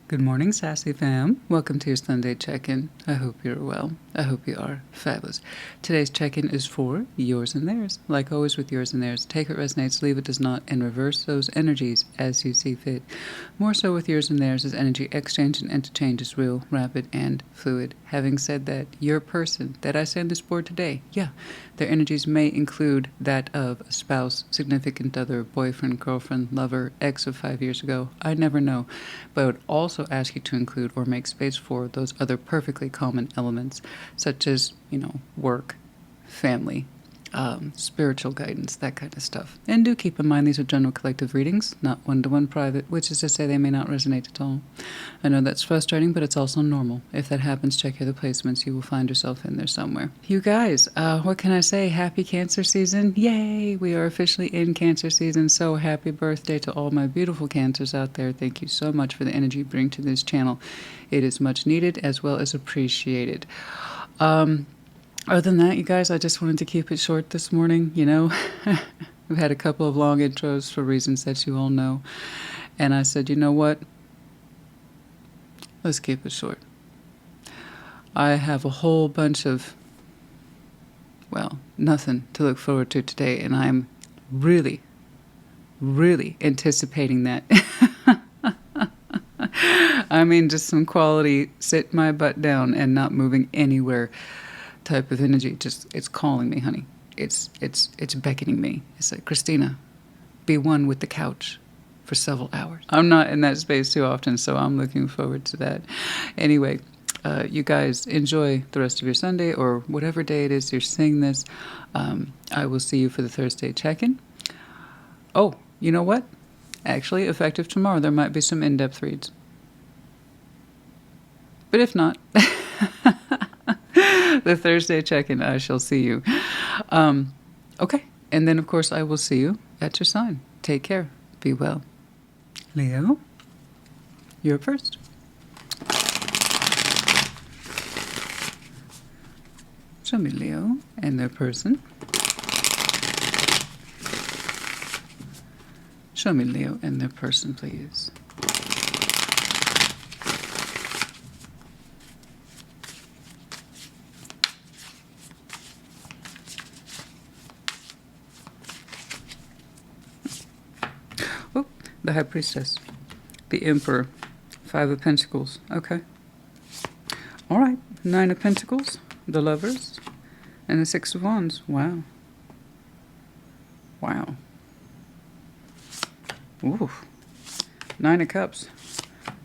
Good morning, Sassy Fam. Welcome to your Sunday check-in. I hope you're well. I hope you are fabulous. Today's check-in is for yours and theirs. Like always with yours and theirs, take what resonates, leave it does not, and reverse those energies as you see fit. More so with yours and theirs, as energy exchange and interchange is real, rapid, and fluid. Having said that, your person that I send this for today, their energies may include that of a spouse, significant other, boyfriend, girlfriend, lover, ex of 5 years ago. I never know, but I would also ask you to include or make space for those other perfectly common elements, such as, work, family, spiritual guidance, that kind of stuff. And do keep in mind these are general collective readings, not one-to-one private, which is to say they may not resonate at all. I know that's frustrating, but it's also normal. If that happens, check your other placements. You will find yourself in there somewhere. You guys, what can I say? Happy Cancer season. Yay! We are officially in Cancer season, so happy birthday to all my beautiful Cancers out there. Thank you so much for the energy you bring to this channel. It is much needed as well as appreciated. Other than that, you guys, I just wanted to keep it short this morning, We've had a couple of long intros for reasons that you all know. And I said, you know what? Let's keep it short. I have a whole bunch of, nothing to look forward to today. And I'm really, really anticipating that. I mean, just some quality, sit my butt down and not moving anywhere type of energy. Just, it's calling me, honey. It's beckoning me. It's like, Christina, be one with the couch for several hours. I'm not in that space too often, so I'm looking forward to that. Anyway, you guys enjoy the rest of your Sunday or whatever day it is you're seeing this. I will see you for the Thursday check-in. Oh, you know what? Actually, effective tomorrow, there might be some in-depth reads. But if not, the Thursday check-in, I shall see you. Okay. And then, of course, I will see you at your sign. Take care. Be well. Leo, you're up first. Show me Leo and their person. Show me Leo and their person, please. The High Priestess, the Emperor, 5 of Pentacles. Okay. All right. 9 of Pentacles, the Lovers, and the 6 of Wands. Wow. Wow. Ooh. 9 of Cups,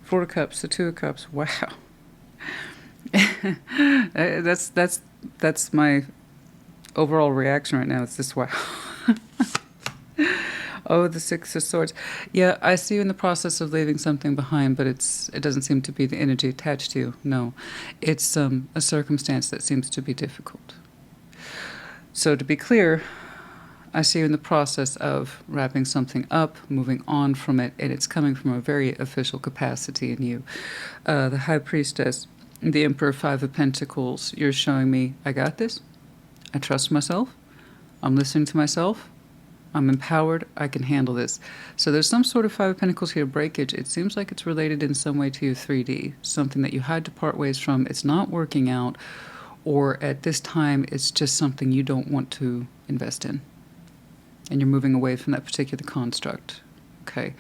4 of Cups, the 2 of Cups. Wow. That's my overall reaction right now. It's this wow. Oh, the 6 of Swords. Yeah, I see you in the process of leaving something behind, but it doesn't seem to be the energy attached to you. No, it's a circumstance that seems to be difficult. So to be clear, I see you in the process of wrapping something up, moving on from it, and it's coming from a very official capacity in you. The High Priestess, the Emperor, 5 of Pentacles, you're showing me, I got this. I trust myself. I'm listening to myself. I'm empowered. I can handle this. So there's some sort of 5 of Pentacles here breakage. It seems like it's related in some way to your 3D, something that you had to part ways from. It's not working out, or at this time, it's just something you don't want to invest in. And you're moving away from that particular construct. Okay.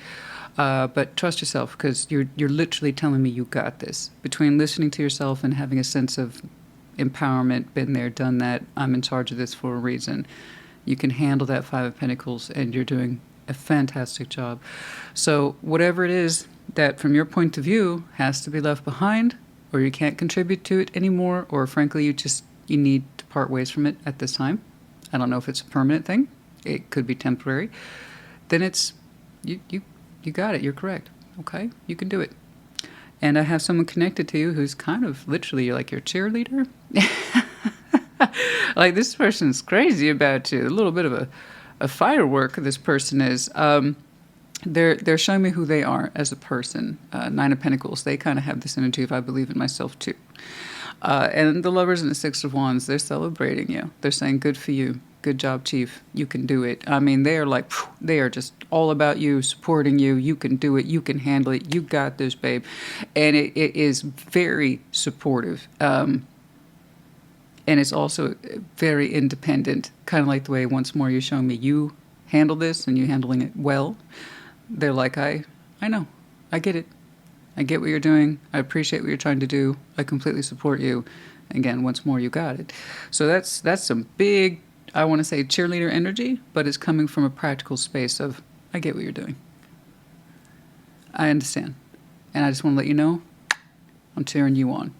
But trust yourself, because you're literally telling me you got this. Between listening to yourself and having a sense of empowerment, been there, done that, I'm in charge of this for a reason. You can handle that 5 of Pentacles, and you're doing a fantastic job. So whatever it is that, from your point of view, has to be left behind, or you can't contribute to it anymore, or frankly, you need to part ways from it at this time. I don't know if it's a permanent thing. It could be temporary. Then it's, you got it. You're correct. Okay? You can do it. And I have someone connected to you who's kind of literally like your cheerleader. Like, this person's crazy about you. A little bit of a firework this person is. They're showing me who they are as a person. 9 of Pentacles. They kind of have this energy of I believe in myself too. And the Lovers and the Six of Wands, they're celebrating you. They're saying, good for you. Good job, Chief. You can do it. I mean, they are like, they are just all about you, supporting you. You can do it. You can handle it. You got this, babe. And it is very supportive. And it's also very independent, kind of like the way once more you're showing me you handle this and you handling it well. They're like, I know. I get it. I get what you're doing. I appreciate what you're trying to do. I completely support you. Again, once more, you got it. So that's some big, I want to say cheerleader energy, but it's coming from a practical space of, I get what you're doing. I understand. And I just want to let you know, I'm cheering you on.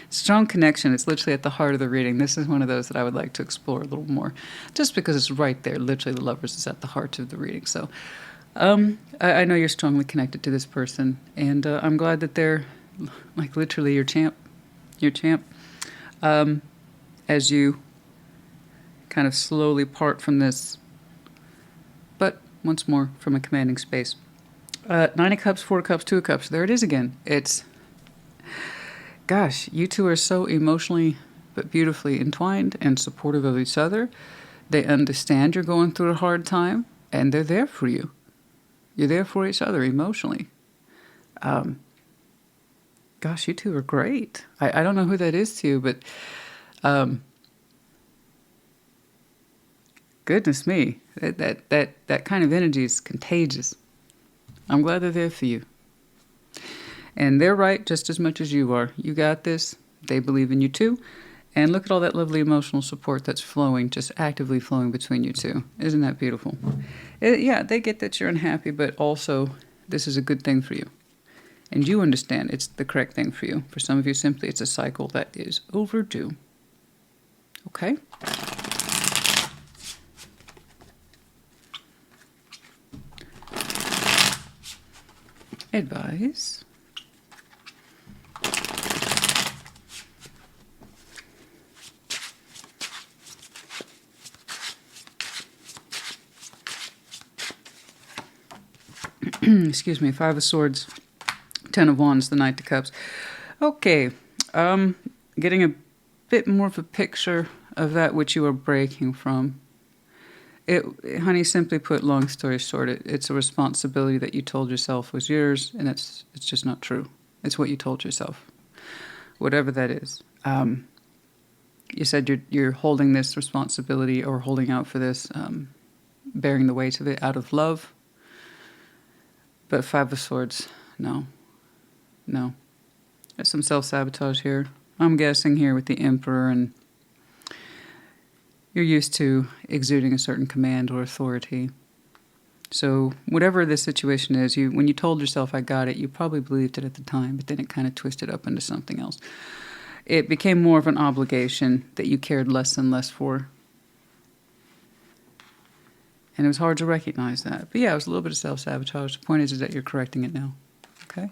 Strong connection. It's literally at the heart of the reading. This is one of those that I would like to explore a little more, just because it's right there. Literally, the Lovers is at the heart of the reading. So I know you're strongly connected to this person, and I'm glad that they're, like, literally your champ. Your champ. As you kind of slowly part from this, but once more from a commanding space. Nine of Cups, Four of Cups, Two of Cups. There it is again. It's, gosh, you two are so emotionally but beautifully entwined and supportive of each other. They understand you're going through a hard time, and they're there for you. You're there for each other emotionally. Gosh, you two are great. I don't know who that is to you, but goodness me, that kind of energy is contagious. I'm glad they're there for you. And they're right just as much as you are. You got this. They believe in you too. And look at all that lovely emotional support that's flowing, just actively flowing between you two. Isn't that beautiful? Yeah, they get that you're unhappy, but also this is a good thing for you. And you understand it's the correct thing for you. For some of you, simply it's a cycle that is overdue. Okay? Advice. Excuse me, Five of Swords, Ten of Wands, the Knight of Cups. Okay, getting a bit more of a picture of that which you are breaking from. Honey, simply put, long story short, it's a responsibility that you told yourself was yours, and it's just not true. It's what you told yourself, whatever that is. You said you're holding this responsibility or holding out for this, bearing the weight of it out of love. But Five of Swords, no. There's some self-sabotage here. I'm guessing here with the Emperor, and you're used to exuding a certain command or authority. So whatever the situation is, when you told yourself, I got it, you probably believed it at the time, but then it kind of twisted up into something else. It became more of an obligation that you cared less and less for. And it was hard to recognize that. But yeah, it was a little bit of self-sabotage. The point is that you're correcting it now. Okay?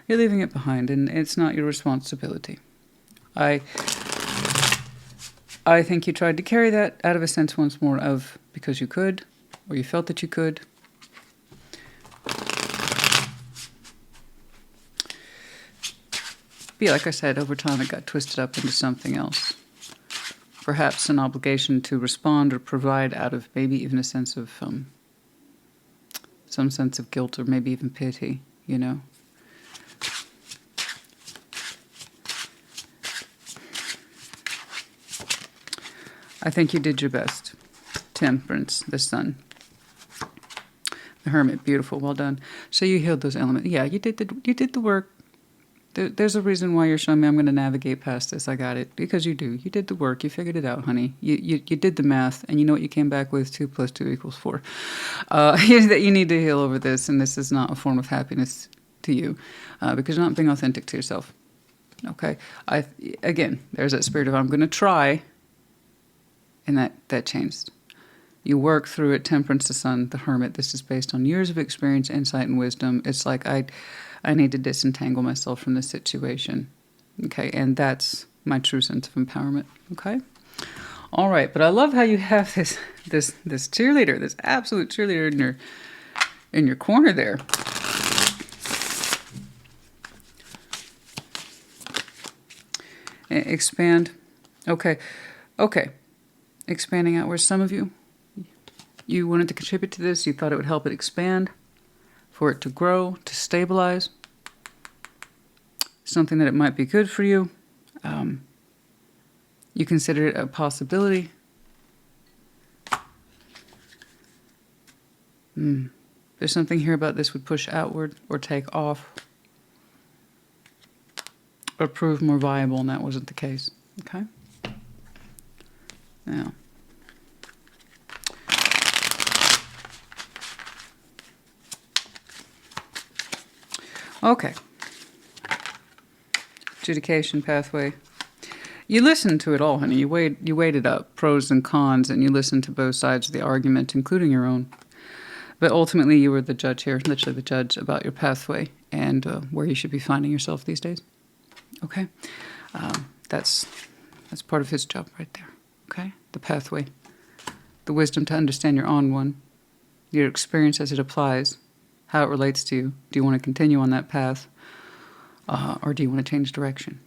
You're leaving it behind, and it's not your responsibility. I think you tried to carry that out of a sense once more of because you could, or you felt that you could. But yeah, like I said, over time it got twisted up into something else. Perhaps an obligation to respond or provide out of maybe even a sense of, some sense of guilt or maybe even pity, you know. I think you did your best. Temperance, the Sun. The Hermit, beautiful, well done. So you healed those elements. Yeah, you did the work. There's a reason why you're showing me I'm going to navigate past this. I got it. Because you do. You did the work. You figured it out, honey. You did the math, and you know what you came back with? 2 + 2 = 4. That you need to heal over this, and this is not a form of happiness to you because you're not being authentic to yourself. Okay? Again, there's that spirit of I'm going to try, and that changed. You work through it. Temperance, the Sun, the Hermit. This is based on years of experience, insight, and wisdom. It's like I need to disentangle myself from this situation. Okay, and that's my true sense of empowerment. Okay? All right, but I love how you have this cheerleader, this absolute cheerleader in your corner there. Expand. Okay. Okay. Expanding outwards. Some of you, you wanted to contribute to this. You thought it would help it expand, for it to grow, to stabilize. Something that it might be good for you. You consider it a possibility. There's something here about this would push outward or take off or prove more viable, and that wasn't the case. Okay? Now. Okay. Adjudication pathway. You listened to it all, honey. You weighed it up, pros and cons, and you listened to both sides of the argument, including your own. But ultimately, you were the judge here, literally the judge about your pathway and where you should be finding yourself these days. Okay? That's part of his job right there. Okay? The pathway. The wisdom to understand you're on one. Your experience as it applies. How it relates to you. Do you want to continue on that path? Or do you want to change direction?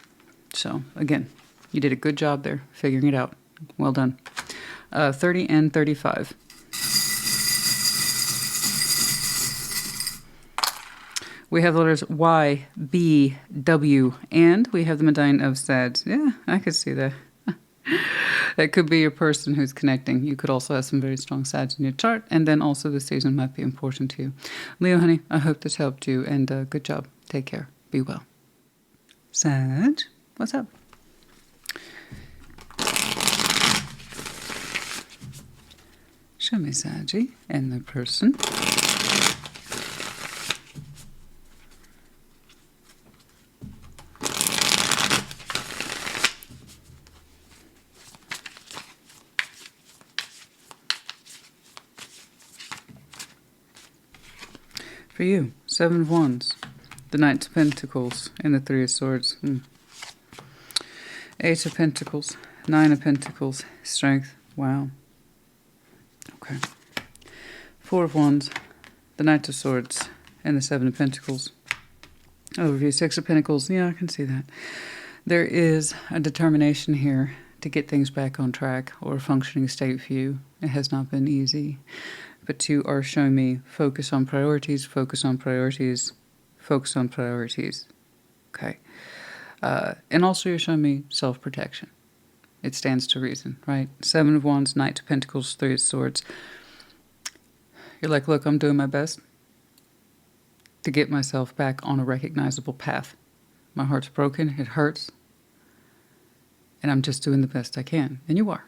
So, again, you did a good job there figuring it out. Well done. 30 and 35. We have the letters Y, B, W, and we have the medallion of Sag. Yeah, I could see that. That could be your person who's connecting. You could also have some very strong Sag in your chart, and then also the season might be important to you. Leo, honey, I hope this helped you, and good job. Take care. Be well. Sag, what's up? Show me Saggy and the person. For you, 7 of Wands, the Knight of Pentacles, and the 3 of Swords. 8 of Pentacles, 9 of Pentacles, Strength. Wow. Okay. 4 of Wands, the Knight of Swords, and the 7 of Pentacles. Overview, 6 of Pentacles. Yeah, I can see that. There is a determination here to get things back on track or a functioning state for you. It has not been easy. But you are showing me focus on priorities, focus on priorities, focus on priorities. Okay. And also you're showing me self-protection. It stands to reason, right? 7 of Wands, Knight of Pentacles, 3 of Swords. You're like, look, I'm doing my best to get myself back on a recognizable path. My heart's broken. It hurts. And I'm just doing the best I can. And you are.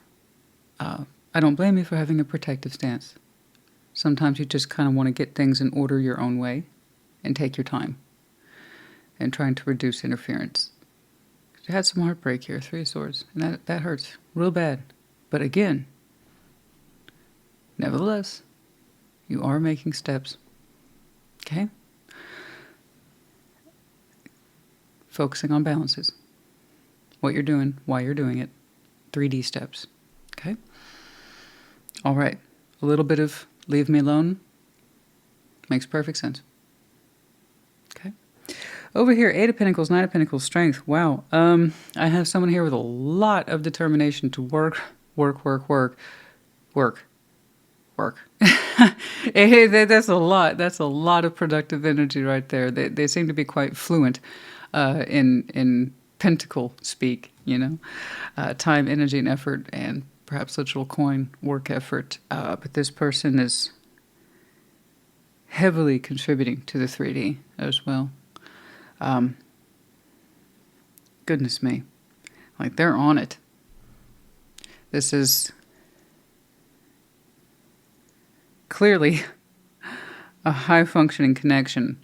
I don't blame you for having a protective stance. Sometimes you just kind of want to get things in order your own way and take your time and trying to reduce interference. You had some heartbreak here, 3 of Swords, and that hurts real bad. But again, nevertheless, you are making steps. Okay? Focusing on balances. What you're doing, why you're doing it. 3D steps. Okay? All right. A little bit of leave me alone makes perfect sense. Okay. Over here, 8 of Pentacles, 9 of Pentacles, Strength. Wow. I have someone here with a lot of determination to work. Hey, that's a lot. That's a lot of productive energy right there. They seem to be quite fluent in pentacle speak, you know. Time, energy, and effort, and perhaps literal coin, work effort. But this person is heavily contributing to the 3D as well. Goodness me. Like, they're on it. This is clearly a high-functioning connection.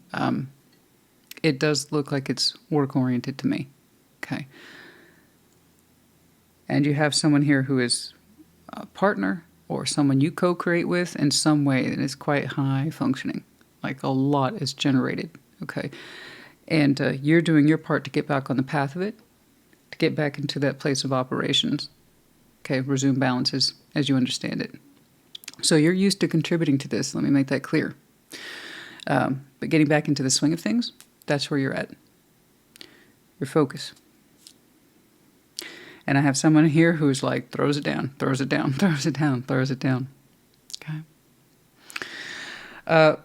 It does look like it's work-oriented to me. Okay. And you have someone here who is a partner or someone you co-create with in some way that is quite high-functioning. Like, a lot is generated. Okay. And you're doing your part to get back on the path of it, to get back into that place of operations. Okay, resume balances as you understand it. So you're used to contributing to this. Let me make that clear. But getting back into the swing of things, that's where you're at. Your focus. And I have someone here who's like throws it down, throws it down, throws it down, throws it down. Okay.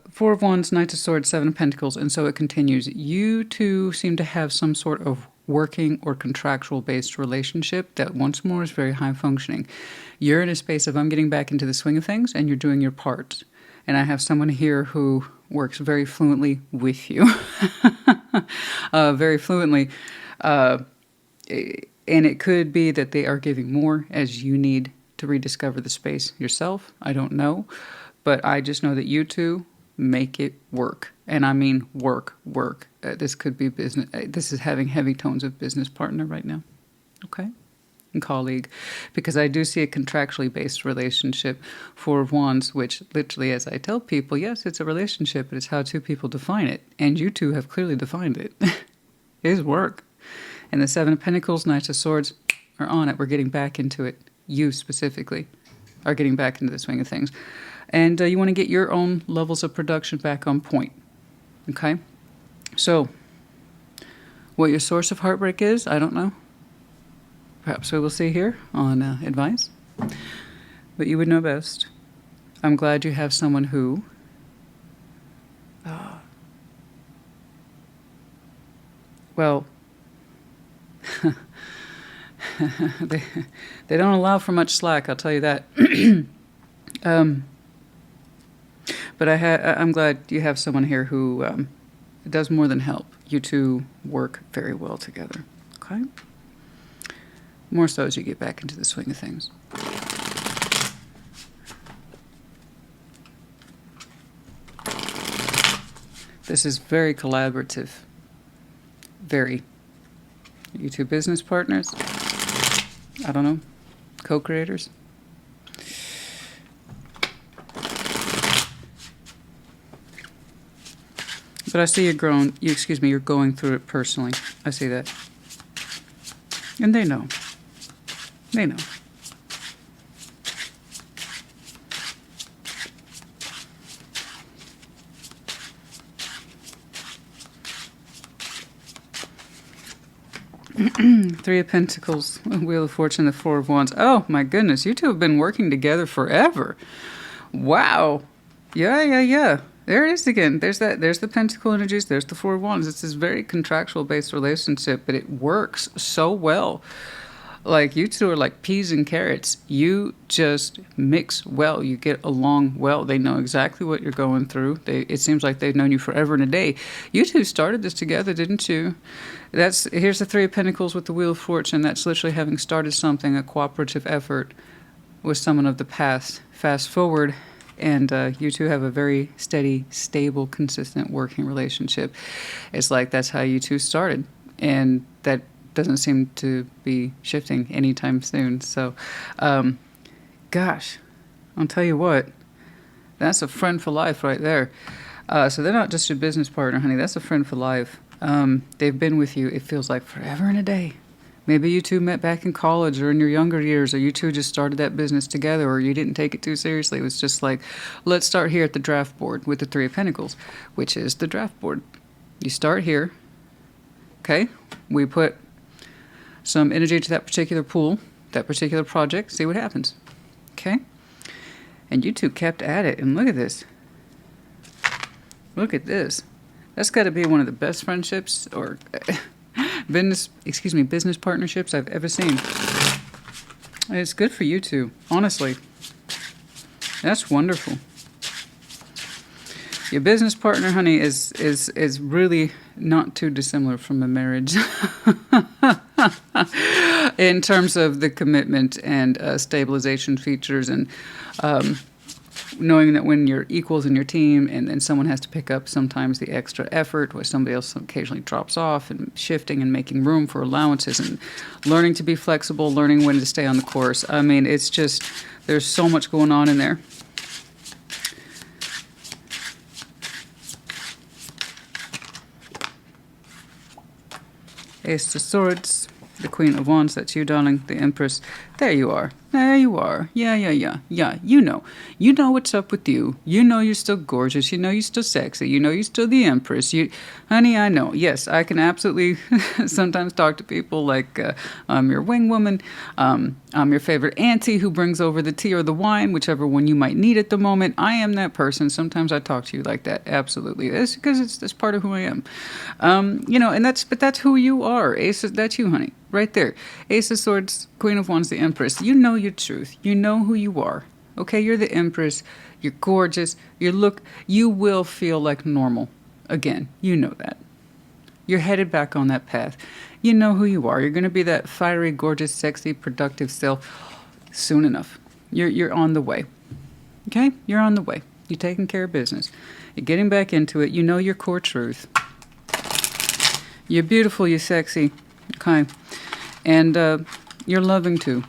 Four of Wands, Knight of Swords, Seven of Pentacles, and so it continues. You two seem to have some sort of working or contractual based relationship that once more is very high functioning. You're in a space of I'm getting back into the swing of things and you're doing your part. And I have someone here who works very fluently with you. Very fluently. And it could be that they are giving more as you need to rediscover the space yourself. I don't know. But I just know that you two make it work. And I mean work. This could be business. This is having heavy tones of business partner right now. Okay? And colleague. Because I do see a contractually based relationship. Four of Wands, which literally, as I tell people, yes, it's a relationship, but it's how two people define it. And you two have clearly defined it. It is work. And the Seven of Pentacles, Knight of Swords are on it. We're getting back into it. You specifically are getting back into the swing of things. And you want to get your own levels of production back on point. Okay? So, what your source of heartbreak is, I don't know. Perhaps we will see here on advice. But you would know best. I'm glad you have someone who... well... they don't allow for much slack, I'll tell you that. But I'm glad you have someone here who does more than help. You two work very well together. Okay? More so as you get back into the swing of things. This is very collaborative. Very. You two business partners? I don't know. Co-creators? But I see you're going through it personally. I see that. And they know. They know. Three of Pentacles, Wheel of Fortune, the Four of Wands. Oh my goodness, you two have been working together forever. Wow. Yeah. There it is again. There's the Pentacle energies. There's the Four of Wands. It's this very contractual based relationship, but it works so well. Like you two are like peas and carrots. You just mix well. You get along well. They know exactly what you're going through. It seems like they've known you forever and a day. You two started this together, didn't you? Here's the Three of Pentacles with the Wheel of Fortune. That's literally having started something, a cooperative effort with someone of the past. Fast forward. And you two have a very steady, stable, consistent working relationship. It's like that's how you two started. And that doesn't seem to be shifting anytime soon. So, gosh, I'll tell you what. That's a friend for life right there. So they're not just your business partner, honey. That's a friend for life. They've been with you, it feels like forever and a day. Maybe you two met back in college or in your younger years, or you two just started that business together, or you didn't take it too seriously. It was just like, let's start here at the draft board with the Three of Pentacles, which is the draft board. You start here, okay? We put some energy to that particular pool, that particular project, see what happens, okay? And you two kept at it, and look at this. Look at this. That's got to be one of the best friendships, or... business partnerships I've ever seen. It's good for you two, honestly. That's wonderful. Your business partner, honey, is really not too dissimilar from a marriage in terms of the commitment and stabilization features and knowing that when you're equals in your team and then someone has to pick up sometimes the extra effort where somebody else occasionally drops off, and shifting and making room for allowances and learning to be flexible, learning when to stay on the course. I mean, it's just, there's so much going on in there. Ace of Swords, the Queen of Wands, that's you, darling, the Empress. There you are. There you are. Yeah. You know. You know what's up with you. You know you're still gorgeous. You know you're still sexy. You know you're still the Empress. Honey, I know. Yes, I can absolutely sometimes talk to people like I'm your wing woman. I'm your favorite auntie who brings over the tea or the wine, whichever one you might need at the moment. I am that person. Sometimes I talk to you like that. Absolutely. It's because it's part of who I am. And that's who you are. Ace, that's you, honey. Right there. Ace of Swords, Queen of Wands, the Empress. You know your truth. You know who you are. Okay, you're the Empress. You're gorgeous. You will feel like normal again. You know that. You're headed back on that path. You know who you are. You're going to be that fiery, gorgeous, sexy, productive self soon enough. You're on the way. Okay? You're on the way. You're taking care of business. You're getting back into it. You know your core truth. You're beautiful. You're sexy. Okay? And you're loving too.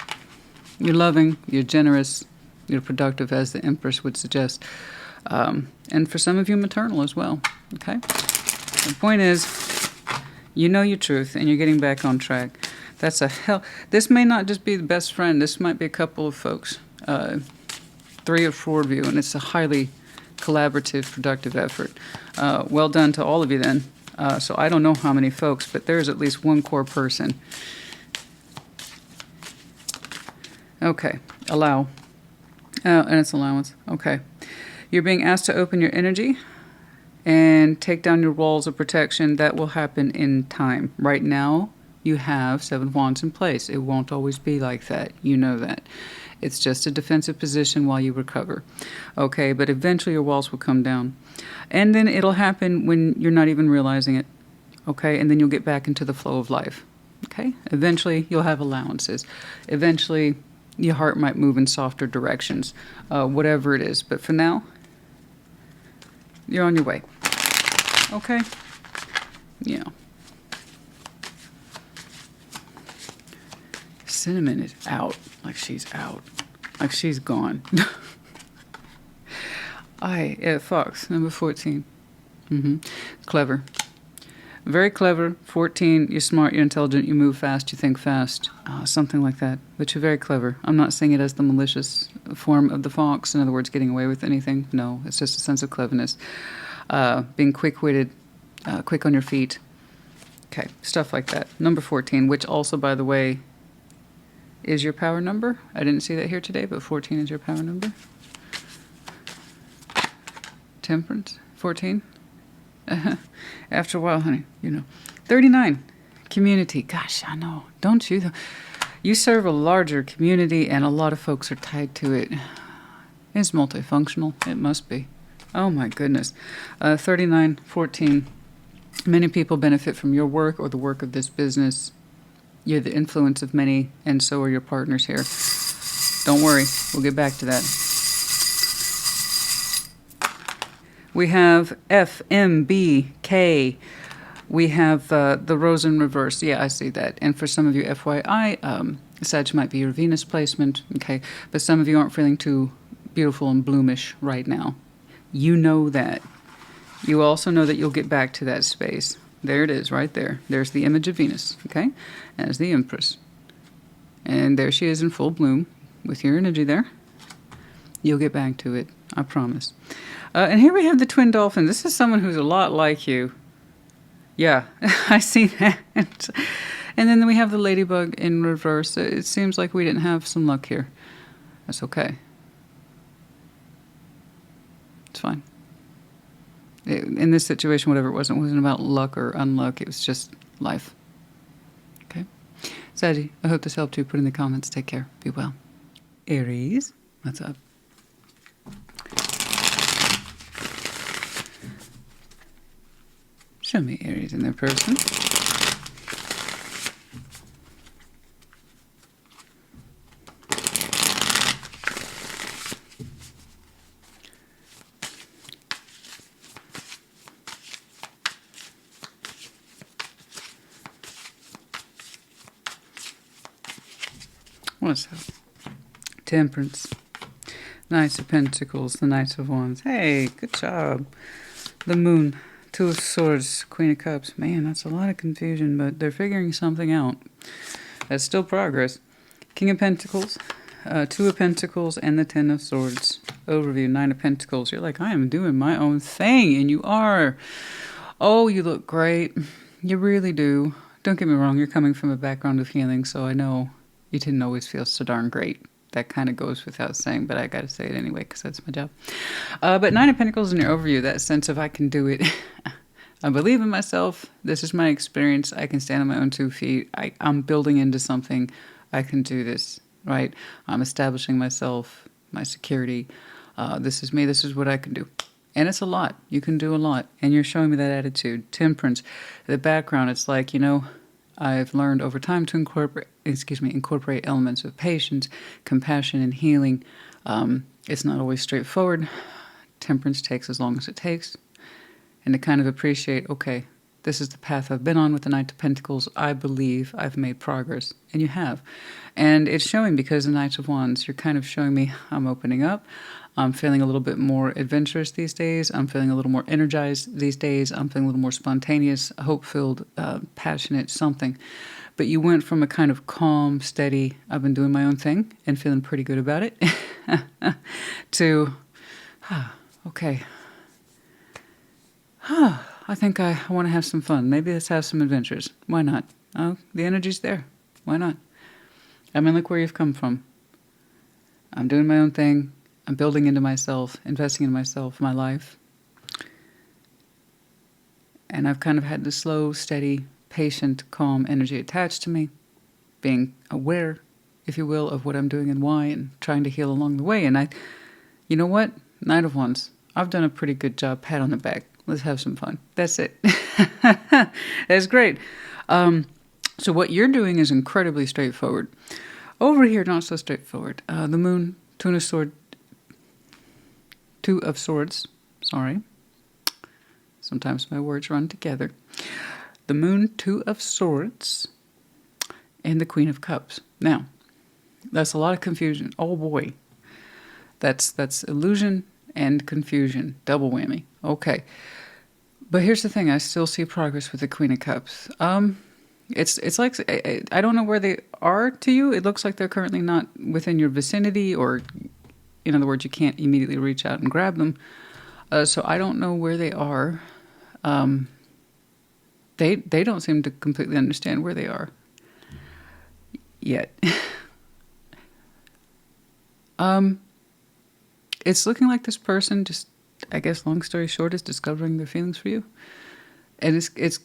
You're loving, you're generous, you're productive, as the Empress would suggest. And for some of you, maternal as well. Okay? The point is, you know your truth and you're getting back on track. That's a hell. This may not just be the best friend. This might be a couple of folks. 3 or 4 of you. And it's a highly collaborative, productive effort. Well done to all of you then. So I don't know how many folks, but there's at least one core person. Okay, allow. And it's allowance. Okay. You're being asked to open your energy and take down your walls of protection. That will happen in time. Right now, you have 7 wands in place. It won't always be like that. You know that. It's just a defensive position while you recover. Okay, but eventually your walls will come down. And then it'll happen when you're not even realizing it. Okay, and then you'll get back into the flow of life. Okay, eventually you'll have allowances. Eventually your heart might move in softer directions, whatever it is. But for now, you're on your way. Okay? Yeah. Cinnamon is out. Like she's out. Like she's gone. Fox, number 14. Clever. Very clever. 14, you're smart, you're intelligent, you move fast, you think fast. Something like that. But you're very clever. I'm not saying it as the malicious form of the fox. In other words, getting away with anything. No, it's just a sense of cleverness. Being quick-witted, quick on your feet. Okay, stuff like that. Number 14, which also, by the way, is your power number. I didn't see that here today, but 14 is your power number. Temperance, 14. After a while, honey, you know. 39, community. Gosh, I know. Don't you? You serve a larger community, and a lot of folks are tied to it. It's multifunctional. It must be. Oh, my goodness. 39, 14. Many people benefit from your work or the work of this business. You're the influence of many, and so are your partners here. Don't worry. We'll get back to that. We have F, M, B, K. We have the rose in reverse. Yeah, I see that. And for some of you, FYI, Sag might be your Venus placement. Okay, but some of you aren't feeling too beautiful and bloomish right now. You know that. You also know that you'll get back to that space. There it is, right there. There's the image of Venus, okay? As the Empress. And there she is in full bloom with your energy there. You'll get back to it, I promise. And here we have the twin dolphin. This is someone who's a lot like you. Yeah, I see that. And then we have the ladybug in reverse. It seems like we didn't have some luck here. That's okay. It's fine. In this situation, whatever it wasn't about luck or unluck. It was just life. Okay? Saggy, I hope this helped you. Put in the comments. Take care. Be well. Aries, what's up? Show me Aries in their person. What's up? Temperance. Knight of Pentacles, the Knight of Wands. Hey, good job. The Moon. 2 of Swords, Queen of Cups. Man, that's a lot of confusion, but they're figuring something out. That's still progress. King of Pentacles, Two of Pentacles and the Ten of Swords. Overview, Nine of Pentacles. You're like, I am doing my own thing, and you are. Oh, you look great. You really do. Don't get me wrong, you're coming from a background of healing, so I know you didn't always feel so darn great. That kind of goes without saying, but I got to say it anyway because that's my job. But Nine of Pentacles in your overview, that sense of I can do it. I believe in myself. This is my experience. I can stand on my own 2 feet. I'm building into something. I can do this, right? I'm establishing myself, my security. This is me. This is what I can do. And it's a lot. You can do a lot. And you're showing me that attitude. Temperance. The background, it's like, you know, I've learned over time to incorporate elements of patience, compassion, and healing. It's not always straightforward. Temperance takes as long as it takes. And to kind of appreciate, okay, this is the path I've been on with the Knight of Pentacles. I believe I've made progress. And you have. And it's showing because the Knight of Wands, you're kind of showing me I'm opening up. I'm feeling a little bit more adventurous these days. I'm feeling a little more energized these days. I'm feeling a little more spontaneous, hope-filled, passionate, something. But you went from a kind of calm, steady, I've been doing my own thing and feeling pretty good about it, to, okay, I think I want to have some fun. Maybe let's have some adventures. Why not? Oh, the energy's there. Why not? I mean, look where you've come from. I'm doing my own thing. I'm building into myself, investing in myself, my life. And I've kind of had this slow, steady, patient, calm energy attached to me, being aware, if you will, of what I'm doing and why, and trying to heal along the way. And you know what? Knight of Wands, I've done a pretty good job. Pat on the back. Let's have some fun. That's it. That's great. So what you're doing is incredibly straightforward. Over here, not so straightforward. The Moon, Two of Swords. Sorry. Sometimes my words run together. The Moon, Two of Swords, and the Queen of Cups. Now, that's a lot of confusion. Oh boy. That's illusion and confusion. Double whammy. Okay. But here's the thing. I still see progress with the Queen of Cups. It's like, I don't know where they are to you. It looks like they're currently not within your vicinity, or in other words, you can't immediately reach out and grab them. So I don't know where they are. They don't seem to completely understand where they are yet. It's looking like this person just, I guess, long story short, is discovering their feelings for you. And it's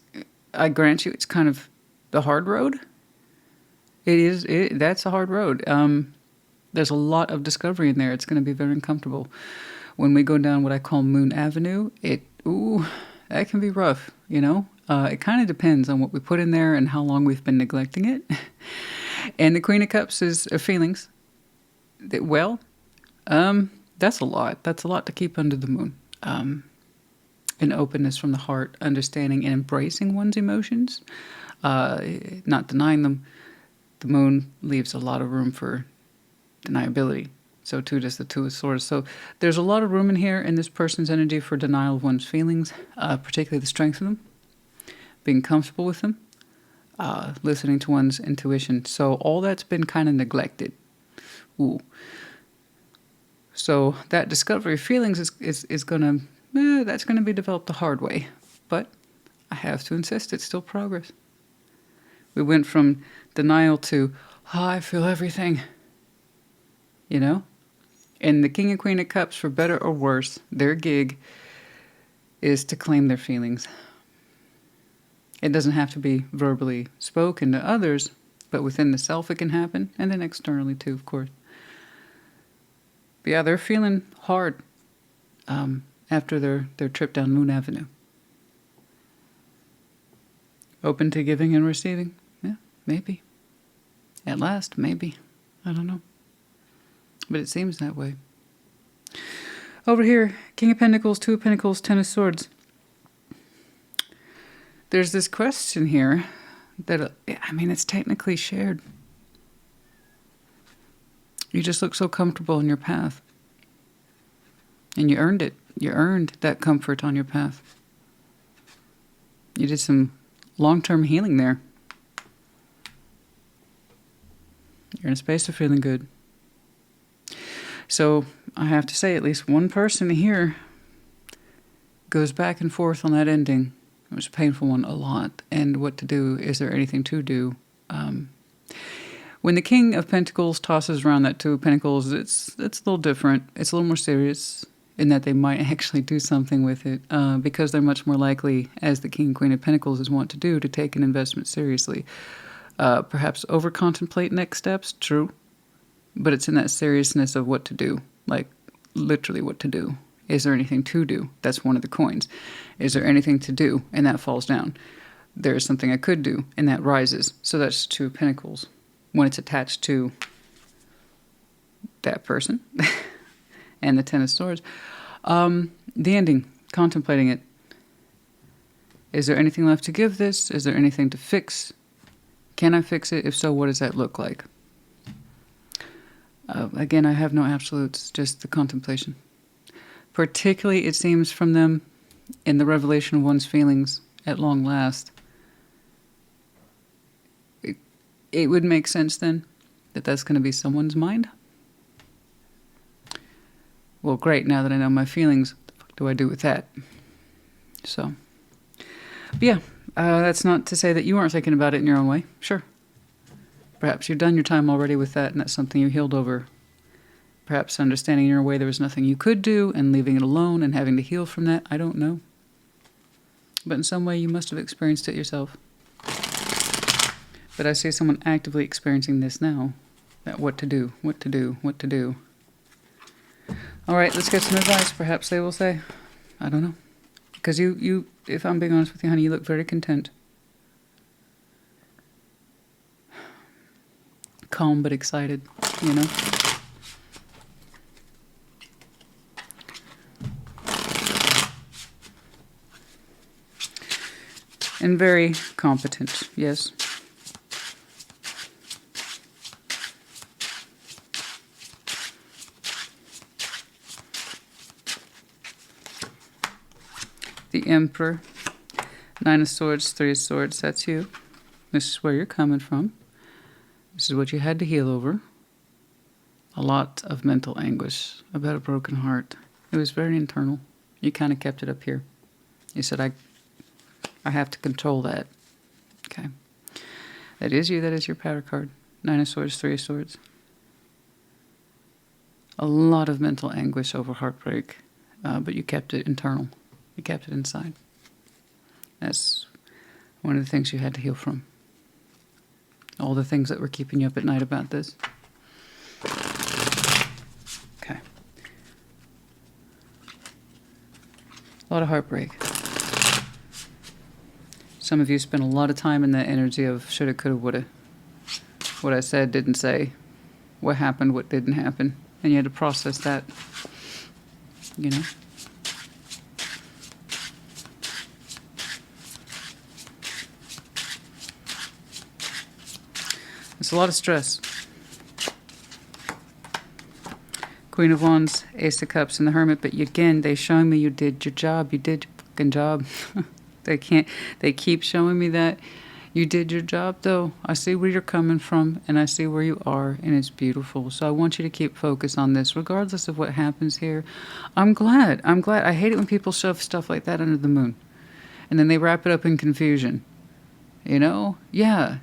I grant you, it's kind of the hard road. That's a hard road. There's a lot of discovery in there. It's going to be very uncomfortable. When we go down what I call Moon Avenue, that can be rough, you know? It kind of depends on what we put in there and how long we've been neglecting it. And the Queen of Cups is feelings. That's a lot. That's a lot to keep under the moon. An openness from the heart, understanding and embracing one's emotions, not denying them. The moon leaves a lot of room for deniability. So too does the Two of Swords. So there's a lot of room in here in this person's energy for denial of one's feelings, particularly the strength of them, being comfortable with them, listening to one's intuition. So all that's been kind of neglected. Ooh. So that discovery of feelings is going to, that's going to be developed the hard way. But I have to insist, it's still progress. We went from denial to, I feel everything. You know? And the King and Queen of Cups, for better or worse, their gig is to claim their feelings. It doesn't have to be verbally spoken to others, but within the self it can happen, and then externally too, of course. But yeah, they're feeling hard after their trip down Moon Avenue. Open to giving and receiving? Yeah, maybe. At last, maybe. I don't know. But it seems that way. Over here, King of Pentacles, Two of Pentacles, Ten of Swords. There's this question here that, it's technically shared. You just look so comfortable in your path. And you earned it. You earned that comfort on your path. You did some long-term healing there. You're in a space of feeling good. So I have to say, at least one person here goes back and forth on that ending. It was a painful one, a lot. And what to do? Is there anything to do? When the King of Pentacles tosses around that Two of Pentacles, it's a little different. It's a little more serious in that they might actually do something with it, because they're much more likely, as the King and Queen of Pentacles is wont to do, to take an investment seriously. Perhaps over-contemplate next steps, true. But it's in that seriousness of what to do, like literally what to do. Is there anything to do? That's one of the coins. Is there anything to do? And that falls down. There is something I could do, and that rises. So that's Two of Pentacles. When it's attached to that person and the Ten of Swords. The ending, contemplating it. Is there anything left to give this? Is there anything to fix? Can I fix it? If so, what does that look like? Again, I have no absolutes, just the contemplation. Particularly, it seems from them, in the revelation of one's feelings at long last, it would make sense then that that's going to be someone's mind. Well, great, now that I know my feelings, what the fuck do I do with that? So, but yeah, that's not to say that you aren't thinking about it in your own way. Sure. Perhaps you've done your time already with that, and that's something you healed over. Perhaps understanding in your way there was nothing you could do, and leaving it alone and having to heal from that. I don't know. But in some way, you must have experienced it yourself. But I see someone actively experiencing this now. That what to do, what to do, what to do. All right, let's get some advice, perhaps they will say. I don't know. Because you, if I'm being honest with you, honey, you look very content. Calm but excited, you know? And very competent, yes. The Emperor, Nine of Swords, Three of Swords, that's you. This is where you're coming from. This is what you had to heal over. A lot of mental anguish about a broken heart. It was very internal. You kind of kept it up here. You said, I have to control that. Okay. That is you. That is your power card. Nine of Swords, Three of Swords. A lot of mental anguish over heartbreak, but you kept it internal. You kept it inside. That's one of the things you had to heal from. All the things that were keeping you up at night about this. Okay. A lot of heartbreak. Some of you spent a lot of time in that energy of shoulda, coulda, woulda. What I said, didn't say. What happened, what didn't happen. And you had to process that. You know? It's a lot of stress. Queen of Wands, Ace of Cups, and the Hermit. But again, they're showing me you did your job. You did your fucking job. They keep showing me that. You did your job, though. I see where you're coming from, and I see where you are, and it's beautiful. So I want you to keep focused on this, regardless of what happens here. I'm glad. I hate it when people shove stuff like that under the moon. And then they wrap it up in confusion. You know? Yeah.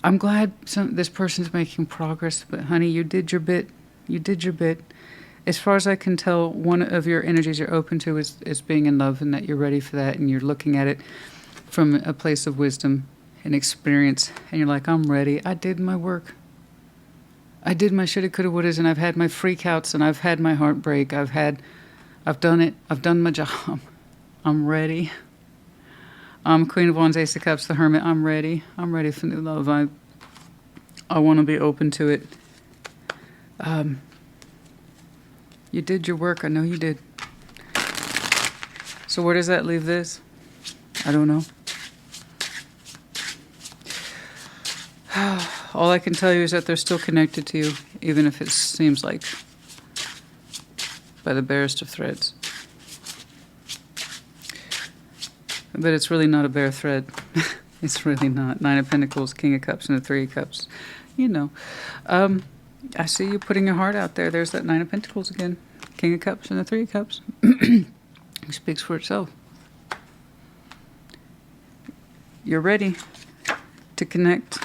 I'm glad this person's making progress, but honey, you did your bit. You did your bit. As far as I can tell, one of your energies you're open to is being in love, and that you're ready for that, and you're looking at it from a place of wisdom and experience, and you're like, I'm ready. I did my work. I did my shoulda, coulda, wouldas, and I've had my freakouts, and I've had my heartbreak. I've done it. I've done my job. I'm ready. Queen of Wands, Ace of Cups, the Hermit. I'm ready. I'm ready for new love. I want to be open to it. You did your work. I know you did. So where does that leave this? I don't know. All I can tell you is that they're still connected to you, even if it seems like by the barest of threads. But it's really not a bare thread. It's really not. Nine of Pentacles, King of Cups, and the Three of Cups. You know. I see you putting your heart out there. There's that Nine of Pentacles again. King of Cups and the Three of Cups. It speaks for itself. You're ready to connect.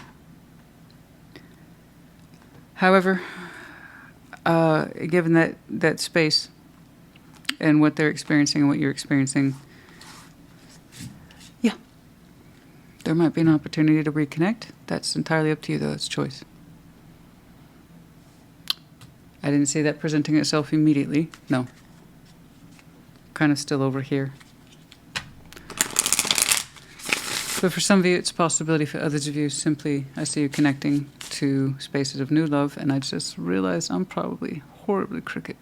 However, given that space and what they're experiencing and what you're experiencing, yeah, there might be an opportunity to reconnect. That's entirely up to you, though. It's choice. I didn't see that presenting itself immediately. No. Kind of still over here. But for some of you, it's a possibility. For others of you, simply, I see you connecting to spaces of new love, and I just realized I'm probably horribly crooked.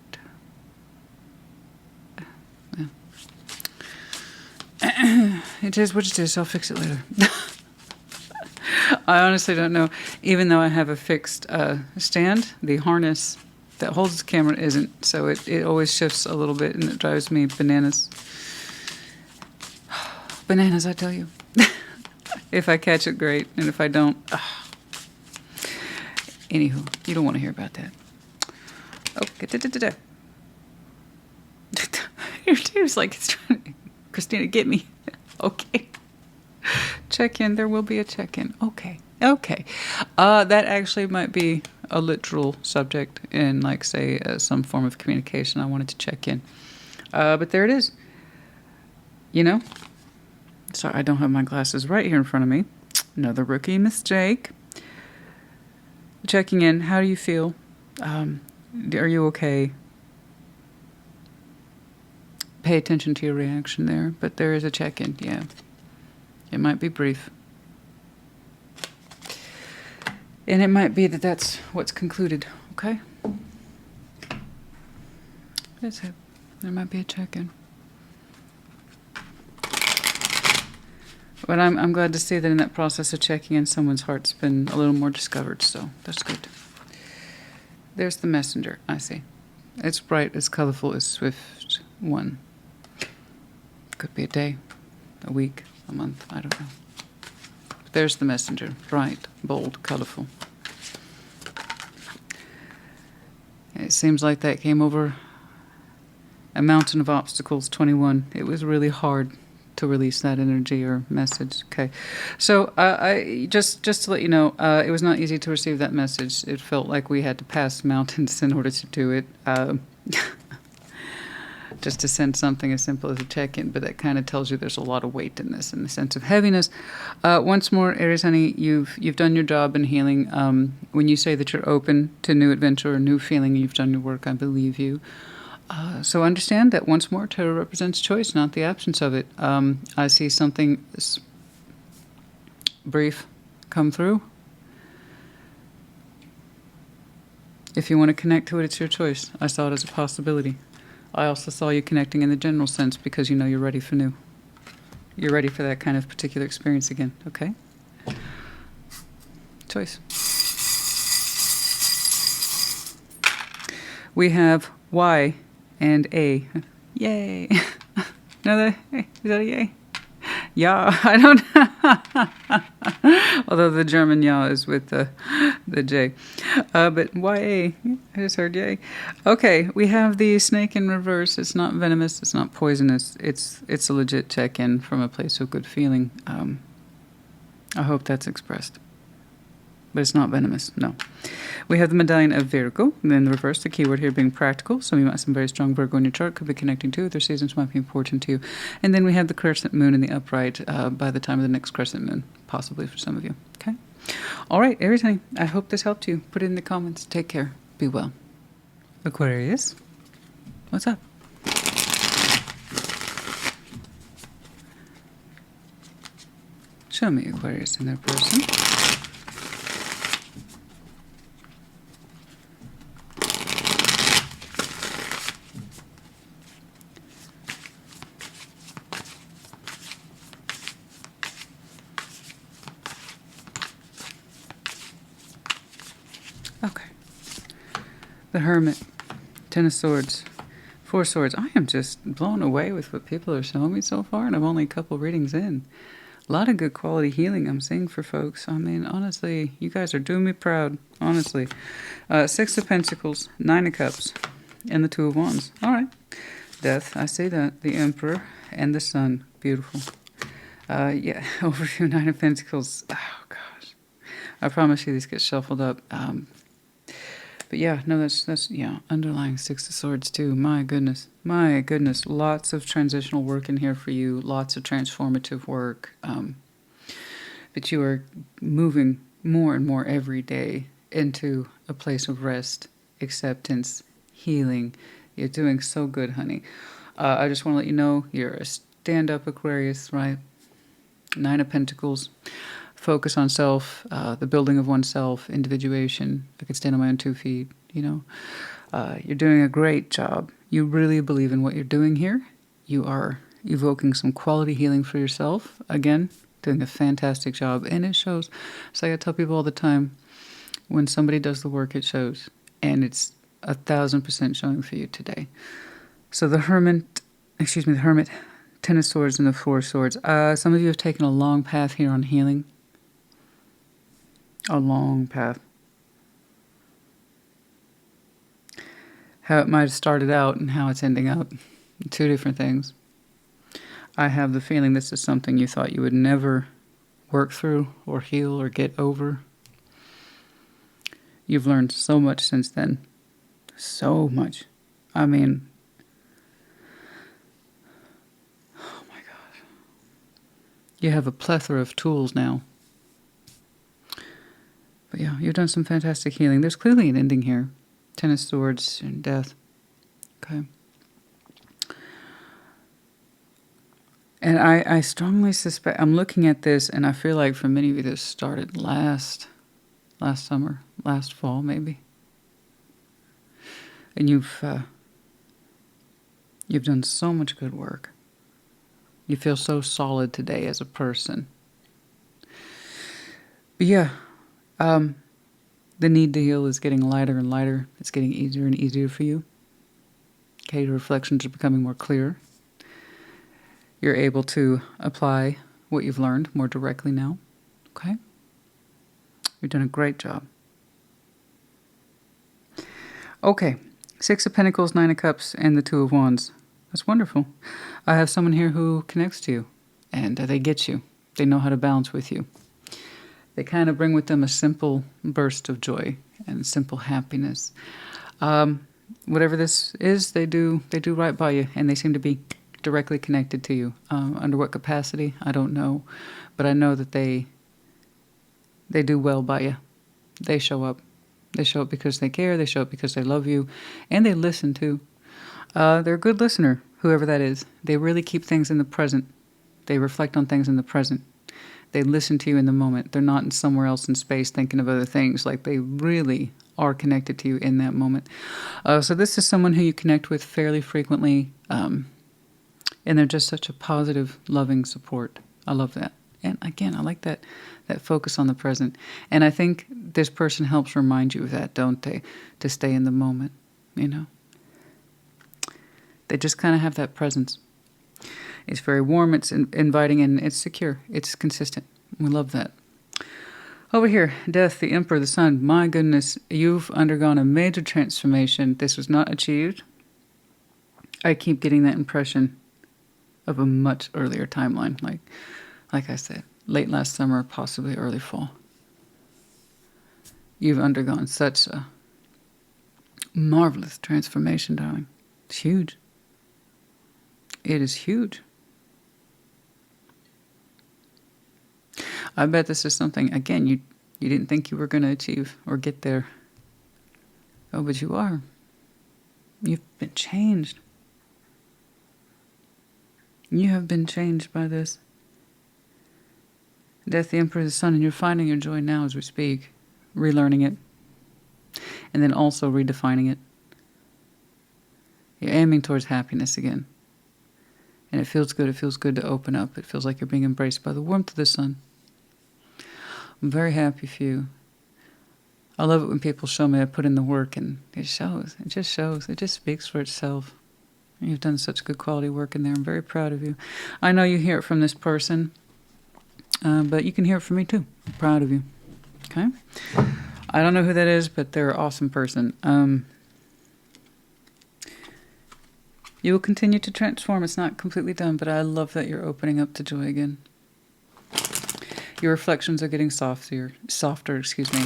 Yeah. It is what it is. I'll fix it later. I honestly don't know. Even though I have a fixed stand, the harness that holds the camera isn't, so it always shifts a little bit, and it drives me bananas. Bananas, I tell you. If I catch it, great, and if I don't, anywho, you don't want to hear about that. Okay, your team's like, it's trying to, Christina, get me. Okay. Check-in, there will be a check-in. Okay. That actually might be a literal subject in, like, say, some form of communication. I wanted to check in. But there it is. You know? Sorry, I don't have my glasses right here in front of me. Another rookie mistake. Checking in. How do you feel? Are you okay? Pay attention to your reaction there. But there is a check-in, yeah. It might be brief. And it might be that that's what's concluded, okay? That's it. There might be a check-in. But I'm glad to see that in that process of checking in, someone's heart's been a little more discovered, so that's good. There's the messenger, I see. It's bright, it's colorful, it's swift. One. Could be a day, a week, a month, I don't know. But there's the messenger. Bright, bold, colorful. And it seems like that came over a mountain of obstacles, 21. It was really hard to release that energy or message. Okay, so I just to let you know, it was not easy to receive that message. It felt like we had to pass mountains in order to do it. Just to send something as simple as a check-in, but that kind of tells you there's a lot of weight in this, in the sense of heaviness. Once more, Aries, honey, you've done your job in healing. When you say that you're open to new adventure or new feeling, you've done your work. I believe you. So understand that once more, tarot represents choice, not the absence of it. I see something brief come through. If you want to connect to it, it's your choice. I saw it as a possibility. I also saw you connecting in the general sense because you know you're ready for new. You're ready for that kind of particular experience again, okay? Choice. We have Y and A. Yay. Another, is that a yay? Yeah, I don't although the German ja is with the J. But YA, I just heard yay. Okay, we have the snake in reverse. It's not venomous, it's not poisonous. It's a legit check-in from a place of good feeling. I hope that's expressed. But it's not venomous, no. We have the medallion of Virgo, and then the reverse, the keyword here being practical. Some of you might have some very strong Virgo in your chart, could be connecting to. Their seasons might be important to you. And then we have the crescent moon in the upright by the time of the next crescent moon, possibly for some of you. Okay? All right, Aries, honey, I hope this helped you. Put it in the comments. Take care. Be well. Aquarius, what's up? Show me Aquarius in their person. Okay. The Hermit, Ten of Swords, Four Swords. I am just blown away with what people are showing me so far, and I'm only a couple readings in. A lot of good quality healing I'm seeing for folks. I mean, honestly, you guys are doing me proud, honestly. Six of Pentacles, Nine of Cups, and the Two of Wands. All right. Death, I see that. The Emperor and the Sun. Beautiful. Yeah, overview, Nine of Pentacles. Oh, gosh. I promise you these get shuffled up. But yeah, no, that's yeah, underlying Six of Swords too. My goodness. My goodness. Lots of transitional work in here for you. Lots of transformative work. But you are moving more and more every day into a place of rest, acceptance, healing. You're doing so good, honey. I just want to let you know you're a stand-up Aquarius, right? Nine of Pentacles. Focus on self, the building of oneself, individuation. I can stand on my own 2 feet, you know. You're doing a great job. You really believe in what you're doing here. You are evoking some quality healing for yourself. Again, doing a fantastic job. And it shows. So I tell people all the time, when somebody does the work, it shows. And it's 1,000% showing for you today. So the Hermit, Ten of Swords and the Four of Swords. Some of you have taken a long path here on healing. A long path. How it might have started out and how it's ending up. Two different things. I have the feeling this is something you thought you would never work through or heal or get over. You've learned so much since then. So much. I mean, oh my gosh. You have a plethora of tools now. But yeah, you've done some fantastic healing. There's clearly an ending here. Ten of Swords and Death. Okay. And I strongly suspect, I'm looking at this and I feel like for many of you this started last summer, last fall maybe. And you've done so much good work. You feel so solid today as a person. But yeah, the need to heal is getting lighter and lighter. It's getting easier and easier for you. Okay, your reflections are becoming more clear. You're able to apply what you've learned more directly now. Okay? You've done a great job. Okay, Six of Pentacles, Nine of Cups, and the Two of Wands. That's wonderful. I have someone here who connects to you, and they get you. They know how to balance with you. They kind of bring with them a simple burst of joy and simple happiness. Whatever this is, they do right by you, and they seem to be directly connected to you. Under what capacity, I don't know, but I know that they do well by you. They show up. They show up because they care. They show up because they love you, and they listen too. They're a good listener, whoever that is. They really keep things in the present. They reflect on things in the present. They listen to you in the moment. They're not in somewhere else in space thinking of other things. Like they really are connected to you in that moment. So this is someone who you connect with fairly frequently. And they're just such a positive, loving support. I love that. And again, I like that focus on the present. And I think this person helps remind you of that, don't they? To stay in the moment, you know? They just kind of have that presence. It's very warm, it's inviting, and it's secure. It's consistent. We love that. Over here, Death, the Emperor, the Sun. My goodness, you've undergone a major transformation. This was not achieved. I keep getting that impression of a much earlier timeline. Like I said, late last summer, possibly early fall. You've undergone such a marvelous transformation, darling. It's huge. It is huge. I bet this is something, again, you didn't think you were going to achieve or get there. Oh, but you are. You've been changed. You have been changed by this. Death, the Emperor, the Sun, and you're finding your joy now as we speak. Relearning it. And then also redefining it. You're aiming towards happiness again. And it feels good. It feels good to open up. It feels like you're being embraced by the warmth of the sun. I'm very happy for you. I love it when people show me I put in the work and it shows. It just shows. It just speaks for itself. You've done such good quality work in there. I'm very proud of you. I know you hear it from this person. But you can hear it from me too. I'm proud of you. Okay? I don't know who that is, but they're an awesome person. You will continue to transform. It's not completely done, but I love that you're opening up to joy again. Your reflections are getting softer, excuse me.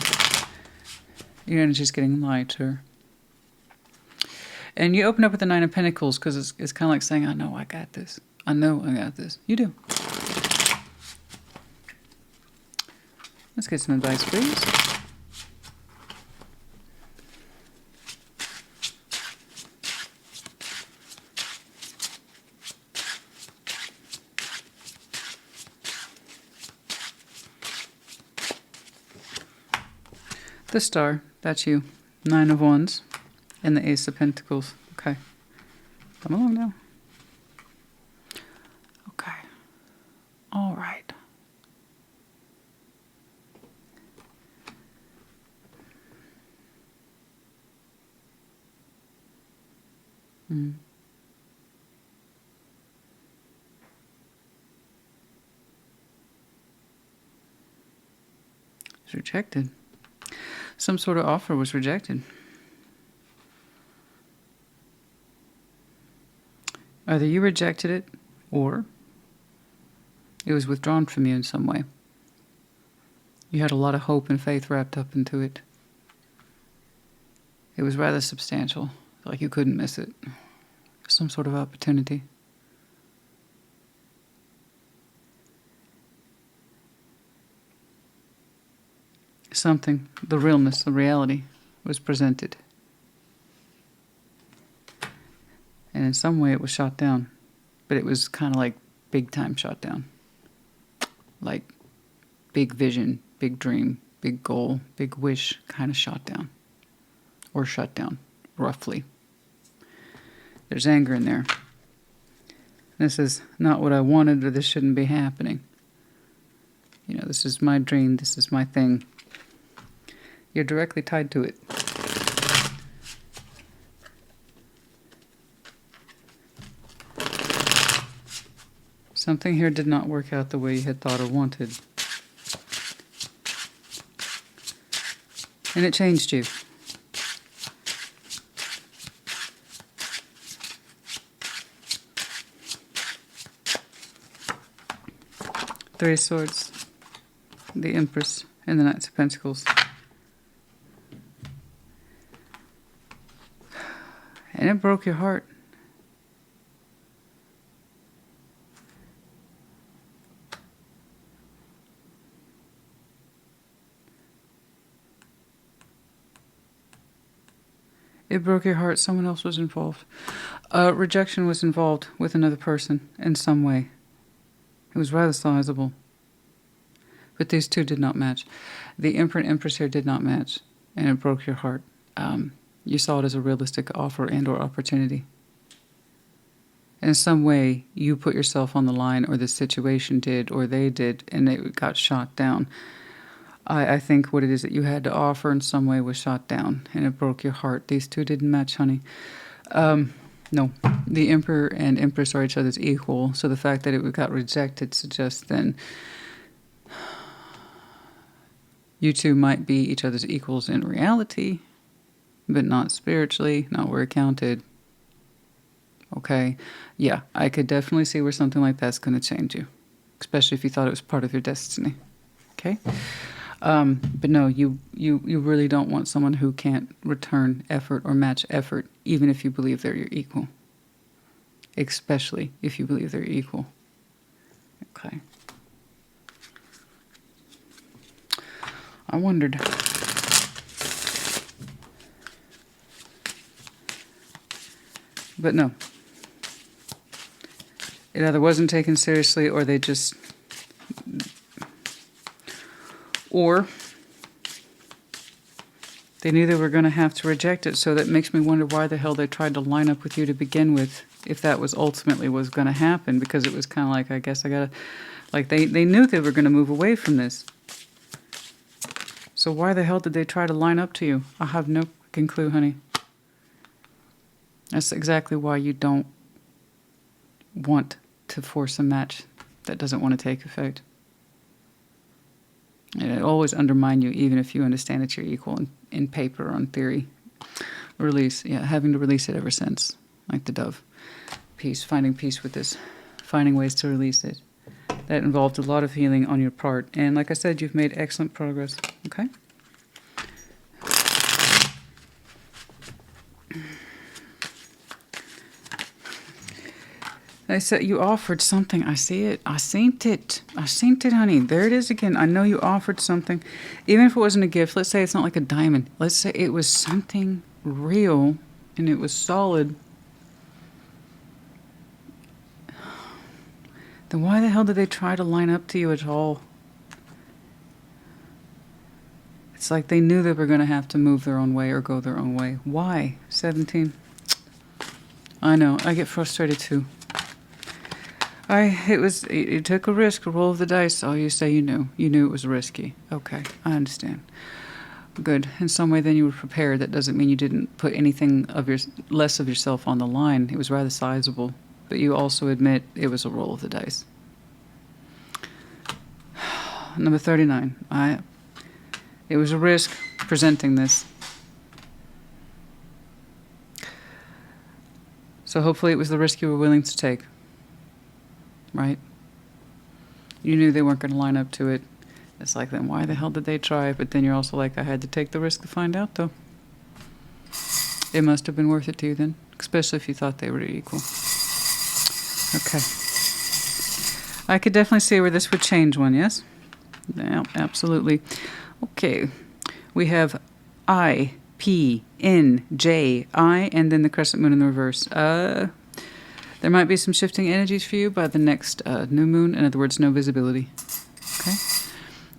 Your energy is getting lighter. And you open up with the Nine of Pentacles because it's kind of like saying, I know I got this. I know I got this. You do. Let's get some advice, please. The Star, that's you. Nine of Wands and the Ace of Pentacles. Okay. Come along now. Okay. All right. It's rejected. Some sort of offer was rejected. Either you rejected it or it was withdrawn from you in some way. You had a lot of hope and faith wrapped up into it. It was rather substantial, like you couldn't miss it. Some sort of opportunity. Something, the realness, the reality was presented. And in some way it was shot down. But it was kind of like big time shot down. Like big vision, big dream, big goal, big wish kind of shot down. Or shut down, roughly. There's anger in there. This is not what I wanted, or this shouldn't be happening. You know, this is my dream, this is my thing. You're directly tied to it. Something here did not work out the way you had thought or wanted. And it changed you. Three of Swords, the Empress, and the Knights of Pentacles. And it broke your heart. It broke your heart. Someone else was involved. Rejection was involved with another person in some way. It was rather sizable. But these two did not match. The Emperor and Empress here did not match. And it broke your heart. You saw it as a realistic offer and or opportunity. In some way, you put yourself on the line, or the situation did, or they did, and it got shot down. I think what it is that you had to offer in some way was shot down, and it broke your heart. These two didn't match, honey. No, the Emperor and Empress are each other's equal, so the fact that it got rejected suggests then you two might be each other's equals in reality, but not spiritually, not where it counted. Okay? Yeah, I could definitely see where something like that's going to change you, especially if you thought it was part of your destiny. Okay? But no, you really don't want someone who can't return effort or match effort, even if you believe they're your equal. Especially if you believe they're equal. Okay. I wondered. But no. It either wasn't taken seriously, or they just... Or they knew they were going to have to reject it, so that makes me wonder why the hell they tried to line up with you to begin with, if that was ultimately was going to happen, because it was kind of like, I guess I got to... Like, they knew they were going to move away from this. So why the hell did they try to line up to you? I have no fucking clue, honey. That's exactly why you don't want to force a match that doesn't want to take effect. And it always undermine you, even if you understand that you're equal in paper or on theory. Release, yeah, having to release it ever since, like the dove. Peace, finding peace with this, finding ways to release it. That involved a lot of healing on your part. And like I said, you've made excellent progress, okay? I said you offered something. I see it. I seen it. I seen it, honey. There it is again. I know you offered something. Even if it wasn't a gift, let's say it's not like a diamond. Let's say it was something real and it was solid. Then why the hell did they try to line up to you at all? It's like they knew they were going to have to move their own way or go their own way. Why? 17. I know. I get frustrated too. It took a risk, a roll of the dice. Oh, you say you knew. You knew it was risky. Okay, I understand. Good. In some way, then you were prepared. That doesn't mean you didn't put anything of less of yourself on the line. It was rather sizable. But you also admit it was a roll of the dice. Number 39. It was a risk presenting this. So hopefully it was the risk you were willing to take. Right? You knew they weren't going to line up to it. It's like, then why the hell did they try? But then you're also like, I had to take the risk to find out, though. It must have been worth it to you then, especially if you thought they were equal. Okay. I could definitely see where this would change one, yes? Yeah, absolutely. Okay. We have I, P, N, J, I, and then the crescent moon in the reverse. There might be some shifting energies for you by the next new moon. In other words, no visibility. Okay?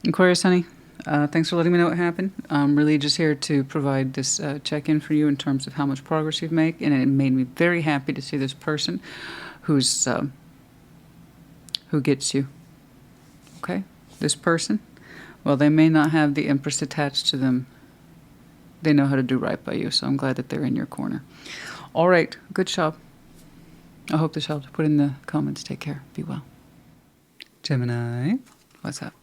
Aquarius, honey, thanks for letting me know what happened. I'm really just here to provide this check-in for you in terms of how much progress you've made. And it made me very happy to see this person who gets you. Okay? This person, well, they may not have the Empress attached to them. They know how to do right by you, so I'm glad that they're in your corner. All right. Good job. I hope this helped. Put in the comments. Take care. Be well. Gemini, what's up?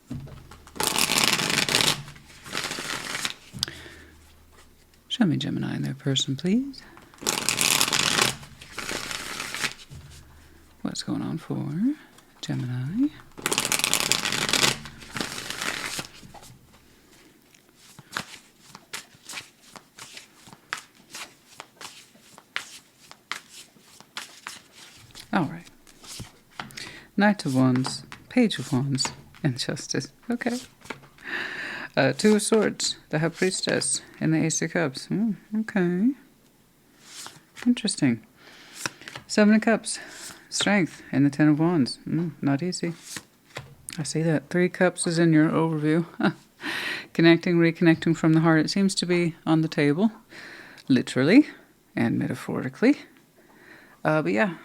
Show me Gemini and their person, please. What's going on for Gemini? All right. Knight of Wands, Page of Wands, and Justice. Okay. Two of Swords, the High Priestess, and the Ace of Cups. Okay. Interesting. Seven of Cups, Strength, and the Ten of Wands. Not easy. I see that. Three Cups is in your overview. Connecting, reconnecting from the heart. It seems to be on the table, literally and metaphorically. But yeah.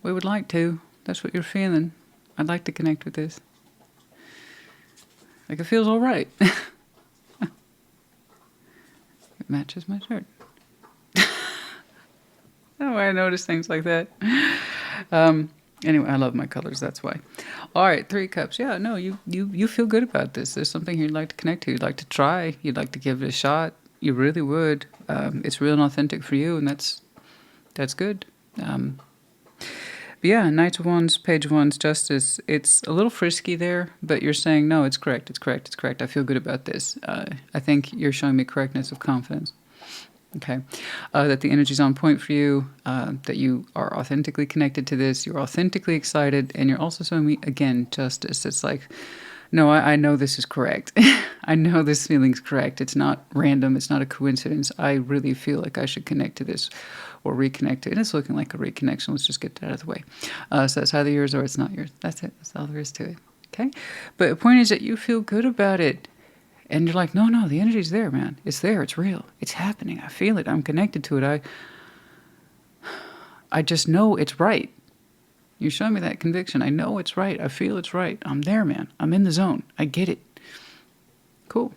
We would like to. That's what you're feeling. I'd like to connect with this. Like it feels all right. It matches my shirt. Oh, I notice things like that. Anyway, I love my colors. That's why. All right, Three Cups. Yeah, no, you feel good about this. There's something you'd like to connect to. You'd like to try. You'd like to give it a shot. You really would. It's real and authentic for you, and that's good. But yeah, Knight of Wands, Page of Wands, Justice. It's a little frisky there, but you're saying, no, it's correct, it's correct, it's correct. I feel good about this. I think you're showing me correctness of confidence. Okay. That the energy's on point for you, that you are authentically connected to this, you're authentically excited, and you're also showing me, again, justice. It's like, no, I know this is correct. I know this feeling's correct. It's not random. It's not a coincidence. I really feel like I should connect to this or reconnect to it. And it's looking like a reconnection. Let's just get that out of the way. So it's either yours or it's not yours. That's it. That's all there is to it. Okay? But the point is that you feel good about it. And you're like, no, the energy's there, man. It's there. It's real. It's happening. I feel it. I'm connected to it. I just know it's right. You're showing me that conviction. I know it's right. I feel it's right. I'm there, man. I'm in the zone. I get it. Cool.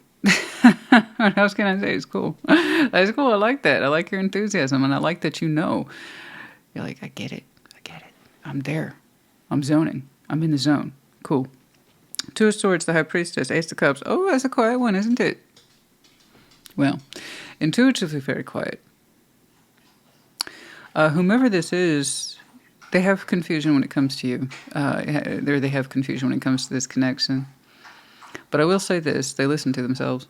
What else can I say? It's cool. That's cool. I like that. I like your enthusiasm, and I like that you know. You're like, I get it. I get it. I'm there. I'm zoning. I'm in the zone. Cool. Two of Swords, the High Priestess, Ace of Cups. Oh, that's a quiet one, isn't it? Well, intuitively very quiet. Whomever this is, they have confusion when it comes to you. They have confusion when it comes to this connection. But I will say this, they listen to themselves.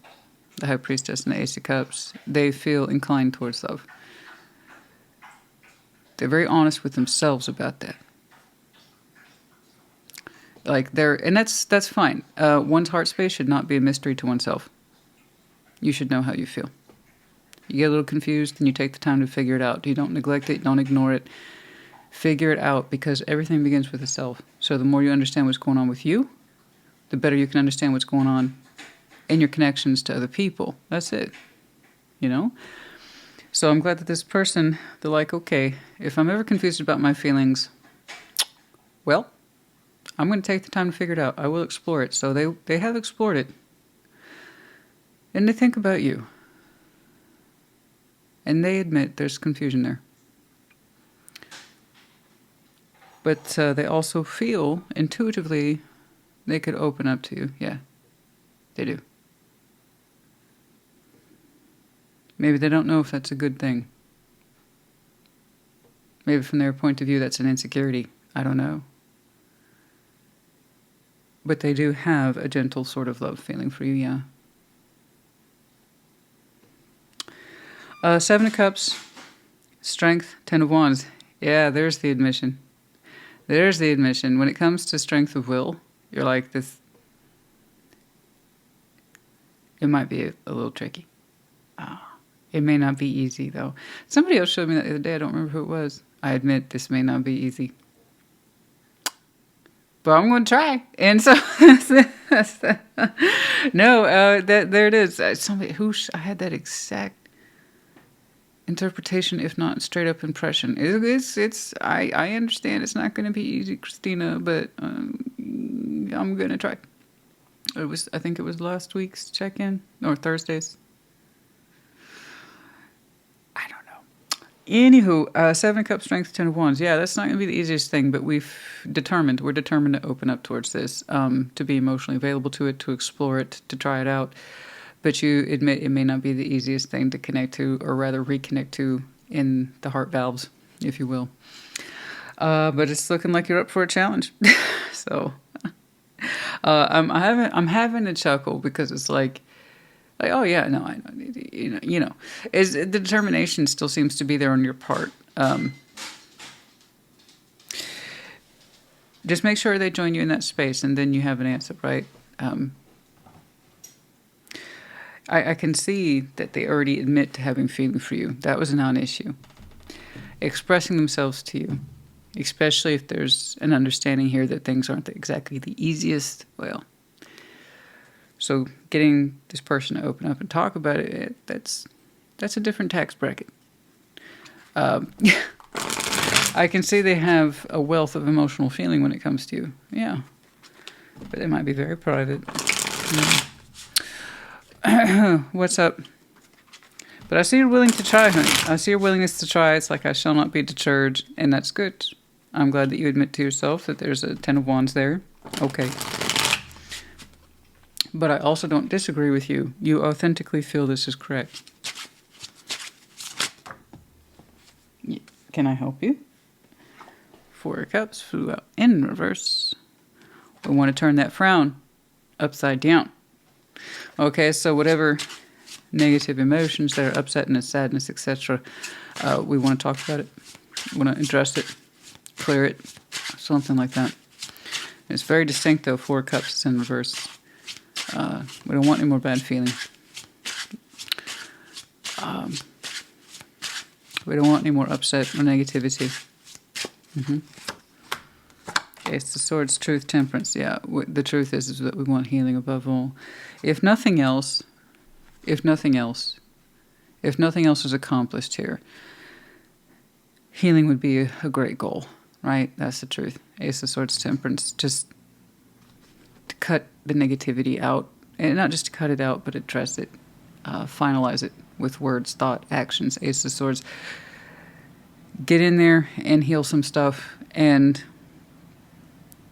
The High Priestess and the Ace of Cups. They feel inclined towards love. They're very honest with themselves about that. And that's fine. One's heart space should not be a mystery to oneself. You should know how you feel. You get a little confused, and you take the time to figure it out. You don't neglect it, don't ignore it. Figure it out, because everything begins with the self. So the more you understand what's going on with you, the better you can understand what's going on in your connections to other people. That's it. You know? So I'm glad that this person, they're like, okay, if I'm ever confused about my feelings, well, I'm going to take the time to figure it out. I will explore it. So they have explored it. And they think about you. And they admit there's confusion there. But they also feel intuitively they could open up to you. Yeah, they do. Maybe they don't know if that's a good thing. Maybe from their point of view that's an insecurity. I don't know. But they do have a gentle sort of love feeling for you, yeah. Seven of Cups, Strength, Ten of Wands. Yeah, there's the admission. There's the admission. When it comes to strength of will, you're like this. It might be a little tricky. It may not be easy, though. Somebody else showed me that the other day. I don't remember who it was. I admit this may not be easy. But I'm going to try. And so, no, there it is. Somebody I had that exact interpretation, if not straight up impression. I understand it's not going to be easy, Christina, but I'm going to try. I think it was last week's check-in, or Thursday's. I don't know. Anywho, Seven of Cups, Strength, Ten of Wands. Yeah, that's not going to be the easiest thing, but we're determined to open up towards this, to be emotionally available to it, to explore it, to try it out. But you admit it may not be the easiest thing to connect to, or rather reconnect to in the heart valves, if you will. But it's looking like you're up for a challenge. So I'm having a chuckle, because it's like, oh yeah, no, I know, you know, the determination still seems to be there on your part. Just make sure they join you in that space, and then you have an answer, right? I can see that they already admit to having feeling for you. That was a non-issue. Expressing themselves to you, especially if there's an understanding here that things aren't exactly the easiest. Well, so getting this person to open up and talk about it, that's a different tax bracket. I can see they have a wealth of emotional feeling when it comes to you. Yeah. But they might be very private. What's up? But I see you're willing to try, honey. I see your willingness to try. It's like, I shall not be deterred, and that's good. I'm glad that you admit to yourself that there's a Ten of Wands there. Okay. But I also don't disagree with you. You authentically feel this is correct. Can I help you? Four of Cups flew out in reverse. We want to turn that frown upside down. Okay, so whatever negative emotions that are upsetness, sadness, etc., we want to talk about it. We want to address it, clear it, something like that. It's very distinct, though. Four of Cups is in reverse. We don't want any more bad feeling. We don't want any more upset or negativity. It's the Swords, Truth, Temperance. Yeah, the truth is that we want healing above all. If nothing else is accomplished here, healing would be a great goal, right? That's the truth. Ace of Swords, Temperance, just to cut the negativity out, and not just to cut it out, but address it, finalize it with words, thought, actions. Ace of Swords, get in there and heal some stuff, and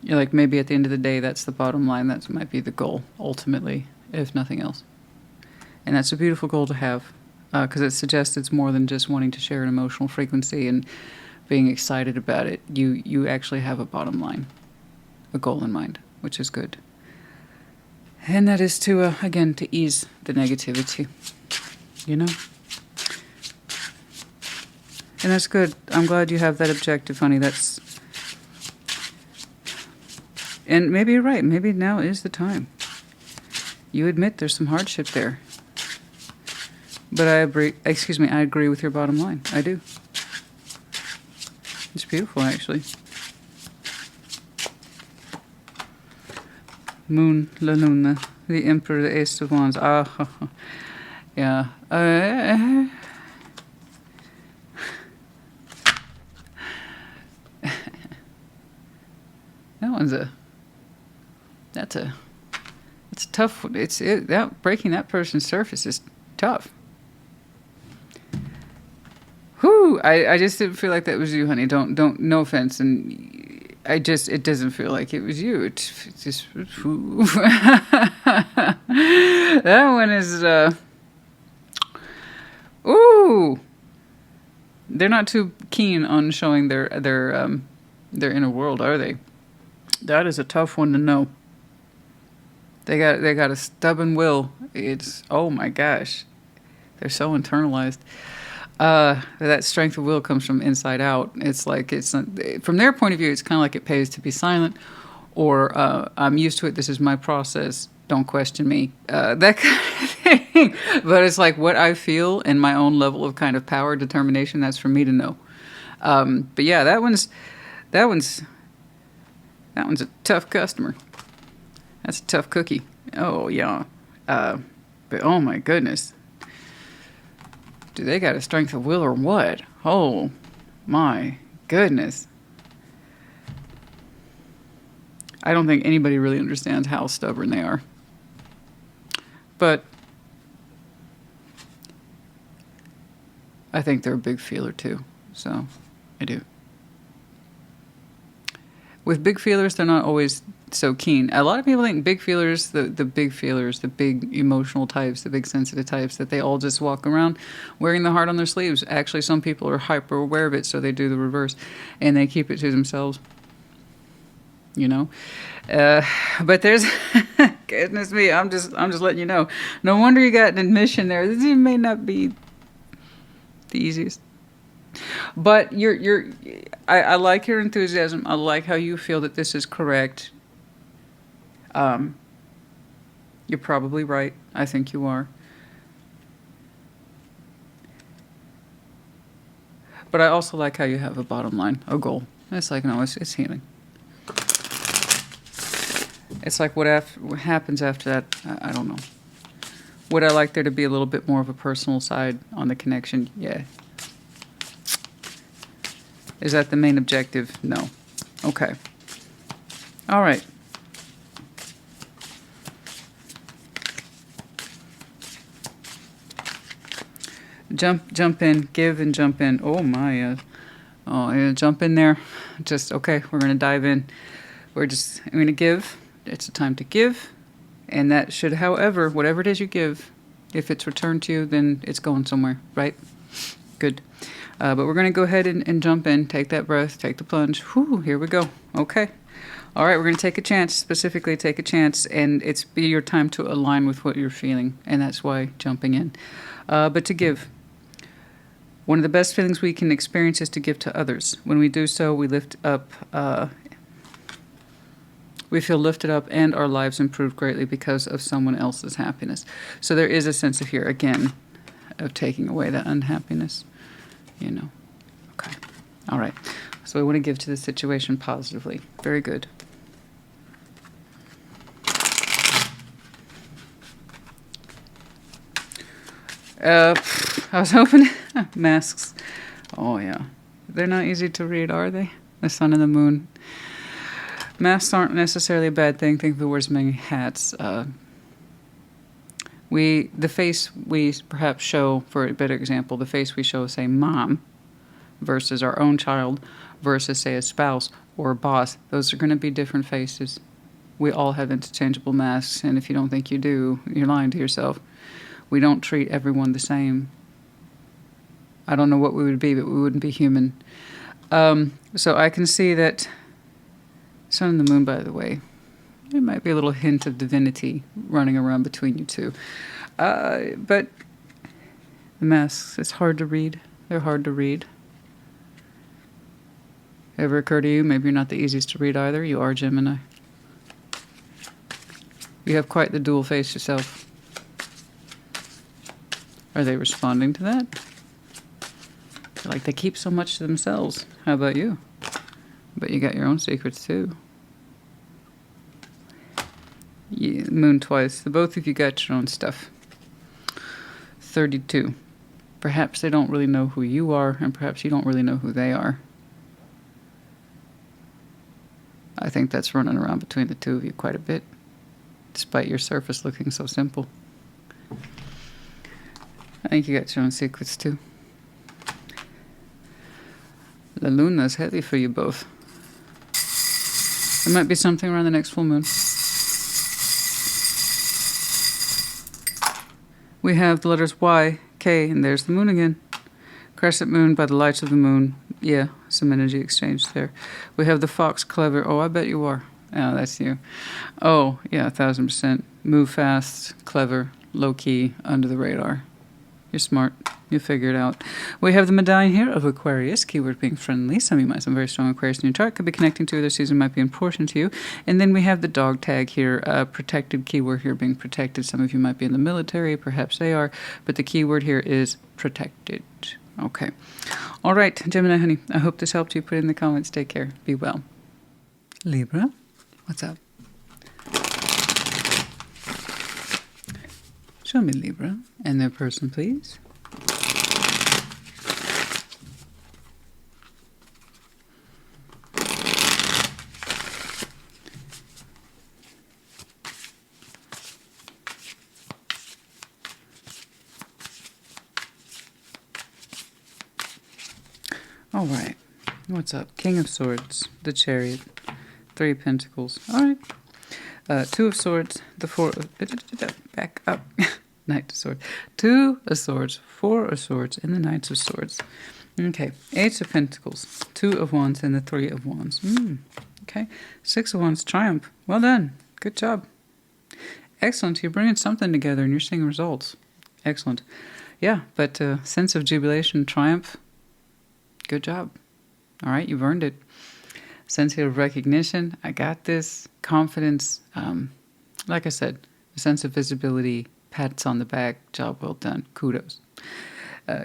You're like, maybe at the end of the day, that's the bottom line. That might be the goal, ultimately, if nothing else. And that's a beautiful goal to have, because it suggests it's more than just wanting to share an emotional frequency and being excited about it. You actually have a bottom line, a goal in mind, which is good. And that is to, again, to ease the negativity, you know? And that's good. I'm glad you have that objective, honey. That's... And maybe you're right. Maybe now is the time. You admit there's some hardship there. But I agree with your bottom line. I do. It's beautiful, actually. Moon, La Luna, the Emperor, the Ace of Wands. Yeah. It's tough. Breaking that person's surface is tough. Whew, I just didn't feel like that was you, honey. Don't, no offense. And it doesn't feel like it was you. It's just, whew. That one is, ooh. They're not too keen on showing their inner world, are they? That is a tough one to know. They got a stubborn will. It's, oh my gosh, they're so internalized. That strength of will comes from inside out. It's like, from their point of view, it's kind of like it pays to be silent, or I'm used to it. This is my process. Don't question me. That kind of thing. But it's like what I feel and my own level of kind of power, determination. That's for me to know. But yeah, that one's a tough customer. That's a tough cookie. Oh, yeah. But oh my goodness. Do they got a strength of will or what? Oh my goodness. I don't think anybody really understands how stubborn they are. But I think they're a big feeler too. So I do. With big feelers, they're not always so keen. A lot of people think big feelers, the big feelers, the big emotional types, the big sensitive types, that they all just walk around wearing the heart on their sleeves. Actually, some people are hyper aware of it, so they do the reverse, and they keep it to themselves. You know, but there's goodness me, I'm just letting you know. No wonder you got an admission there. This may not be the easiest. But I like your enthusiasm. I like how you feel that this is correct. You're probably right. I think you are. But I also like how you have a bottom line, a goal. It's like, no, it's healing. It's like what happens after that, I don't know. Would I like there to be a little bit more of a personal side on the connection? Yeah. Is that the main objective? No. Okay. All right. Jump in, give and jump in. Oh my, oh yeah, jump in there. Just, okay, we're going to dive in. I'm going to give. It's a time to give. And that should, however, whatever it is you give, if it's returned to you, then it's going somewhere, right? Good. But we're going to go ahead and jump in. Take that breath. Take the plunge. Whew, here we go. Okay. All right, we're going to take a chance. Specifically take a chance. And it's be your time to align with what you're feeling. And that's why jumping in. But to give. One of the best feelings we can experience is to give to others. When we do so, we lift up... we feel lifted up and our lives improve greatly because of someone else's happiness. So there is a sense of here, again, of taking away that unhappiness. You know. Okay. All right. So we want to give to the situation positively. Very good. I was hoping... Masks. Oh, yeah. They're not easy to read, are they? The sun and the moon. Masks aren't necessarily a bad thing. Think of the words many hats. The face we perhaps show, for a better example, the face we show, say, mom, versus our own child, versus, say, a spouse or a boss. Those are going to be different faces. We all have interchangeable masks, and if you don't think you do, you're lying to yourself. We don't treat everyone the same. I don't know what we would be, but we wouldn't be human. So I can see that Sun and the Moon, by the way, there might be a little hint of divinity running around between you two. But the masks, it's hard to read. They're hard to read. Ever occur to you? Maybe you're not the easiest to read either. You are Gemini. You have quite the dual face yourself. Are they responding to that? Like they keep so much to themselves. How about you? But you got your own secrets too. Yeah, Moon twice. The both of you got your own stuff. 32. Perhaps they don't really know who you are, and perhaps you don't really know who they are. I think that's running around between the two of you quite a bit, despite your surface looking so simple. I think you got your own secrets too. La Luna's heavy for you both. There might be something around the next full moon. We have the letters Y, K, and there's the moon again. Crescent moon by the lights of the moon. Yeah, some energy exchange there. We have the fox, clever. Oh, I bet you are. Oh, that's you. Oh, yeah, 1000%. Move fast, clever, low-key, under the radar. You're smart. You figure it out. We have the medallion here of Aquarius, keyword being friendly. Some of you might have some very strong Aquarius in your chart. Could be connecting to their season, might be important to you. And then we have the dog tag here, protected, keyword here being protected. Some of you might be in the military, perhaps they are, but the keyword here is protected. Okay. All right, Gemini, honey, I hope this helped you. Put it in the comments. Take care. Be well. Libra, what's up? Show me Libra and their person, please. All right. What's up? King of Swords, the Chariot, 3 of Pentacles. All right. 2 of Swords, the 4 of... Back up. Knight of Swords. 2 of Swords, 4 of Swords, and the Knights of Swords. Okay. 8 of Pentacles, 2 of Wands, and the 3 of Wands. Okay. 6 of Wands, Triumph. Well done. Good job. Excellent. You're bringing something together and you're seeing results. Excellent. Yeah, but sense of jubilation, triumph. Good job. All right, you've earned it. Sense of recognition. I got this. Confidence. Like I said, a sense of visibility. Pats on the back. Job well done. Kudos.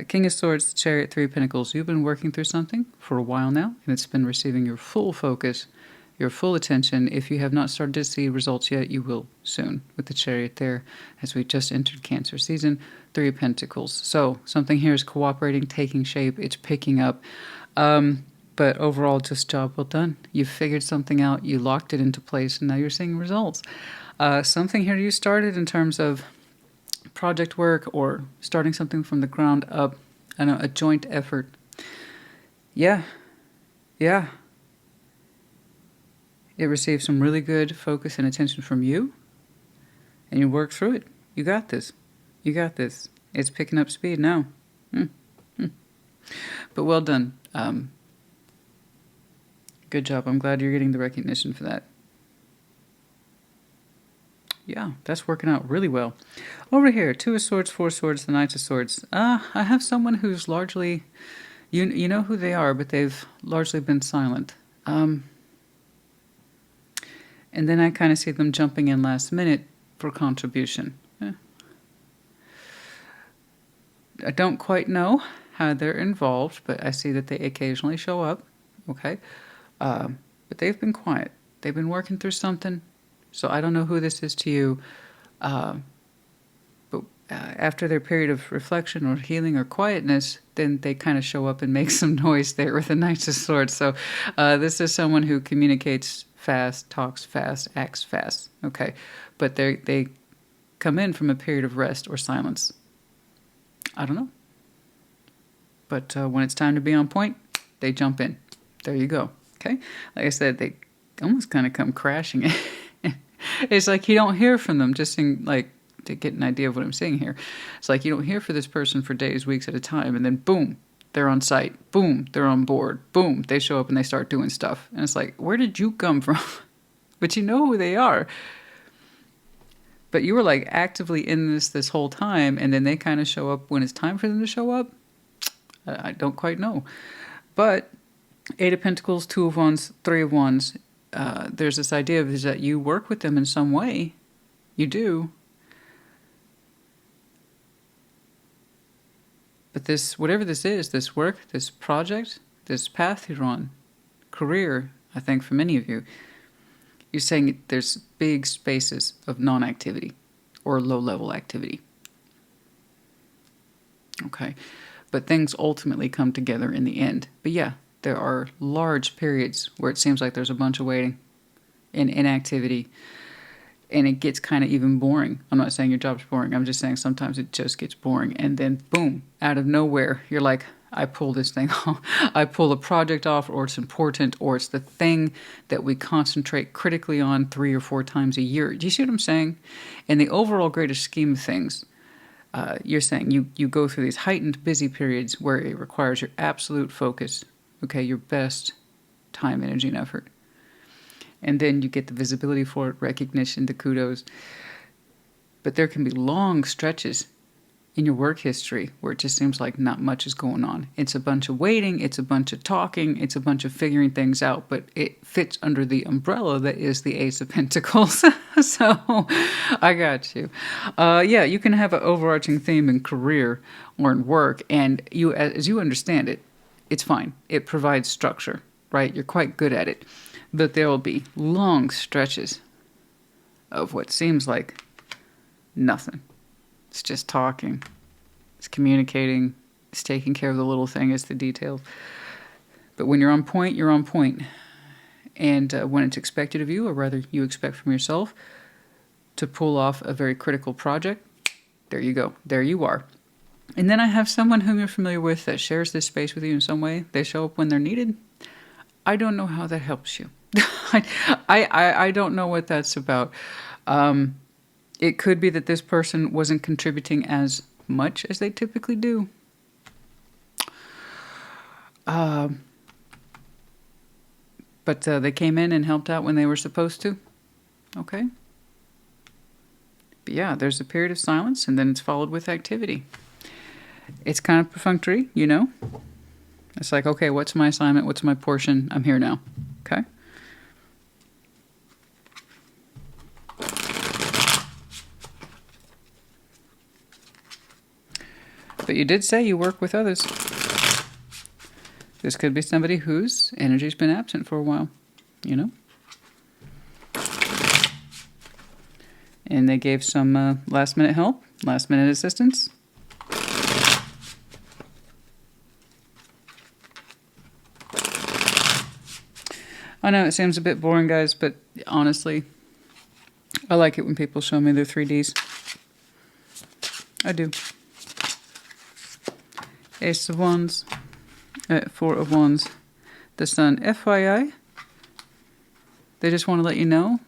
King of Swords, Chariot, 3 of Pentacles. You've been working through something for a while now, and it's been receiving your full focus, your full attention. If you have not started to see results yet, you will soon with the Chariot there, as we just entered Cancer season. 3 of Pentacles. So something here is cooperating, taking shape. It's picking up. But overall, just job well done. You figured something out. You locked it into place, and now you're seeing results. Something here you started in terms of project work or starting something from the ground up. I know, a joint effort. Yeah. Yeah. It received some really good focus and attention from you, and you worked through it. You got this. You got this. It's picking up speed now. But well done. Good job. I'm glad you're getting the recognition for that. Yeah, that's working out really well. Over here, 2 of Swords, 4 of Swords, the Knights of Swords. I have someone who's largely, you know who they are, but they've largely been silent. And then I kind of see them jumping in last minute for contribution. I don't quite know how they're involved, but I see that they occasionally show up. Okay. But they've been quiet. They've been working through something. So I don't know who this is to you. But after their period of reflection or healing or quietness, then they kind of show up and make some noise there with the Knights of Swords. So this is someone who communicates fast, talks fast, acts fast. Okay. But they come in from a period of rest or silence. I don't know. But when it's time to be on point, they jump in. There you go. Okay. Like I said, they almost kind of come crashing. It's like you don't hear from them, just like to get an idea of what I'm saying here. It's like you don't hear from this person for days, weeks at a time, and then boom, they're on site. Boom, they're on board. Boom, they show up and they start doing stuff. And it's like, where did you come from? But you know who they are. But you were like actively in this whole time, and then they kind of show up when it's time for them to show up. I don't quite know. But Eight of Pentacles, Two of Wands, Three of Wands, there's this idea of is that you work with them in some way. You do. But this, whatever this is, this work, this project, this path you're on, career, I think for many of you, you're saying there's big spaces of non-activity or low-level activity. Okay. But things ultimately come together in the end. But yeah, there are large periods where it seems like there's a bunch of waiting and inactivity. And it gets kind of even boring. I'm not saying your job's boring. I'm just saying sometimes it just gets boring. And then, boom, out of nowhere, you're like, I pull this thing off. I pull a project off, or it's important, or it's the thing that we concentrate critically on 3 or 4 times a year. Do you see what I'm saying? In the overall greater scheme of things, you're saying you go through these heightened busy periods where it requires your absolute focus, okay, your best time, energy, and effort. And then you get the visibility for it, recognition, the kudos. But there can be long stretches in your work history where it just seems like not much is going on. It's a bunch of waiting, it's a bunch of talking, it's a bunch of figuring things out, but it fits under the umbrella that is the Ace of Pentacles. So I got you. Yeah, you can have an overarching theme in career or in work, and you, as you understand it, it's fine. It provides structure, right? You're quite good at it. But there will be long stretches of what seems like nothing. It's just talking. It's communicating. It's taking care of the little thing. It's the details. But when you're on point, you're on point. And when it's expected of you, or rather you expect from yourself, to pull off a very critical project, there you go. There you are. And then I have someone whom you're familiar with that shares this space with you in some way. They show up when they're needed. I don't know how that helps you. I don't know what that's about. It could be that this person wasn't contributing as much as they typically do. But they came in and helped out when they were supposed to. Okay? But yeah, there's a period of silence, and then it's followed with activity. It's kind of perfunctory, you know? It's like, okay, what's my assignment? What's my portion? I'm here now. Okay? But you did say you work with others. This could be somebody whose energy's been absent for a while, you know? And they gave some last-minute help, last-minute assistance. I know it seems a bit boring, guys, but honestly, I like it when people show me their 3Ds. I do. Ace of Wands, 4 of Wands, the Sun. FYI, they just want to let you know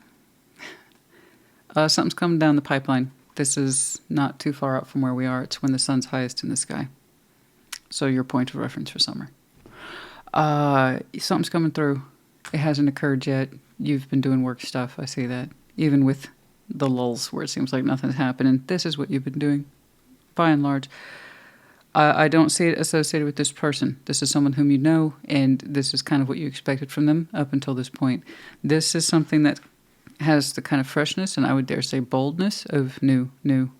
something's coming down the pipeline. This is not too far out from where we are. It's when the sun's highest in the sky. So your point of reference for summer. Something's coming through. It hasn't occurred yet. You've been doing work stuff. I see that. Even with the lulls where it seems like nothing's happening. This is what you've been doing, by and large. I don't see it associated with this person. This is someone whom you know, and this is kind of what you expected from them up until this point. This is something that has the kind of freshness, and I would dare say boldness of new. I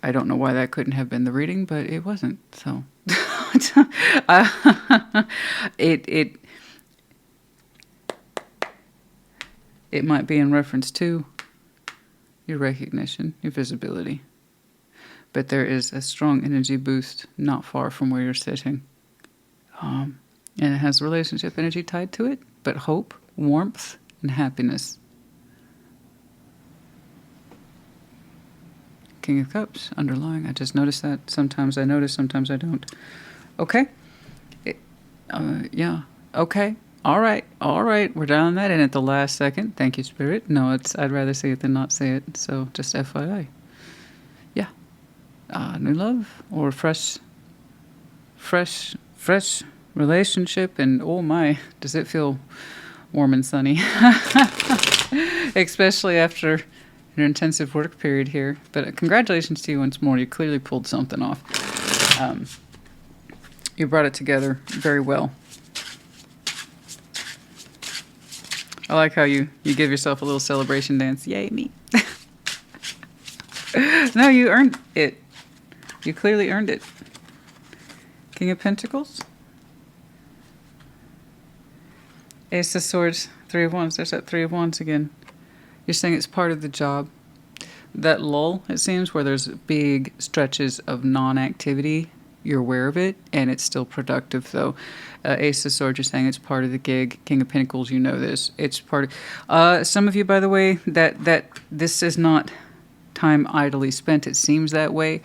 don't know why that couldn't have been the reading, but it wasn't. So it might be in reference to your recognition, your visibility. But there is a strong energy boost not far from where you're sitting. And it has relationship energy tied to it, but hope, warmth, and happiness. King of Cups, underlying. I just noticed that. Sometimes I notice, sometimes I don't. Okay? Yeah. Okay. All right. All right. We're down that in at the last second. Thank you, Spirit. No, I'd rather say it than not say it. So just FYI. Yeah. New love or fresh relationship. And oh my, does it feel warm and sunny? Especially after an intensive work period here. But congratulations to you once more. You clearly pulled something off. You brought it together very well. I like how you give yourself a little celebration dance. Yay, me. No, you earned it. You clearly earned it. King of Pentacles. Ace of Swords. Three of Wands. There's that Three of Wands again. You're saying it's part of the job. That lull, it seems, where there's big stretches of non-activity. You're aware of it, and it's still productive, though. Ace of Swords, you're saying it's part of the gig. King of Pentacles, you know this. It's part of... some of you, by the way, that this is not time idly spent. It seems that way.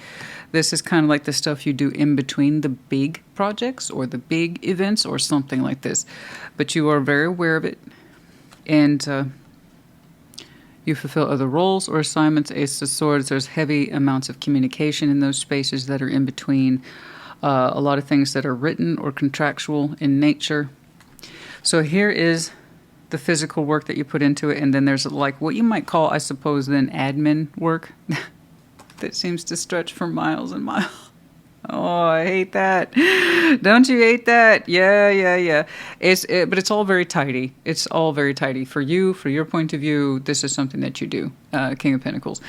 This is kind of like the stuff you do in between the big projects or the big events or something like this. But you are very aware of it, and you fulfill other roles or assignments. Ace of Swords, there's heavy amounts of communication in those spaces that are in between. A lot of things that are written or contractual in nature. So here is the physical work that you put into it, and then there's like what you might call, I suppose, then admin work that seems to stretch for miles and miles. Oh, I hate that. Don't you hate that? Yeah. But it's all very tidy. It's all very tidy. For you, for your point of view, this is something that you do, King of Pentacles.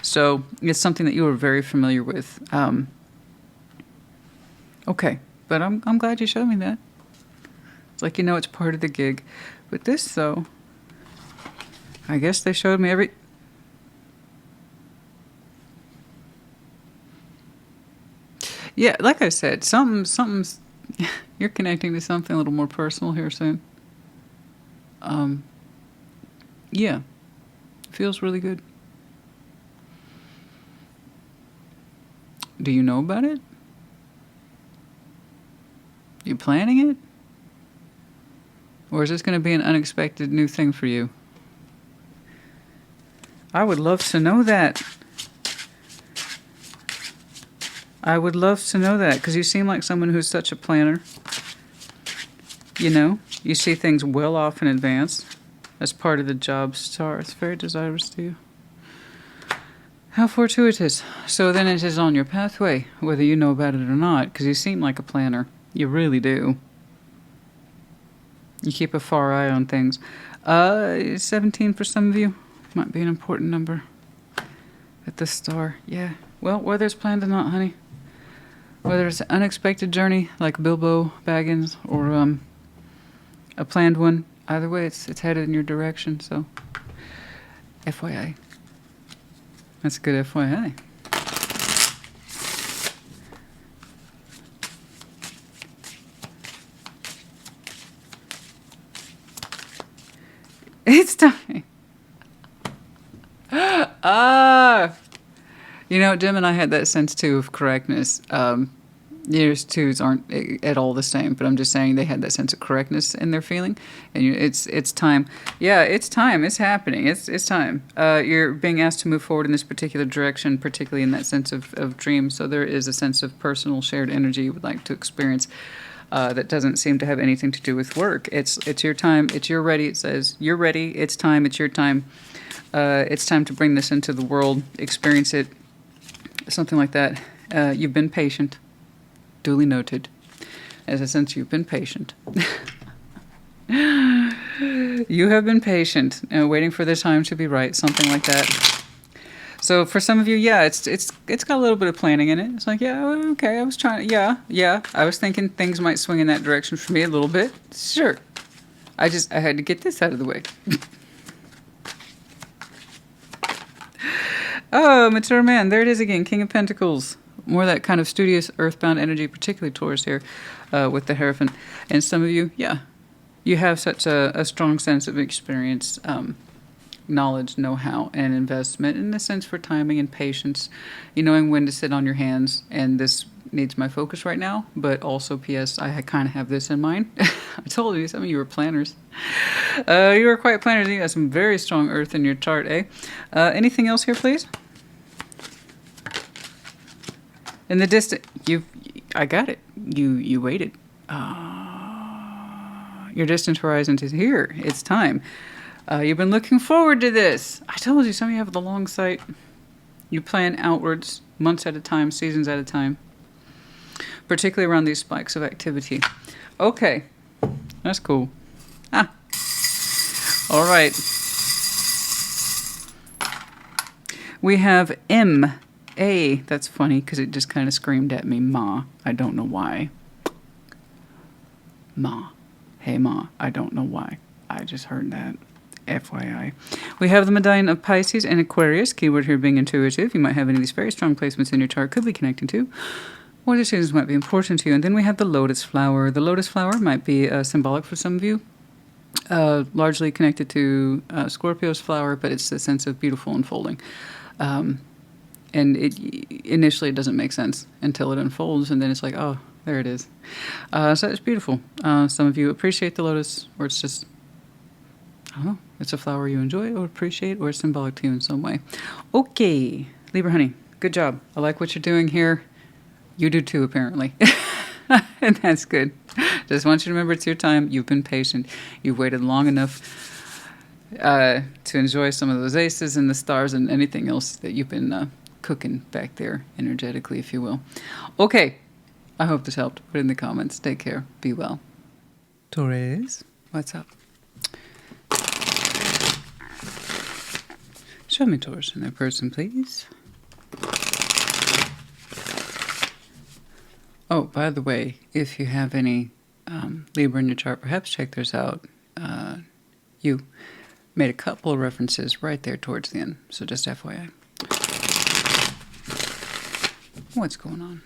So it's something that you are very familiar with. Okay, but I'm glad you showed me that. It's like, it's part of the gig. But this, though, I guess they showed me every... Yeah, like I said, something's... You're connecting to something a little more personal here soon. Yeah. Feels really good. Do you know about it? You planning it? Or is this going to be an unexpected new thing for you? I would love to know that. I would love to know that, because you seem like someone who's such a planner. You see things well off in advance as part of the job star. It's very desirous to you. How fortuitous. So then it is on your pathway, whether you know about it or not, because you seem like a planner. You really do. You keep a far eye on things. 17 for some of you. Might be an important number. At the star. Yeah. Well, whether it's planned or not, honey. Whether it's an unexpected journey like Bilbo Baggins or a planned one. Either way, it's headed in your direction. So, FYI. That's good FYI. It's time. Jim and I had that sense too of correctness. Years twos aren't at all the same, but I'm just saying they had that sense of correctness in their feeling, and it's time. Yeah, it's time. It's happening. It's time. You're being asked to move forward in this particular direction, particularly in that sense of dream. So there is a sense of personal shared energy you would like to experience. That doesn't seem to have anything to do with work. It's your time. It's your ready. It says you're ready. It's time. It's your time. It's time to bring this into the world. Experience it. Something like that. You've been patient. Duly noted. As a sense, you've been patient. You have been patient, waiting for the time to be right. Something like that. So for some of you, yeah, it's got a little bit of planning in it. It's like, yeah, okay, I was trying, yeah, I was thinking things might swing in that direction for me a little bit. Sure. I had to get this out of the way. Oh, mature man, there it is again, King of Pentacles. More of that kind of studious, earthbound energy, particularly Taurus here, with the Hierophant. And some of you, yeah, you have such a strong sense of experience. knowledge, know-how, and investment in the sense for timing and patience, you knowing when to sit on your hands. And this needs my focus right now, but also P.S. I kind of have this in mind. I told you, some of you were planners. You were quite planners. You got some very strong earth in your chart, eh? Anything else here, please? In the distance, I got it. You waited. Your distant horizon is here. It's time. You've been looking forward to this. I told you, some of you have the long sight. You plan outwards, months at a time, seasons at a time. Particularly around these spikes of activity. Okay. That's cool. Ah. All right. We have M.A. That's funny because it just kind of screamed at me, Ma. I don't know why. Ma. Hey, Ma. I don't know why. I just heard that. FYI. We have the medallion of Pisces and Aquarius. Keyword here being intuitive. You might have any of these very strong placements in your chart. Could be connecting to. What decisions might be important to you. And then we have the lotus flower. The lotus flower might be symbolic for some of you. Largely connected to Scorpio's flower, but it's the sense of beautiful unfolding. And initially it doesn't make sense until it unfolds, and then it's like, oh, there it is. So it's beautiful. Some of you appreciate the lotus, or it's just, I don't know, it's a flower you enjoy or appreciate, or it's symbolic to you in some way. Okay, Libra honey, good job. I like what you're doing here. You do too, apparently. And that's good. Just want you to remember it's your time. You've been patient. You've waited long enough to enjoy some of those aces and the stars and anything else that you've been cooking back there energetically, if you will. Okay. I hope this helped. Put it in the comments. Take care. Be well. Taurus, what's up? Show me Taurus and their person, please. Oh, by the way, if you have any Libra in your chart, perhaps check theirs out. You made a couple of references right there towards the end, so just FYI. What's going on?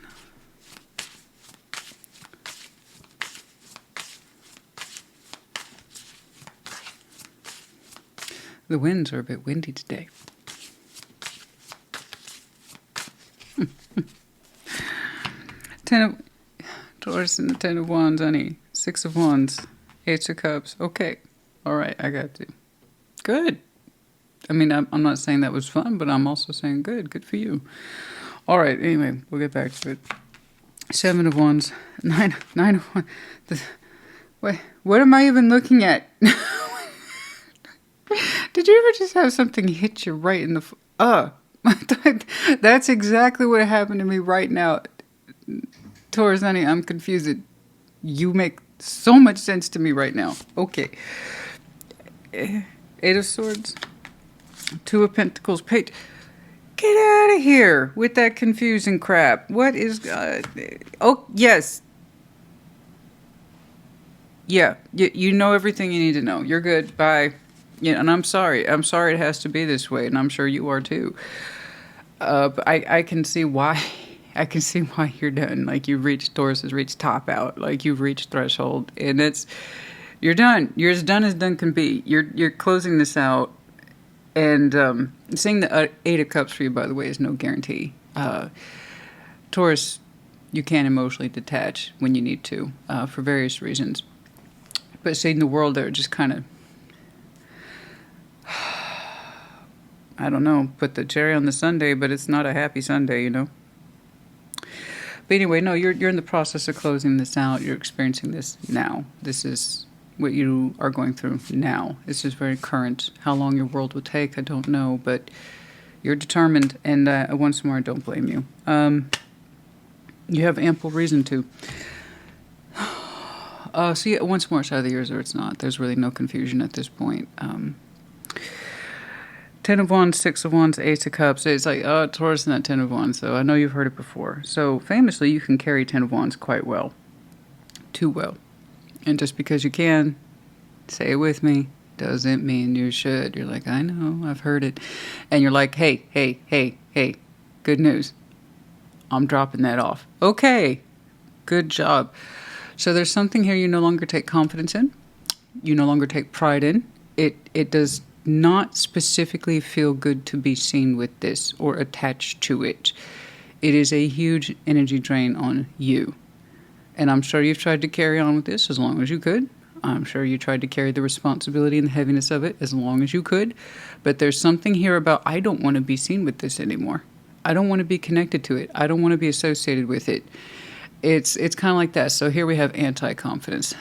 The winds are a bit windy today. Taurus and the Ten of Wands, honey. Six of Wands. Ace of Cups. Okay. All right, I got you. Good. I mean, I'm not saying that was fun, but I'm also saying good. Good for you. All right, anyway, we'll get back to it. Seven of Wands. Nine of Wands. Wait, what am I even looking at? Did you ever just have something hit you right in the... That's exactly what happened to me right now. Taurus, honey, I'm confused. You make so much sense to me right now. Okay. Eight of Swords. Two of Pentacles. Page. Get out of here with that confusing crap. What is... oh, yes. Yeah. You know everything you need to know. You're good. Bye. Yeah, and I'm sorry. I'm sorry it has to be this way, and I'm sure you are too. But I can see why. I can see why you're done. Like, you've reached, Taurus has reached top out. Like, you've reached threshold, and you're done. You're as done as done can be. You're closing this out, and seeing the Eight of Cups for you, by the way, is no guarantee. Taurus, you can emotionally detach when you need to, for various reasons. But seeing the world there just kind of, I don't know, put the cherry on the sundae, but it's not a happy Sunday, you know. But anyway, no, you're in the process of closing this out. You're experiencing this now. This is what you are going through now. This is very current. How long your world will take, I don't know, but you're determined, and once more, I don't blame you. You have ample reason to. See, once more, it's either yours or it's not. There's really no confusion at this point. Ten of Wands, Six of Wands, Ace of Cups. It's like, oh, Taurus and that Ten of Wands. So I know you've heard it before. So famously, you can carry Ten of Wands quite well. Too well. And just because you can, say it with me, doesn't mean you should. You're like, I know, I've heard it. And you're like, hey, good news. I'm dropping that off. Okay, good job. So there's something here you no longer take confidence in. You no longer take pride in. It does not specifically feel good to be seen with this or attached to it. It is a huge energy drain on you. And I'm sure you've tried to carry on with this as long as you could. I'm sure you tried to carry the responsibility and the heaviness of it as long as you could. But there's something here about, I don't want to be seen with this anymore. I don't want to be connected to it. I don't want to be associated with it. It's kind of like that. So here we have anti-confidence.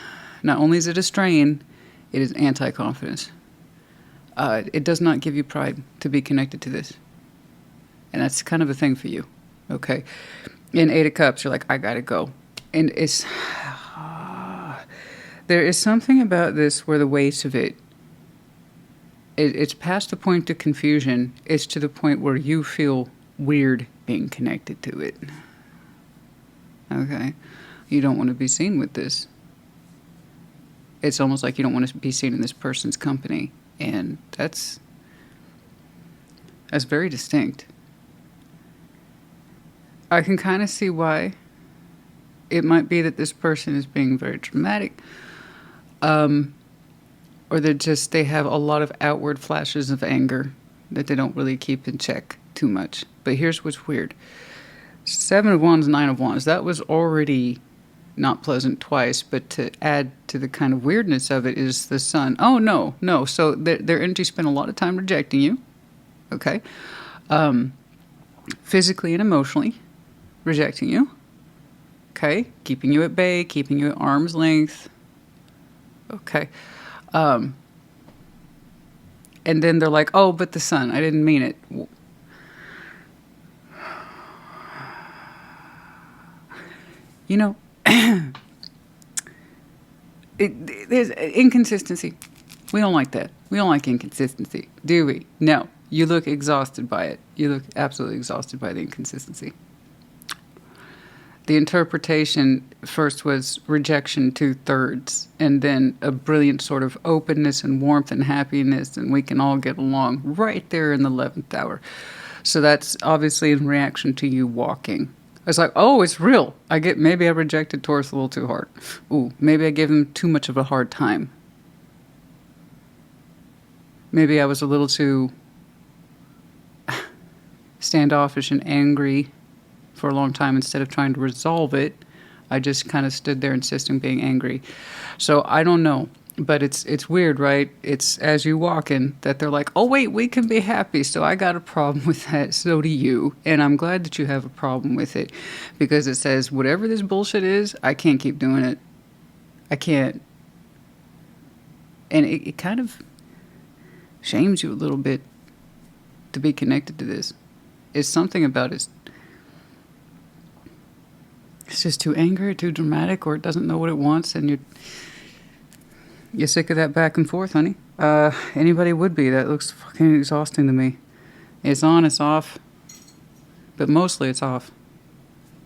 Not only is it a strain, it is anti-confidence. It does not give you pride to be connected to this. And that's kind of a thing for you. Okay. In Eight of Cups, you're like, I gotta go. And it's... there is something about this where the weight of it's past the point of confusion. It's to the point where you feel weird being connected to it. Okay? You don't want to be seen with this. It's almost like you don't want to be seen in this person's company. And that's very distinct. I can kind of see why. It might be that this person is being very dramatic. Or they have a lot of outward flashes of anger that they don't really keep in check too much. But here's what's weird. 7 of Wands, 9 of Wands. That was already not pleasant twice, but to add to the kind of weirdness of it is the Sun. Oh, no. So their energy spent a lot of time rejecting you. Okay. Physically and emotionally rejecting you. Okay. Keeping you at bay, keeping you at arm's length. Okay. And then they're like, oh, but the Sun, I didn't mean it. You know, there's inconsistency. We don't like that. We don't like inconsistency, do we? No. You look exhausted by it. You look absolutely exhausted by the inconsistency. The interpretation first was rejection 2/3, and then a brilliant sort of openness and warmth and happiness, and we can all get along right there in the 11th hour. So that's obviously in reaction to you walking. It's like, oh, it's real. Maybe I rejected Taurus a little too hard. Ooh, maybe I gave him too much of a hard time. Maybe I was a little too standoffish and angry for a long time. Instead of trying to resolve it, I just kind of stood there insisting being angry. So I don't know. But it's weird, right? It's as you walk in that they're like, oh, wait, we can be happy. So I got a problem with that. So do you. And I'm glad that you have a problem with it. Because it says, whatever this bullshit is, I can't keep doing it. I can't. And it kind of shames you a little bit to be connected to this. It's something about it. It's just too angry, too dramatic, or it doesn't know what it wants, and you're sick of that back and forth, honey. Anybody would be. That looks fucking exhausting to me. It's on, it's off. But mostly it's off.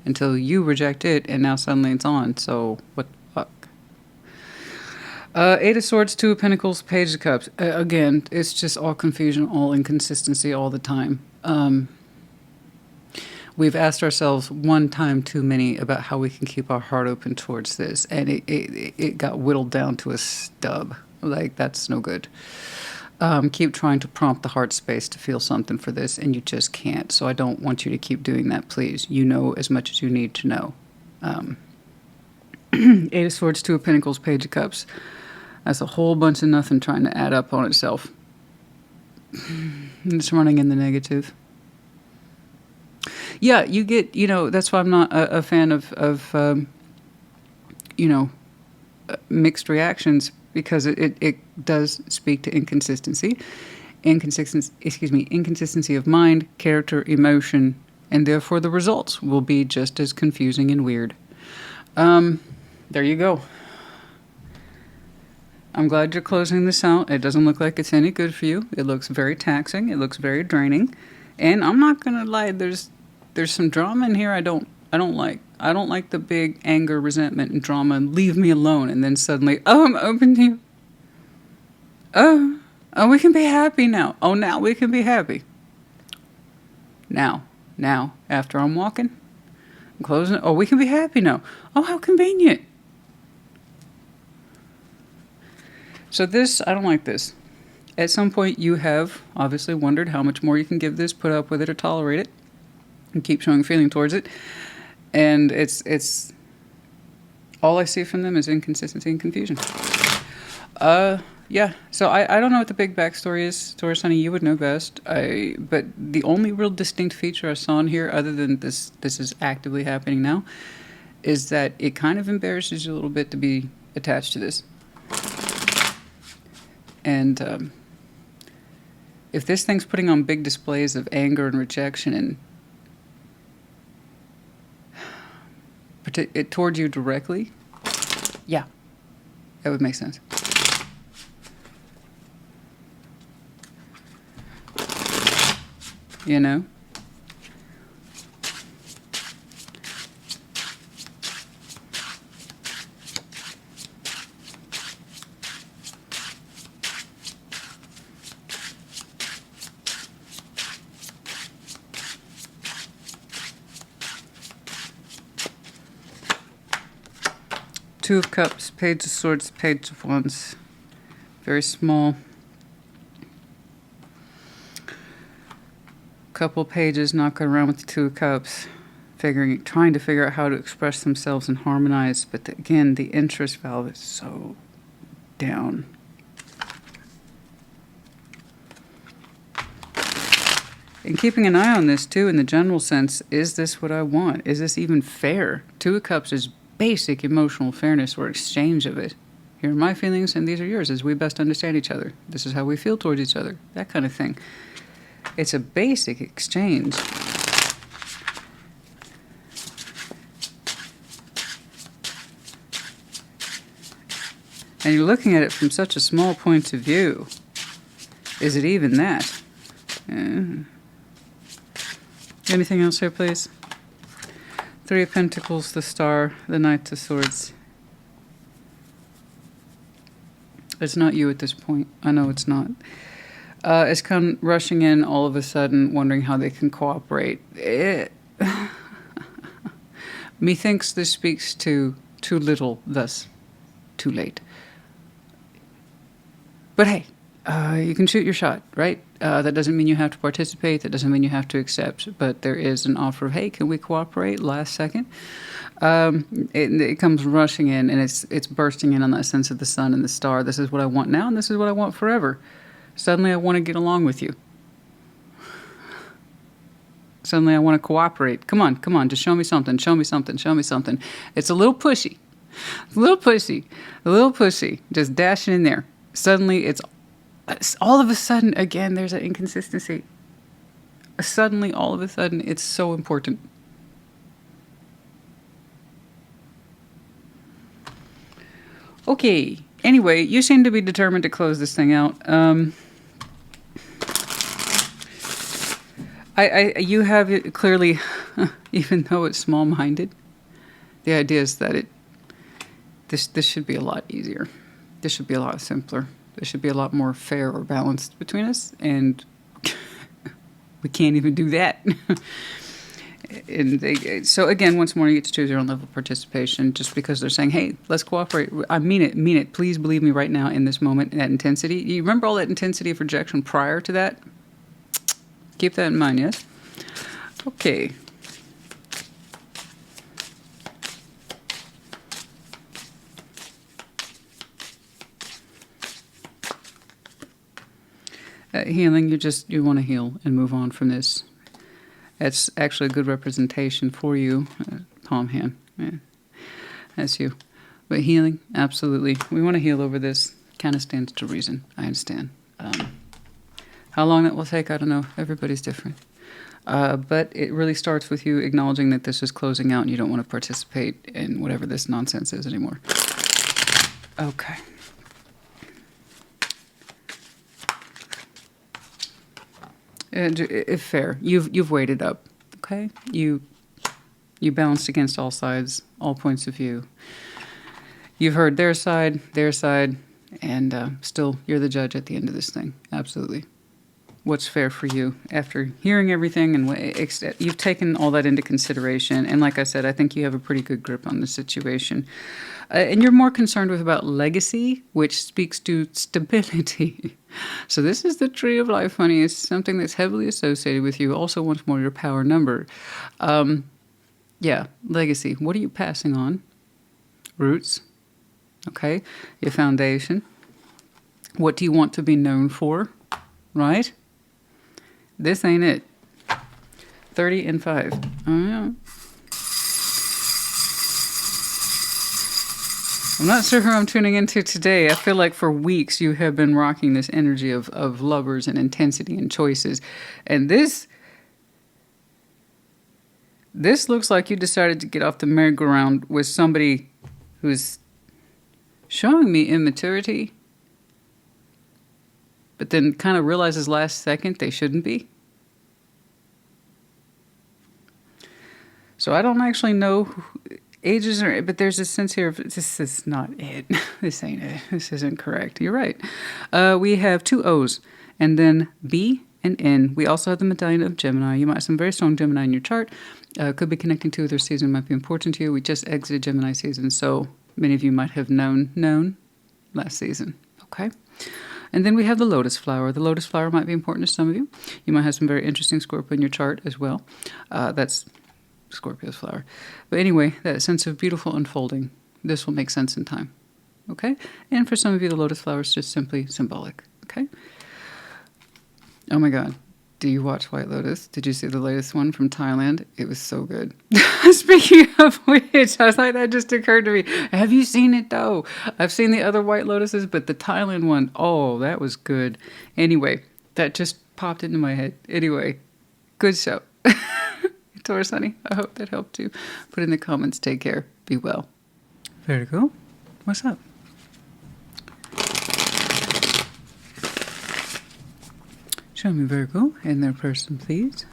Until you reject it, and now suddenly it's on. So, what the fuck? 8 of Swords, 2 of Pentacles, Page of Cups. Again, it's just all confusion, all inconsistency all the time. We've asked ourselves one time too many about how we can keep our heart open towards this, and it got whittled down to a stub. Like, that's no good. Keep trying to prompt the heart space to feel something for this, and you just can't. So I don't want you to keep doing that, please. You know as much as you need to know. 8 of Swords, 2 of Pentacles, Page of Cups. That's a whole bunch of nothing trying to add up on itself. It's running in the negative. Yeah, you get, that's why I'm not a fan of mixed reactions, because it does speak to inconsistency. Inconsistency of mind, character, emotion, and therefore the results will be just as confusing and weird. There you go. I'm glad you're closing this out. It doesn't look like it's any good for you. It looks very taxing. It looks very draining. And I'm not going to lie, there's some drama in here I don't like. I don't like the big anger, resentment, and drama. Leave me alone. And then suddenly, oh, I'm open to you. Oh, we can be happy now. Oh, now we can be happy. Now, after I'm walking, I'm closing. Oh, we can be happy now. Oh, how convenient. So this, I don't like this. At some point, you have obviously wondered how much more you can give this, put up with it, or tolerate it, and keep showing feeling towards it. And it's all I see from them is inconsistency and confusion. Yeah. So I don't know what the big backstory is, Taurus, honey. You would know best. But the only real distinct feature I saw in here, other than this is actively happening now, is that it kind of embarrasses you a little bit to be attached to this. And if this thing's putting on big displays of anger and rejection and it toward you directly, yeah, that would make sense. You know? Two of Cups, Page of Swords, Page of Wands. Very small. Couple pages knocking around with the Two of Cups, trying to figure out how to express themselves and harmonize. But again, the interest valve is so down. And keeping an eye on this too, in the general sense, is this what I want? Is this even fair? Two of Cups is basic emotional fairness or exchange of it. Here are my feelings and these are yours as we best understand each other. This is how we feel towards each other. That kind of thing. It's a basic exchange. And you're looking at it from such a small point of view. Is it even that? Anything else here, please? Three of Pentacles, the Star, the Knight of Swords. It's not you at this point. I know it's not. It's come rushing in all of a sudden, wondering how they can cooperate. Methinks this speaks to too little, thus too late. But hey, you can shoot your shot, right? That doesn't mean you have to participate. That doesn't mean you have to accept. But there is an offer of, hey, can we cooperate? Last second. It comes rushing in, and it's bursting in on that sense of the sun and the star. This is what I want now, and this is what I want forever. Suddenly I want to get along with you. Suddenly I want to cooperate. Come on, just show me something, show me something, show me something. It's a little pushy. A little pushy. Just dashing in there. Suddenly it's all of a sudden, again, there's an inconsistency. Suddenly, all of a sudden, it's so important. Okay. Anyway, you seem to be determined to close this thing out. You have it clearly, even though it's small-minded, the idea is that this should be a lot easier. This should be a lot simpler. There should be a lot more fair or balanced between us, and we can't even do that. So again, once more, you get to choose your own level of participation. Just because they're saying, hey, let's cooperate. I mean it. Please believe me right now in this moment, that intensity. You remember all that intensity of rejection prior to that? Keep that in mind, yes? Okay. Healing, you want to heal and move on from this. That's actually a good representation for you. Palm hand. Yeah. That's you. But healing, absolutely. We want to heal over this. Kind of stands to reason. I understand. How long that will take, I don't know. Everybody's different. But it really starts with you acknowledging that this is closing out and you don't want to participate in whatever this nonsense is anymore. Okay. If fair, you've weighed up, okay? You balanced against all sides, all points of view. You've heard their side, and still you're the judge at the end of this thing. Absolutely. what's fair for you after hearing everything, and you've taken all that into consideration. And like I said, I think you have a pretty good grip on the situation. And you're more concerned with about legacy, which speaks to stability. So this is the tree of life, honey. It's something that's heavily associated with you. Also, once more, your power number. Yeah, legacy. What are you passing on? Roots. Okay. Your foundation. What do you want to be known for? Right? This ain't it. 30 and 5. Oh, yeah. I'm not sure who I'm tuning into today. I feel like for weeks you have been rocking this energy of lovers and intensity and choices. And this looks like you decided to get off the merry-go-round with somebody who's showing me immaturity, but then kind of realizes last second they shouldn't be. So I don't actually know ages, but there's a sense here of this is not it. This ain't it. This isn't correct. You're right. We have 2 O's and then B and N. We also have the medallion of Gemini. You might have some very strong Gemini in your chart. Could be connecting to their season, might be important to you. We just exited Gemini season, so many of you might have known last season. Okay. And then we have the lotus flower. The lotus flower might be important to some of you. You might have some very interesting Scorpio in your chart as well. That's Scorpio's flower. But anyway, that sense of beautiful unfolding, this will make sense in time. Okay? And for some of you, the lotus flower is just simply symbolic. Okay? Oh my God. Do you watch White Lotus? Did you see the latest one from Thailand? It was so good. Speaking of which, I was like, that just occurred to me. Have you seen it though? I've seen the other White Lotuses, but the Thailand one, oh, that was good. Anyway, that just popped into my head. Anyway, good show. Taurus, honey, I hope that helped you. Put in the comments, take care, be well. Virgo, what's up? Show me Virgo and their person, please.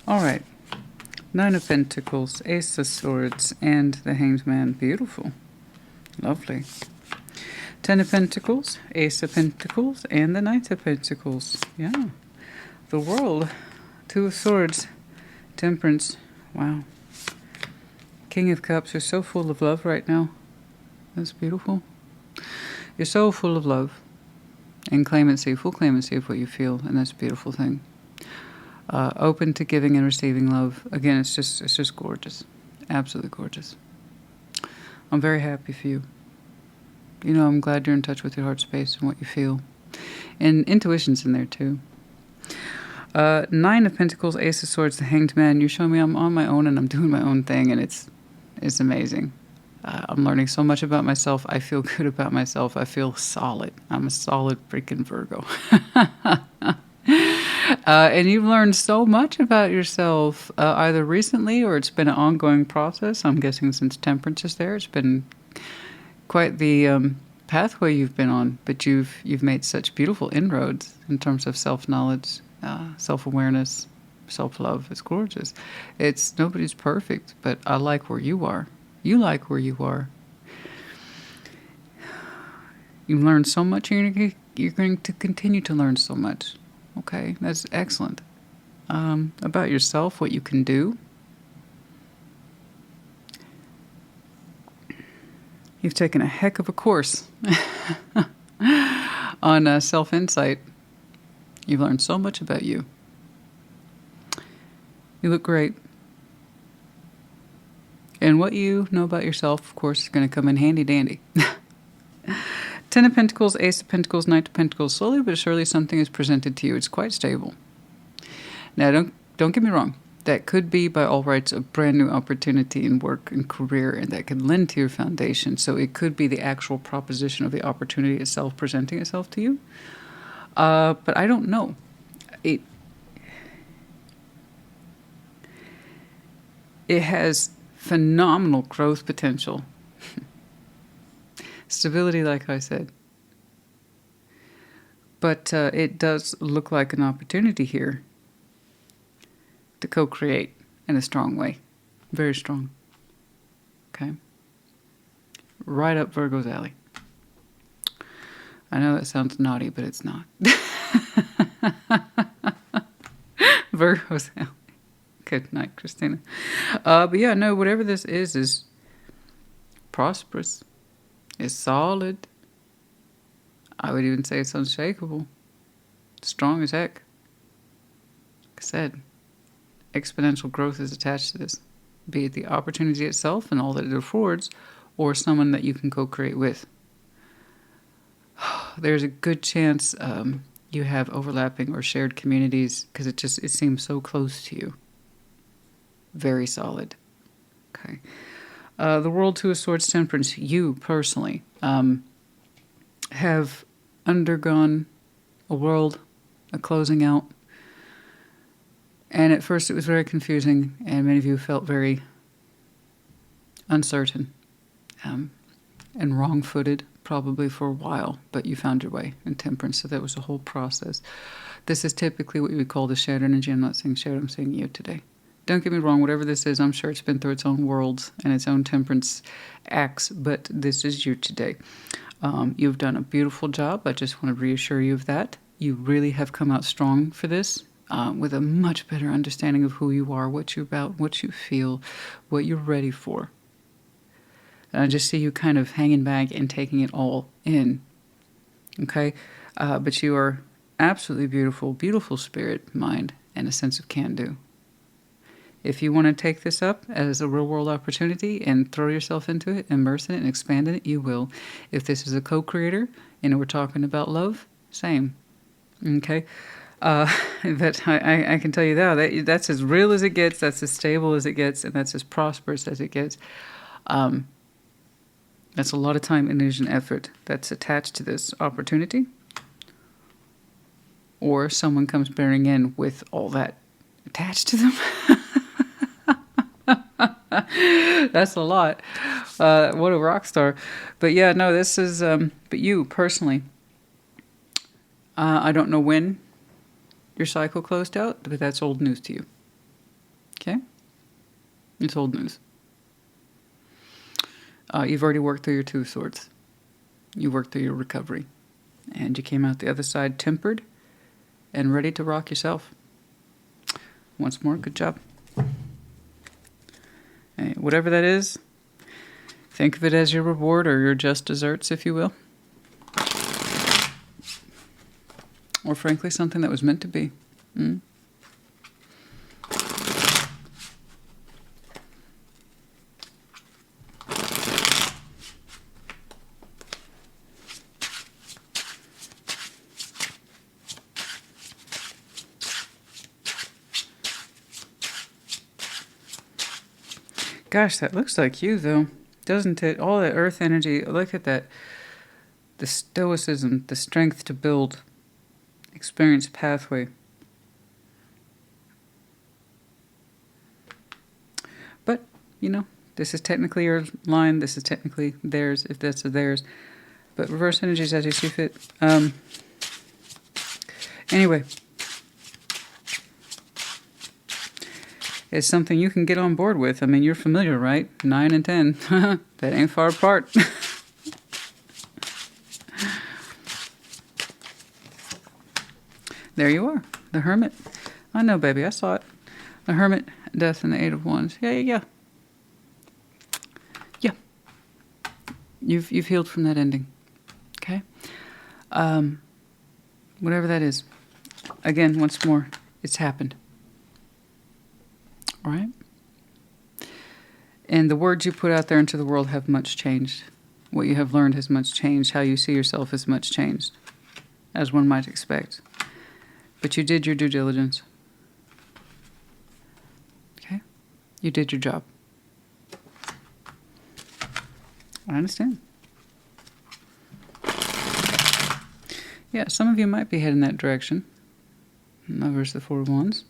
All right. 9 of Pentacles, Ace of Swords, and the Hanged Man. Beautiful. Lovely. 10 of Pentacles, Ace of Pentacles, and the Knight of Pentacles. Yeah. The World, 2 of Swords, Temperance. Wow. King of Cups. You're so full of love right now. That's beautiful. You're so full of love and clemency, full clemency of what you feel, and that's a beautiful thing. Open to giving and receiving love. Again, it's just gorgeous. Absolutely gorgeous. I'm very happy for you. You know, I'm glad you're in touch with your heart space and what you feel. And intuition's in there too. 9 of Pentacles, Ace of Swords, the Hanged Man. You're showing me I'm on my own and I'm doing my own thing, and it's amazing. I'm learning so much about myself. I feel good about myself. I feel solid. I'm a solid freaking Virgo. And you've learned so much about yourself, either recently or it's been an ongoing process. I'm guessing since Temperance is there, it's been quite the pathway you've been on. But you've made such beautiful inroads in terms of self-knowledge, self-awareness, self-love. It's gorgeous. Nobody's perfect, but I like where you are. You like where you are. You've learned so much. You're going to continue to learn so much. Okay, that's excellent. About yourself, what you can do. You've taken a heck of a course on self-insight. You've learned so much about you. You look great. And what you know about yourself, of course, is going to come in handy-dandy. 10 of Pentacles, Ace of Pentacles, Knight of Pentacles. Slowly but surely something is presented to you. It's quite stable. Now, don't get me wrong. That could be, by all rights, a brand new opportunity in work and career, and that could lend to your foundation. So it could be the actual proposition of the opportunity itself presenting itself to you. But I don't know. It has phenomenal growth potential. Stability, like I said. But it does look like an opportunity here to co-create in a strong way. Very strong. Okay? Right up Virgo's alley. I know that sounds naughty, but it's not. Virgo's alley. Good night, Christina. But yeah, no, whatever this is prosperous. It's solid. I would even say it's unshakable. Strong as heck. Like I said, exponential growth is attached to this. Be it the opportunity itself and all that it affords, or someone that you can co-create with. There's a good chance you have overlapping or shared communities because it seems so close to you. Very solid. Okay. The World, Two of Swords, Temperance. You personally have undergone a world, a closing out. And at first it was very confusing, and many of you felt very uncertain and wrong-footed, probably for a while, but you found your way in Temperance, so that was a whole process. This is typically what we would call the shared energy. I'm not saying shared, I'm saying you today. Don't get me wrong, whatever this is, I'm sure it's been through its own worlds and its own Temperance acts, but this is you today. You've done a beautiful job. I just want to reassure you of that. You really have come out strong for this, with a much better understanding of who you are, what you're about, what you feel, what you're ready for. And I just see you kind of hanging back and taking it all in. Okay? But you are absolutely beautiful, beautiful spirit, mind, and a sense of can-do. If you want to take this up as a real-world opportunity and throw yourself into it, immerse in it, and expand in it, you will. If this is a co-creator, we're talking about love, same. Okay? But I can tell you that's as real as it gets, that's as stable as it gets, and that's as prosperous as it gets. That's a lot of time, energy, and effort that's attached to this opportunity. Or someone comes bearing in with all that attached to them. That's a lot. What a rock star. But yeah, no, this is, but you personally, I don't know when your cycle closed out, but that's old news to you. Okay? It's old news. You've already worked through your Two of Swords. You worked through your recovery. And you came out the other side tempered and ready to rock yourself. Once more, good job. Hey, whatever that is, think of it as your reward or your just desserts, if you will. Or frankly, something that was meant to be. Gosh, that looks like you, though, doesn't it? All that earth energy, look at that. The stoicism, the strength to build, experience pathway. But, this is technically your line. This is technically theirs, if that's theirs. But reverse energies as you see fit. Anyway. It's something you can get on board with. I mean, you're familiar, right? 9 and 10. That ain't far apart. There you are. The Hermit. I know, baby. I saw it. The Hermit, Death, and the Eight of Wands. Yeah. You've healed from that ending. Okay? Whatever that is. Again, once more, it's happened. All right? And the words you put out there into the world have much changed. What you have learned has much changed. How you see yourself has much changed, as one might expect. But you did your due diligence. Okay? You did your job. I understand. Yeah, some of you might be heading that direction. There's the Four of Wands.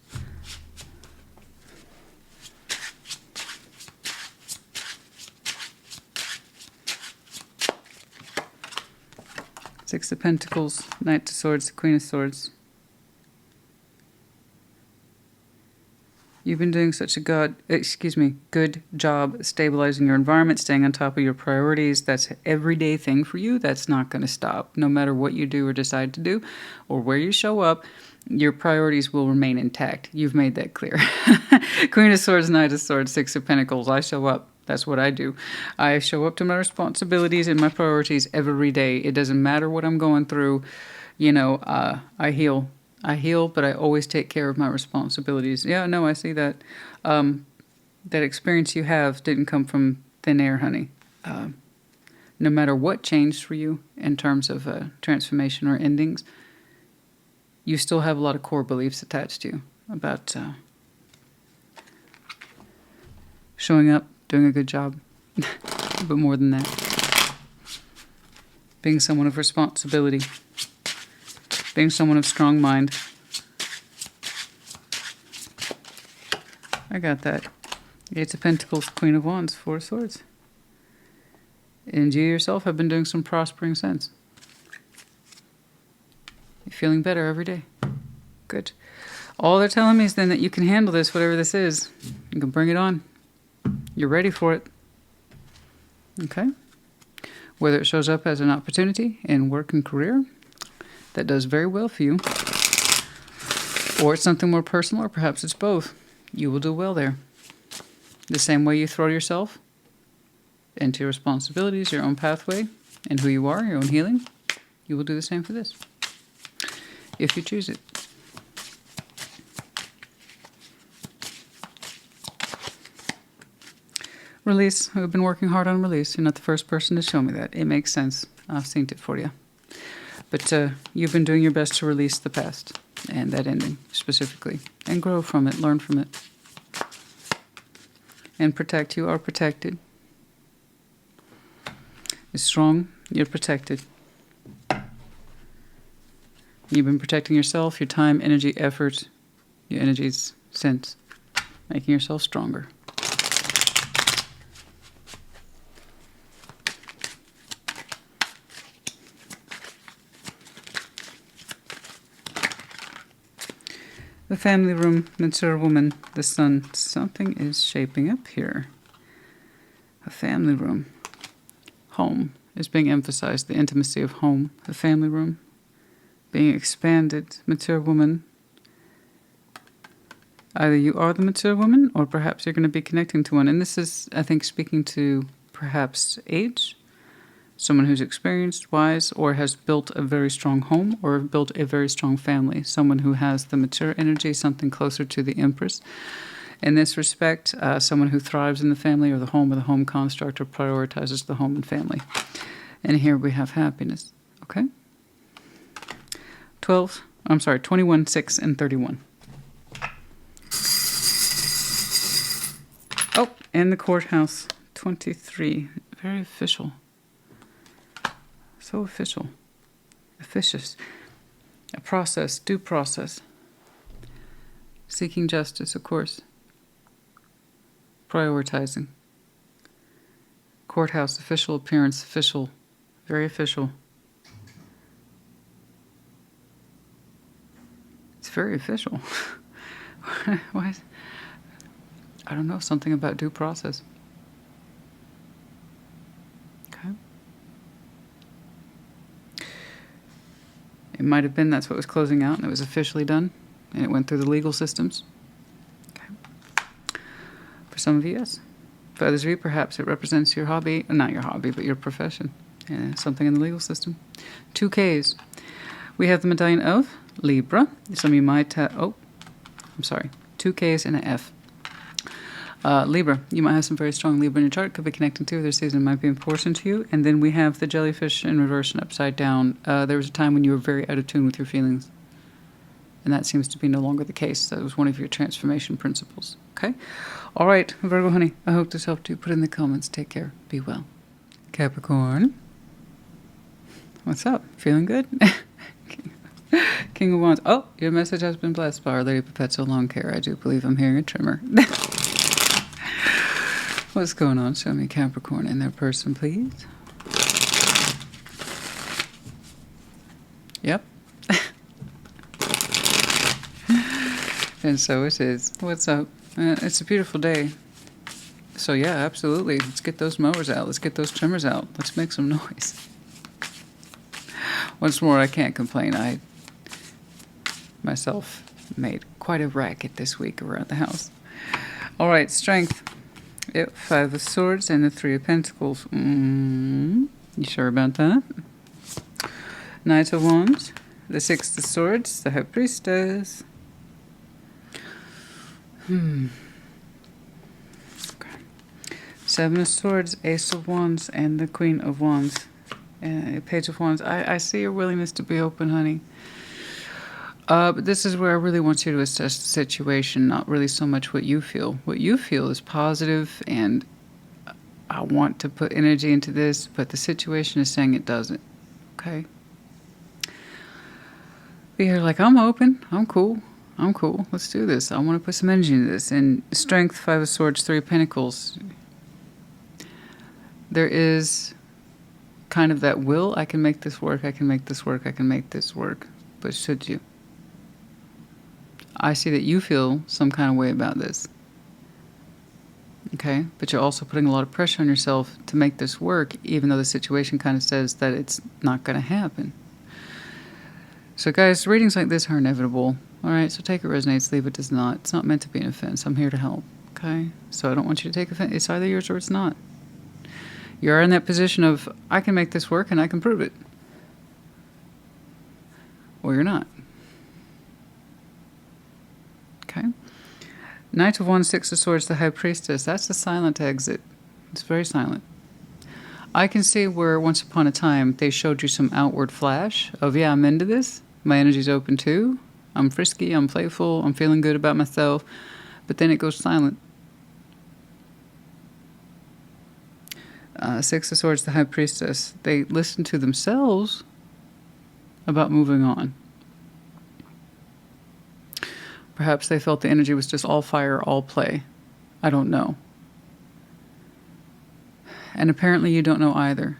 Six of Pentacles, Knight of Swords, Queen of Swords. You've been doing such a good job stabilizing your environment, staying on top of your priorities. That's an everyday thing for you. That's not going to stop. No matter what you do or decide to do or where you show up, your priorities will remain intact. You've made that clear. Queen of Swords, Knight of Swords, Six of Pentacles. I show up. That's what I do. I show up to my responsibilities and my priorities every day. It doesn't matter what I'm going through. You know, I heal. I heal, but I always take care of my responsibilities. Yeah, no, I see that. That experience you have didn't come from thin air, honey. No matter what changed for you in terms of transformation or endings, you still have a lot of core beliefs attached to you about showing up, doing a good job, but more than that, being someone of responsibility. Being someone of strong mind. I got that. Eight of Pentacles, Queen of Wands, Four of Swords. And you yourself have been doing some prospering since. You're feeling better every day. Good. All they're telling me is then that you can handle this, whatever this is. You can bring it on. You're ready for it. Okay? Whether it shows up as an opportunity in work and career, that does very well for you, or it's something more personal, or perhaps it's both. You will do well there. The same way you throw yourself into your responsibilities, your own pathway, and who you are, your own healing, you will do the same for this, if you choose it. Release. We've been working hard on release. You're not the first person to show me that. It makes sense. I've seen it for you. But you've been doing your best to release the past and that ending specifically and grow from it, learn from it, and protect. You are protected. You're strong. You're protected. You've been protecting yourself, your time, energy, effort, your energies since, making yourself stronger. The family room, mature woman, the sun. Something is shaping up here. A family room. Home is being emphasized, the intimacy of home. The family room being expanded. Mature woman. Either you are the mature woman, or perhaps you're going to be connecting to one. And this is, I think, speaking to perhaps age. Someone who's experienced, wise, or has built a very strong home or built a very strong family. Someone who has the mature energy, something closer to the Empress. In this respect, someone who thrives in the family or the home construct, or prioritizes the home and family. And here we have happiness. Okay? 21, 6, and 31. Oh, and the courthouse. 23. Very official. So official. Officious. A process, due process. Seeking justice, of course. Prioritizing. Courthouse, official appearance, official. Very official. It's very official. Why? I don't know, something about due process. Okay. It might have been that's what was closing out and it was officially done and it went through the legal systems. Okay. For some of you, yes. For others of you, perhaps it represents your hobby, not your hobby, but your profession. Something in the legal system. 2 Ks. We have the medallion of Libra. Some of you might, 2 Ks and an F. Libra, you might have some very strong Libra in your chart. Could be connecting to their season, might be important to you. And then we have the jellyfish in reverse and upside down. There was a time when you were very out of tune with your feelings. And that seems to be no longer the case. That was one of your transformation principles. Okay? All right, Virgo honey, I hope this helped you. Put in the comments. Take care. Be well. Capricorn. What's up? Feeling good? King of Wands. Oh, your message has been blessed by Our Lady Perpetual Long Care. I do believe I'm hearing a tremor. What's going on? Show me Capricorn in their person, please. Yep. And so it is. What's up? It's a beautiful day. So yeah, absolutely. Let's get those mowers out. Let's get those trimmers out. Let's make some noise. Once more, I can't complain. I myself made quite a racket this week around the house. All right, strength. Yep, 5 of Swords and the 3 of Pentacles. You sure about that? Knight of Wands, the 6 of Swords, the High Priestess. Okay. 7 of Swords, Ace of Wands, and the Queen of Wands. Page of Wands. I see your willingness to be open, honey. But this is where I really want you to assess the situation, not really so much what you feel. What you feel is positive, and I want to put energy into this, but the situation is saying it doesn't. Okay? You're like, I'm open. I'm cool. I'm cool. Let's do this. I want to put some energy into this. And strength, 5 of Swords, 3 of Pentacles. There is kind of that will. I can make this work. I can make this work. I can make this work. But should you? I see that you feel some kind of way about this. Okay? But you're also putting a lot of pressure on yourself to make this work, even though the situation kind of says that it's not going to happen. So guys, readings like this are inevitable. All right? So take it resonates, leave it does not. It's not meant to be an offense. I'm here to help. Okay? So I don't want you to take offense. It's either yours or it's not. You're in that position of, I can make this work and I can prove it. Or you're not. Okay. Knight of Wands, 6 of Swords, the High Priestess. That's a silent exit. It's very silent. I can see where once upon a time they showed you some outward flash of, yeah, I'm into this. My energy's open too. I'm frisky. I'm playful. I'm feeling good about myself. But then it goes silent. 6 of Swords, the High Priestess. They listen to themselves about moving on. Perhaps they felt the energy was just all fire, all play. I don't know. And apparently you don't know either.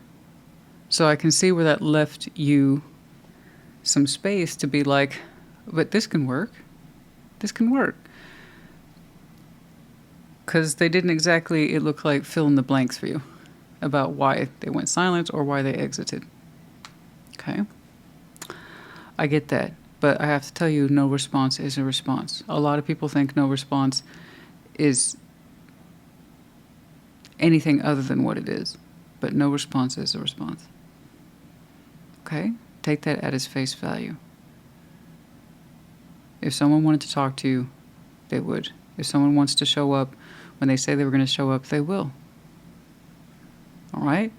So I can see where that left you some space to be like, but this can work. This can work. Because they didn't exactly, it looked like, fill in the blanks for you about why they went silent or why they exited. Okay? I get that. But I have to tell you, no response is a response. A lot of people think no response is anything other than what it is. But no response is a response. Okay? Take that at its face value. If someone wanted to talk to you, they would. If someone wants to show up, when they say they were going to show up, they will. All right?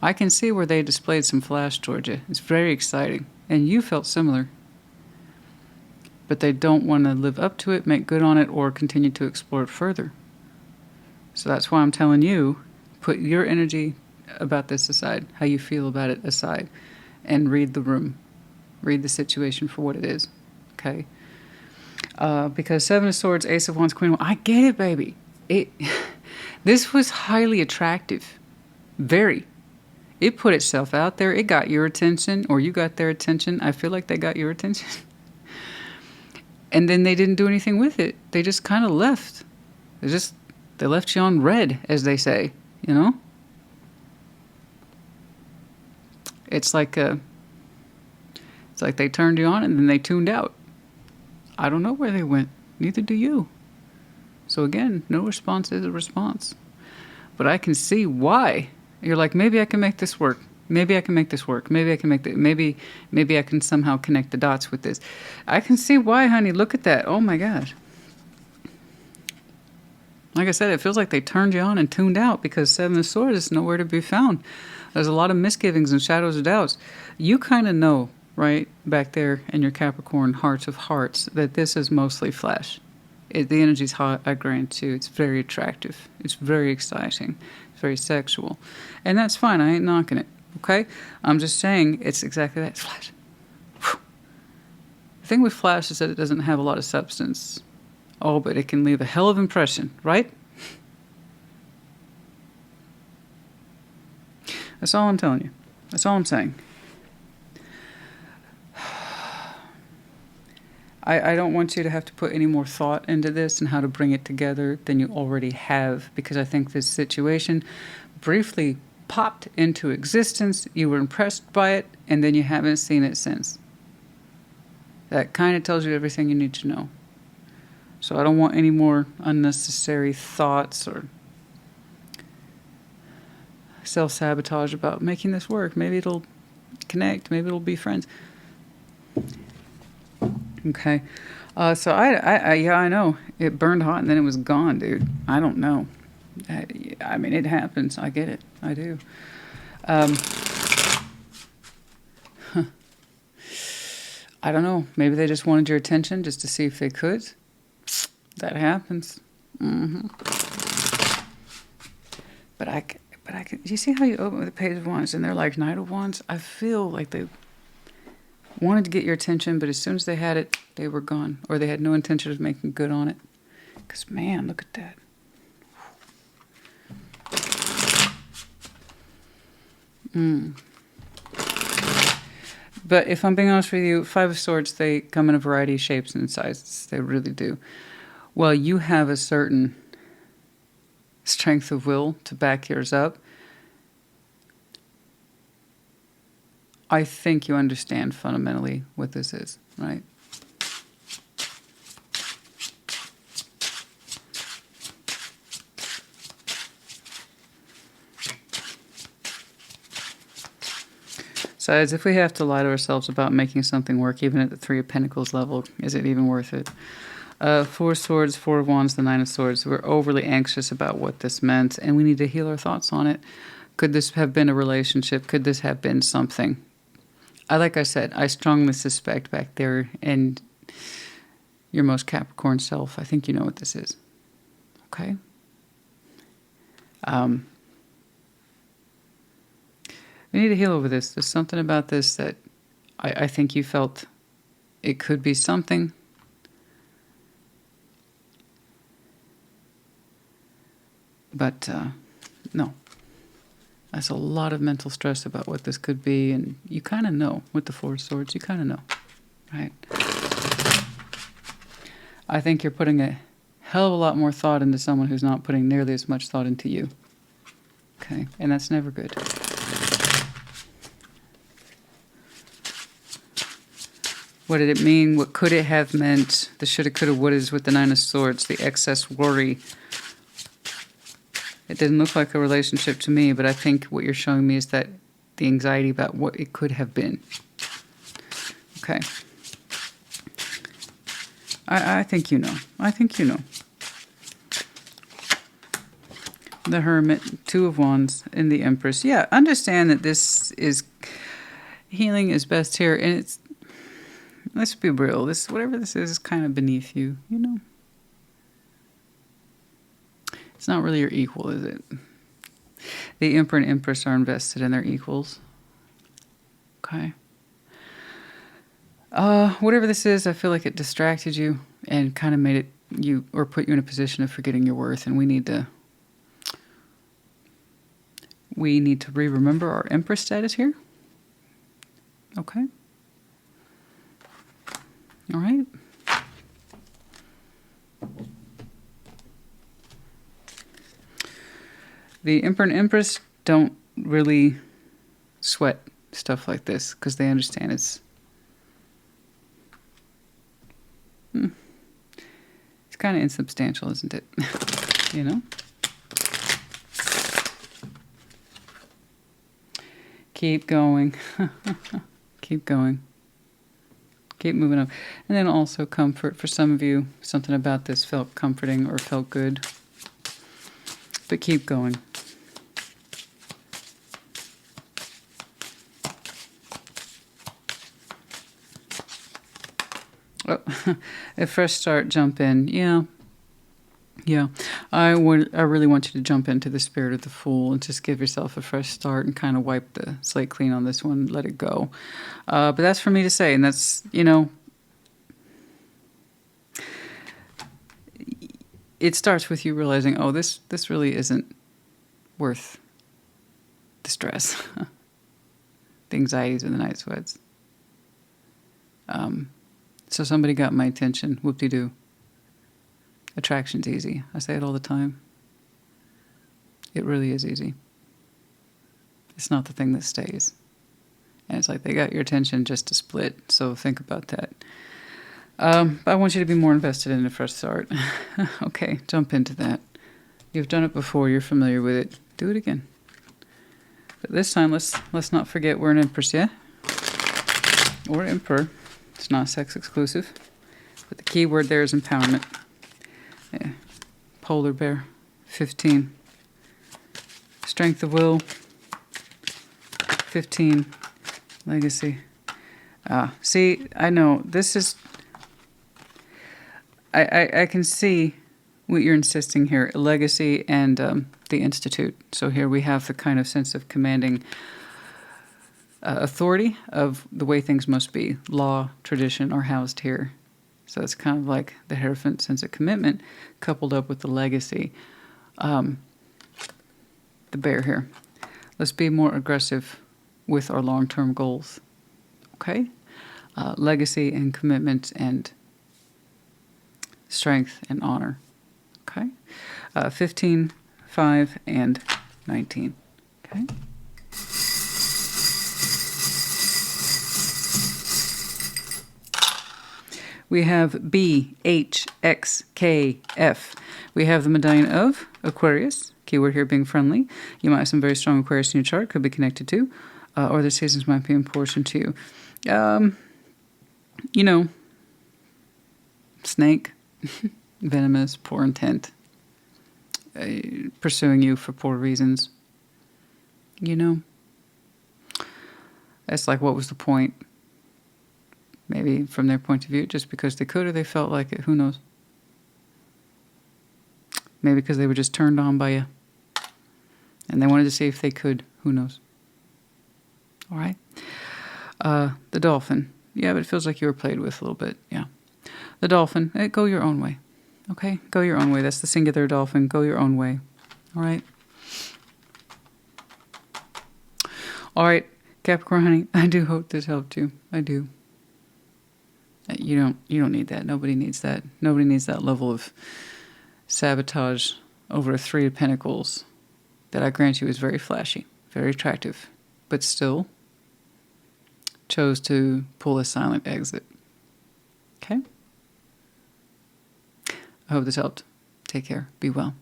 I can see where they displayed some flash towards you. It's very exciting. And you felt similar. But they don't want to live up to it, make good on it, or continue to explore it further. So that's why I'm telling you, put your energy about this aside, how you feel about it aside, and read the room. Read the situation for what it is. Okay? Because 7 of Swords, Ace of Wands, Queen of Wands, I get it, baby. This was highly attractive. Very. It put itself out there. It got your attention, or you got their attention. I feel like they got your attention. And then they didn't do anything with it. They just kind of left. They left you on red, as they say, you know? It's like they turned you on and then they tuned out. I don't know where they went. Neither do you. So again, no response is a response. But I can see why. You're like, maybe I can make this work. Maybe I can make this work. Maybe I can make that. Maybe I can somehow connect the dots with this. I can see why, honey. Look at that. Oh my gosh. Like I said, it feels like they turned you on and tuned out because 7 of Swords is nowhere to be found. There's a lot of misgivings and shadows of doubts. You kind of know, right, back there in your Capricorn hearts of hearts, that this is mostly flesh. The energy's hot, I grant you. It's very attractive. It's very exciting. It's very sexual. And that's fine. I ain't knocking it. Okay? I'm just saying it's exactly that. It's flash. Whew. The thing with flash is that it doesn't have a lot of substance. Oh, but it can leave a hell of an impression, right? That's all I'm telling you. That's all I'm saying. I don't want you to have to put any more thought into this and how to bring it together than you already have, because I think this situation briefly popped into existence, you were impressed by it, and then you haven't seen it since. That kind of tells you everything you need to know. So I don't want any more unnecessary thoughts or self-sabotage about making this work. Maybe it'll connect, maybe it'll be friends. Okay. So yeah, I know. It burned hot and then it was gone, dude. I don't know. I mean, it happens. I get it. I do. I don't know. Maybe they just wanted your attention just to see if they could. That happens. But I can. You see how you open with the Page of Wands and they're like Knight of Wands? I feel like they wanted to get your attention, but as soon as they had it, they were gone. Or they had no intention of making good on it. Because, man, look at that. But if I'm being honest with you, Five of Swords, they come in a variety of shapes and sizes. They really do. Well, you have a certain strength of will to back yours up. I think you understand fundamentally what this is, right? So as if we have to lie to ourselves about making something work, even at the Three of Pentacles level, is it even worth it? Four of Swords, Four of Wands, the Nine of Swords. We're overly anxious about what this meant, and we need to heal our thoughts on it. Could this have been a relationship? Could this have been something? Like I said, I strongly suspect back there in your most Capricorn self, I think you know what this is. Okay? We need to heal over this. There's something about this that I think you felt it could be something. But no. That's a lot of mental stress about what this could be, and you kind of know with the Four of Swords. You kind of know, right? I think you're putting a hell of a lot more thought into someone who's not putting nearly as much thought into you. Okay? And that's never good. What did it mean? What could it have meant? The shoulda, coulda, wouldas with the Nine of Swords, the excess worry. It didn't look like a relationship to me, but I think what you're showing me is that the anxiety about what it could have been. Okay. I think you know. I think you know. The Hermit, Two of Wands, and the Empress. Yeah, understand that this is... Healing is best here, and it's... Let's be real. This, whatever this is kind of beneath you, you know? It's not really your equal, is it? The Emperor and Empress are invested in their equals. Okay. Whatever this is, I feel like it distracted you and kind of made it you, or put you in a position of forgetting your worth. And we need to re-remember our Empress status here. Okay. All right. The Emperor and Empress don't really sweat stuff like this because they understand it's kind of insubstantial, isn't it? You know? Keep going. Keep going. Keep moving up. And then also comfort. For some of you, something about this felt comforting or felt good. But keep going. Oh, a fresh start, jump in. Yeah. Yeah. I really want you to jump into the spirit of the Fool and just give yourself a fresh start and kind of wipe the slate clean on this one. Let it go. But that's for me to say. And that's, you know, it starts with you realizing, oh, this really isn't worth the stress, the anxieties, and the night sweats. So somebody got my attention. Whoop-de-doo. Attraction's easy. I say it all the time. It really is easy. It's not the thing that stays. And it's like they got your attention just to split. So think about that. I want you to be more invested in a fresh start. Okay, jump into that. You've done it before. You're familiar with it. Do it again. But this time, let's not forget we're an Empress, yeah? Or Emperor. It's not sex exclusive. But the key word there is empowerment. Yeah. Polar bear. 15. Strength of will. 15. Legacy. See, I know. This is... I can see what you're insisting here. Legacy and the Institute. So here we have the kind of sense of commanding authority of the way things must be. Law, tradition are housed here. So it's kind of like the Hierophant sense of commitment coupled up with the legacy. The bear here. Let's be more aggressive with our long-term goals. Okay? Legacy and commitment and strength and honor. Okay? 15, 5, and 19. Okay? We have B, H, X, K, F. We have the medallion of Aquarius. Keyword here being friendly. You might have some very strong Aquarius in your chart. Could be connected to. Or the seasons might be important to you. You know, snake, venomous, poor intent, pursuing you for poor reasons. You know, it's like, what was the point? Maybe from their point of view, just because they could or they felt like it. Who knows? Maybe because they were just turned on by you. And they wanted to see if they could. Who knows? All right. The dolphin. Yeah, but it feels like you were played with a little bit. Yeah. The dolphin. Go your own way. Okay? Go your own way. That's the singular dolphin. Go your own way. All right? All right. Capricorn, honey, I do hope this helped you. I do. You don't need that. Nobody needs that. Nobody needs that level of sabotage over a 3 of Pentacles that I grant you is very flashy, very attractive, but still chose to pull a silent exit. Okay? I hope this helped. Take care. Be well.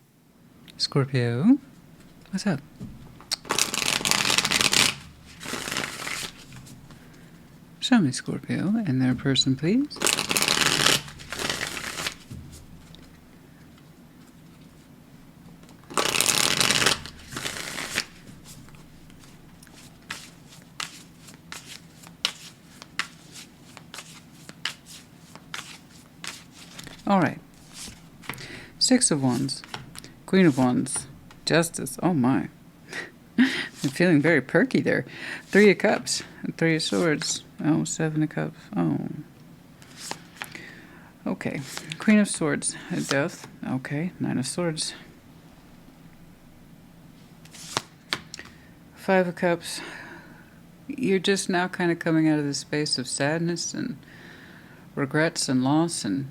Scorpio, what's up? Show me Scorpio and their person, please. All right. 6 of Wands, Queen of Wands, Justice. Oh my. I'm feeling very perky there. 3 of Cups, 3 of Swords. Oh, 7 of Cups. Oh. Okay. Queen of Swords, Death. Okay. 9 of Swords. 5 of Cups. You're just now kind of coming out of this space of sadness and regrets and loss and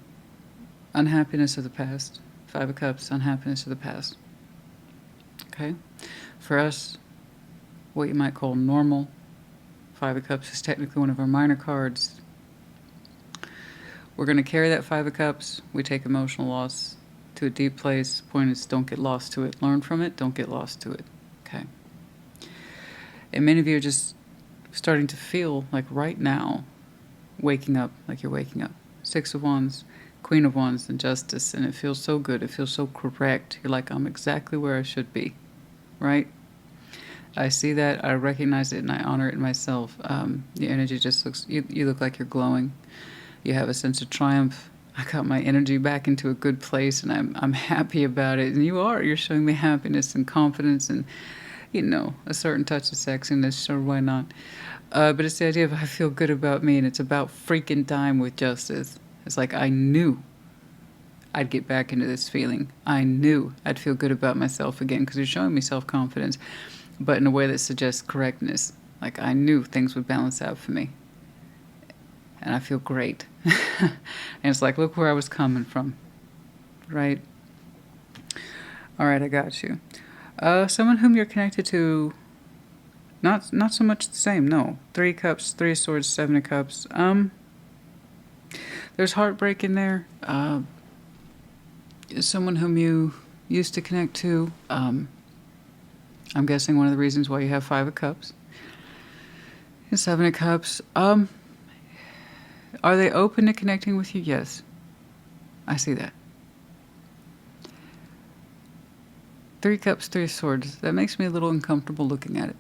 unhappiness of the past. 5 of Cups, unhappiness of the past. Okay? For us, what you might call normal. 5 of Cups is technically one of our minor cards. We're going to carry that 5 of Cups. We take emotional loss to a deep place. Point is, don't get lost to it. Learn from it. Don't get lost to it. Okay? And many of you are just starting to feel like right now, waking up like you're waking up. 6 of Wands, Queen of Wands, and Justice. And it feels so good. It feels so correct. You're like, I'm exactly where I should be. Right? I see that, I recognize it, and I honor it in myself. Your energy just looks, you look like you're glowing. You have a sense of triumph. I got my energy back into a good place, and I'm happy about it. And you're showing me happiness and confidence and, you know, a certain touch of sexiness, sure, why not? But it's the idea of I feel good about me, and it's about freaking time with Justice. It's like I knew I'd get back into this feeling. I knew I'd feel good about myself again because you're showing me self-confidence. But in a way that suggests correctness. Like I knew things would balance out for me. and I feel great. And it's like, look where I was coming from, right? All right, I got you. Someone whom you're connected to, not so much the same, no. 3 cups, 3 of swords, 7 of cups. There's heartbreak in there. Someone whom you used to connect to. I'm guessing one of the reasons why you have 5 of cups. And 7 of cups. Are they open to connecting with you? Yes. I see that. 3 cups, 3 of swords. That makes me a little uncomfortable looking at it.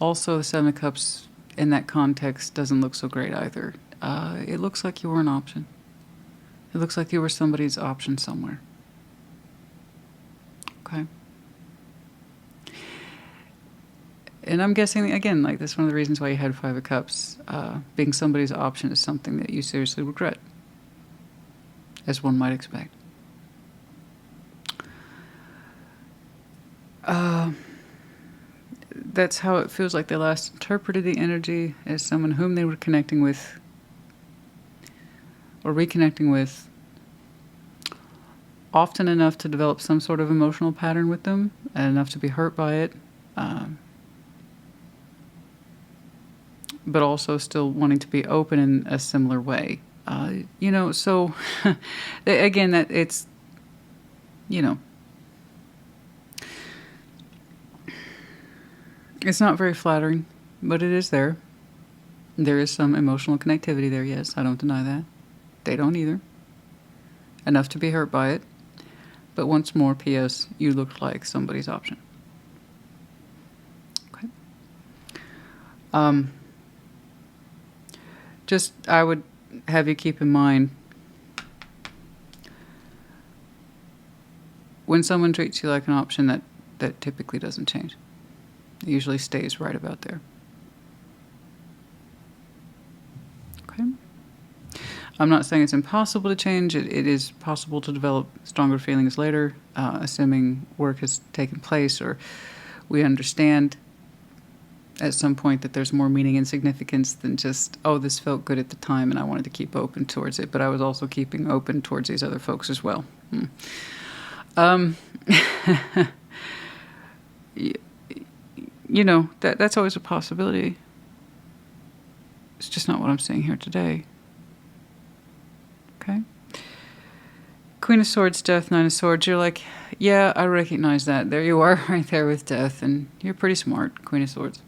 Also, the 7 of cups in that context doesn't look so great either. It looks like you were an option. It looks like you were somebody's option somewhere. Okay. And I'm guessing, again, like that's one of the reasons why you had 5 of cups. Being somebody's option is something that you seriously regret, as one might expect. That's how it feels like they last interpreted the energy, as someone whom they were connecting with or reconnecting with often enough to develop some sort of emotional pattern with them and enough to be hurt by it, but also still wanting to be open in a similar way. So again, that it's, it's not very flattering, but it is there. There is some emotional connectivity there, yes. I don't deny that. They don't either. Enough to be hurt by it. But once more, P.S., you look like somebody's option. Okay. I would have you keep in mind, when someone treats you like an option, that typically doesn't change. It usually stays right about there. Okay. I'm not saying it's impossible to change. It is possible to develop stronger feelings later, assuming work has taken place or we understand at some point that there's more meaning and significance than just, oh, this felt good at the time and I wanted to keep open towards it, but I was also keeping open towards these other folks as well. That's always a possibility. It's just not what I'm saying here today. Okay? Queen of Swords, Death, 9 of Swords. You're like, yeah, I recognize that. There you are, right there with Death, and you're pretty smart, Queen of Swords.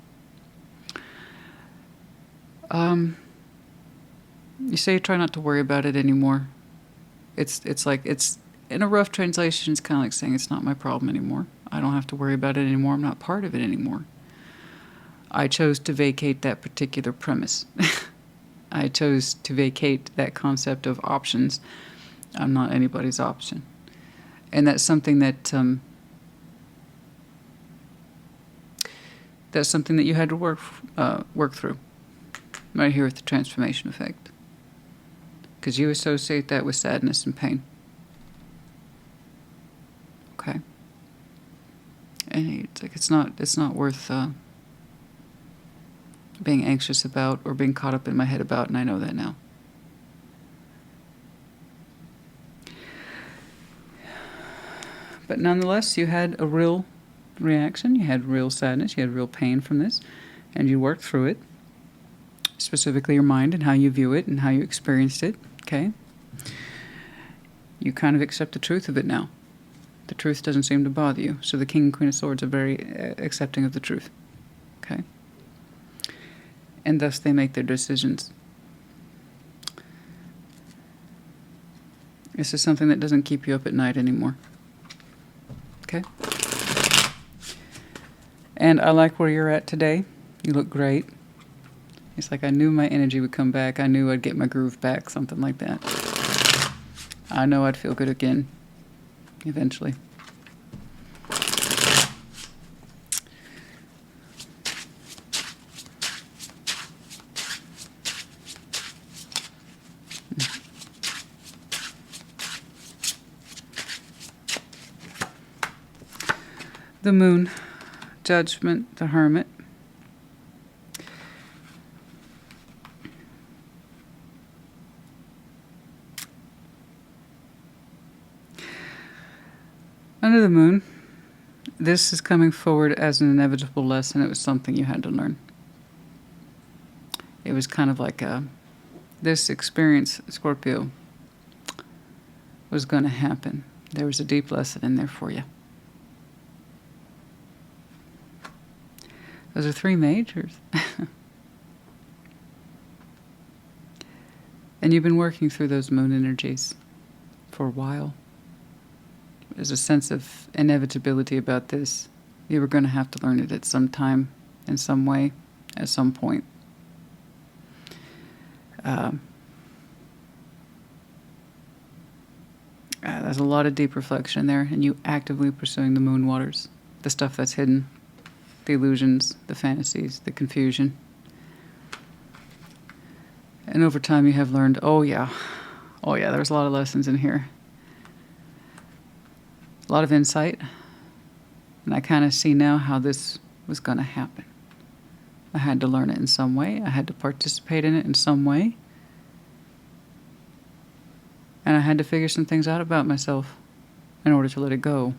You say you try not to worry about it anymore. It's like, it's in a rough translation, it's kind of like saying it's not my problem anymore. I don't have to worry about it anymore. I'm not part of it anymore. I chose to vacate that particular premise. I chose to vacate that concept of options. I'm not anybody's option. And that's something that you had to work through right here with the transformation effect. Because you associate that with sadness and pain. Okay. And it's like it's not worth being anxious about or being caught up in my head about, and I know that now. But nonetheless, you had a real reaction, you had real sadness, you had real pain from this, and you worked through it, specifically your mind and how you view it and how you experienced it, okay? You kind of accept the truth of it now. The truth doesn't seem to bother you, so the King and Queen of Swords are very accepting of the truth, okay? And thus they make their decisions. This is something that doesn't keep you up at night anymore. Okay? And I like where you're at today. You look great. It's like I knew my energy would come back. I knew I'd get my groove back, something like that. I know I'd feel good again, eventually. The Moon, Judgment, the Hermit. Under the moon, this is coming forward as an inevitable lesson. It was something you had to learn. It was kind of like this experience, Scorpio, was going to happen. There was a deep lesson in there for you. Those are 3 majors. And you've been working through those moon energies for a while. There's a sense of inevitability about this. You were going to have to learn it at some time, in some way, at some point. There's a lot of deep reflection there, and you actively pursuing the moon waters, the stuff that's hidden, the illusions, the fantasies, the confusion. And over time you have learned, oh yeah, there's a lot of lessons in here. A lot of insight. And I kind of see now how this was going to happen. I had to learn it in some way. I had to participate in it in some way. And I had to figure some things out about myself in order to let it go.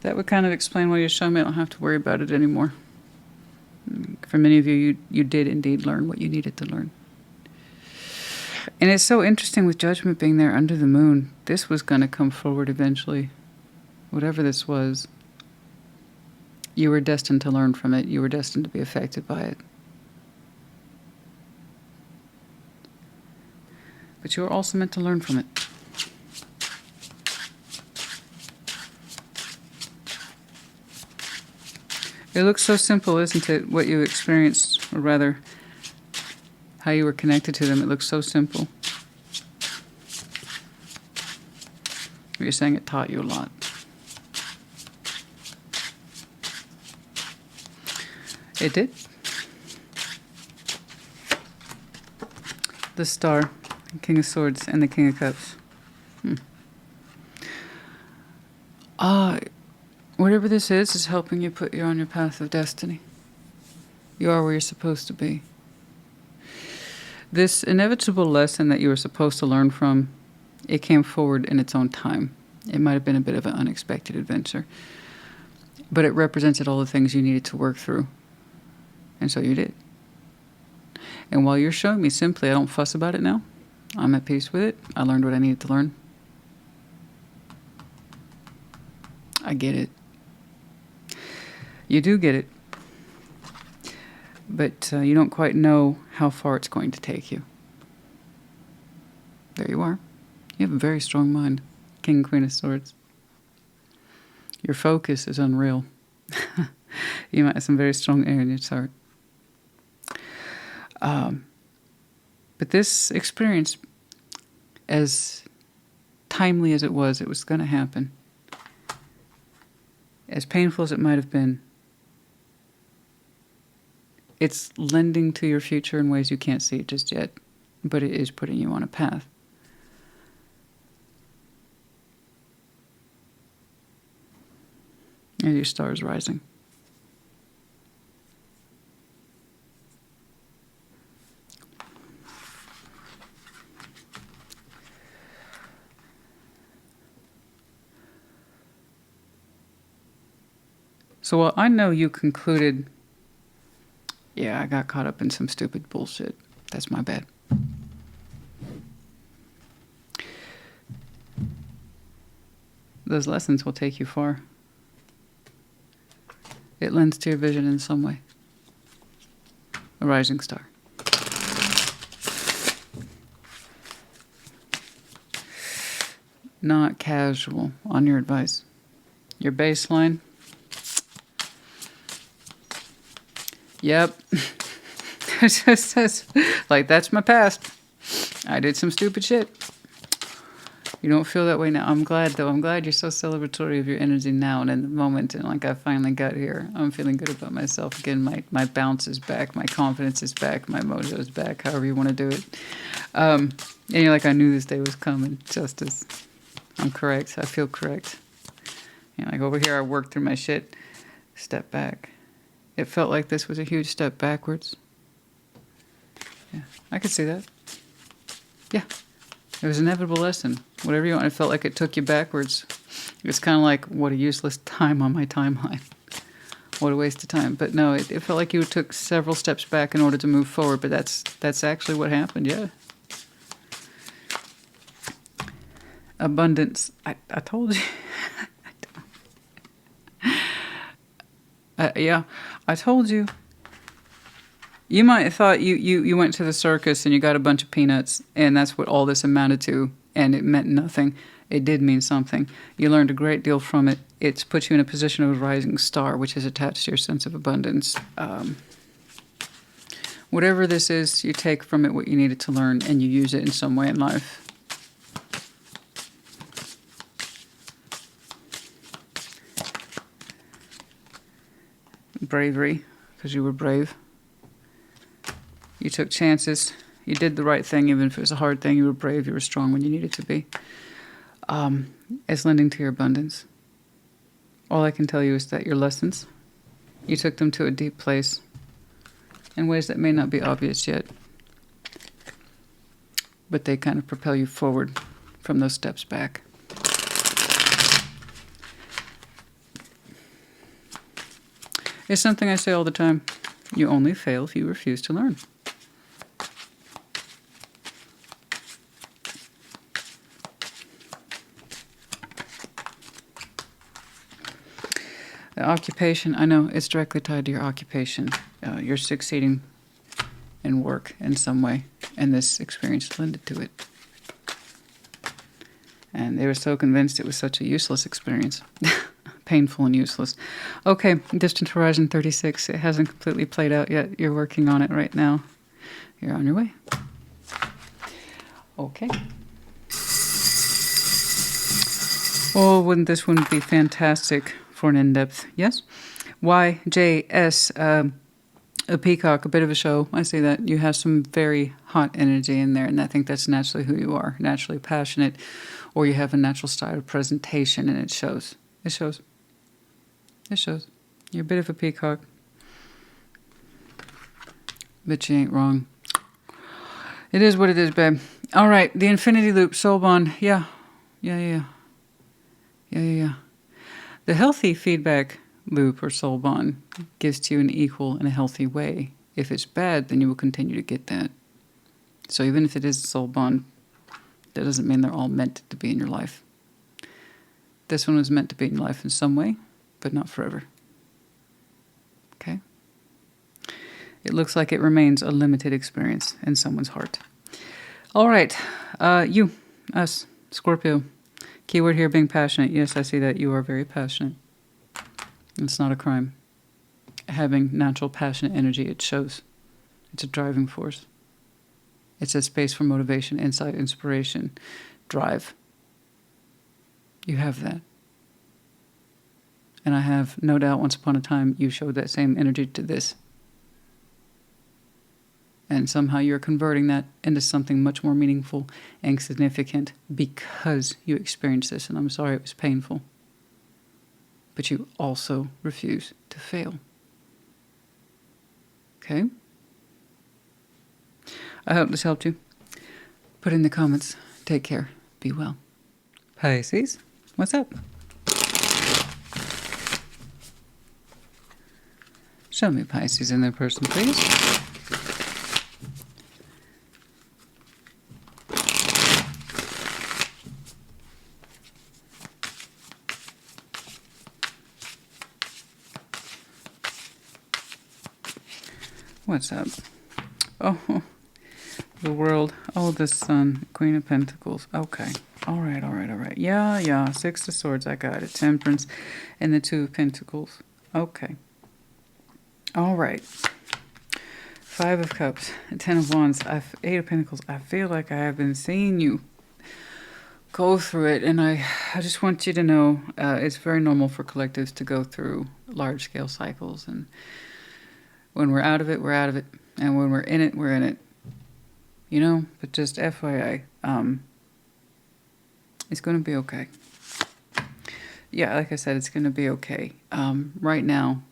That would kind of explain why you show me I don't have to worry about it anymore. For many of you, you did indeed learn what you needed to learn. And it's so interesting with Judgment being there under the moon. This was going to come forward eventually. Whatever this was, you were destined to learn from it. You were destined to be affected by it. But you were also meant to learn from it. It looks so simple, isn't it? What you experienced, or rather, how you were connected to them. It looks so simple. You're saying it taught you a lot. It did. The Star, King of Swords, and the King of Cups. Whatever this is helping you put you on your path of destiny. You are where you're supposed to be. This inevitable lesson that you were supposed to learn from, it came forward in its own time. It might have been a bit of an unexpected adventure. But it represented all the things you needed to work through. And so you did. And while you're showing me simply, I don't fuss about it now. I'm at peace with it. I learned what I needed to learn. I get it. You do get it. But you don't quite know how far it's going to take you. There you are. You have a very strong mind. King and Queen of Swords. Your focus is unreal. You might have some very strong air in your chart. But this experience, as timely as it was going to happen. As painful as it might have been, it's lending to your future in ways you can't see just yet, but it is putting you on a path. And your star is rising. So while I know you concluded, yeah, I got caught up in some stupid bullshit. That's my bad. Those lessons will take you far. It lends to your vision in some way. A rising star. Not casual on your advice. Your baseline. Yep. Like, that's my past. I did some stupid shit. You don't feel that way now. I'm glad, though. I'm glad you're so celebratory of your energy now and in the moment. And like, I finally got here. I'm feeling good about myself again. My bounce is back. My confidence is back. My mojo is back. However you want to do it. And you're like, I knew this day was coming. Justice. I'm correct. I feel correct. You know, like over here, I worked through my shit. Step back. It felt like this was a huge step backwards. Yeah, I could see that. Yeah, it was an inevitable lesson. Whatever you want, it felt like it took you backwards. It's kind of like, what a useless time on my timeline. What a waste of time. But no, it felt like you took several steps back in order to move forward, but that's actually what happened, yeah. Abundance. I told you. Yeah, I told you. You might have thought you went to the circus and you got a bunch of peanuts, and that's what all this amounted to, and it meant nothing. It did mean something. You learned a great deal from it. It's put you in a position of a rising star, which is attached to your sense of abundance. Whatever this is, you take from it what you needed to learn, and you use it in some way in life. Bravery, because you were brave. You took chances. You did the right thing, even if it was a hard thing. You were brave. You were strong when you needed to be. It's lending to your abundance. All I can tell you is that your lessons, you took them to a deep place in ways that may not be obvious yet, but they kind of propel you forward from those steps back. It's something I say all the time. You only fail if you refuse to learn. The occupation, I know it's directly tied to your occupation. You're succeeding in work in some way, and this experience lended to it. And they were so convinced it was such a useless experience. Painful and useless. Okay, Distant Horizon 36. It hasn't completely played out yet. You're working on it right now. You're on your way. Okay. Oh, wouldn't this one be fantastic for an in-depth? Yes. YJS, a peacock, a bit of a show. I see that. You have some very hot energy in there, and I think that's naturally who you are. Naturally passionate, or you have a natural style of presentation, and it shows. It shows. It shows. You're a bit of a peacock. But you ain't wrong. It is what it is, babe. All right, the infinity loop, soul bond. Yeah. The healthy feedback loop or soul bond gives to you an equal and a healthy way. If it's bad, then you will continue to get that. So even if it is a soul bond, that doesn't mean they're all meant to be in your life. This one was meant to be in your life in some way, but not forever. Okay? It looks like it remains a limited experience in someone's heart. All right. You, us, Scorpio. Keyword here being passionate. Yes, I see that you are very passionate. It's not a crime. Having natural passionate energy, it shows. It's a driving force. It's a space for motivation, insight, inspiration, drive. You have that. And I have no doubt once upon a time you showed that same energy to this. And somehow you're converting that into something much more meaningful and significant because you experienced this. And I'm sorry it was painful. But you also refuse to fail. Okay? I hope this helped you. Put in the comments. Take care. Be well. Pisces, what's up? Show me Pisces in their person, please. What's up? Oh, the world. Oh, the sun. Queen of Pentacles. Okay. All right. Yeah. Six of Swords. I got it. Temperance and the Two of Pentacles. Okay. All right. Five of Cups. Ten of Wands. Eight of Pentacles. I feel like I have been seeing you go through it, and I just want you to know it's very normal for collectives to go through large-scale cycles, and when we're out of it, we're out of it. And when we're in it, we're in it. You know? But just FYI, it's going to be okay. Yeah, like I said, it's going to be okay. Right now,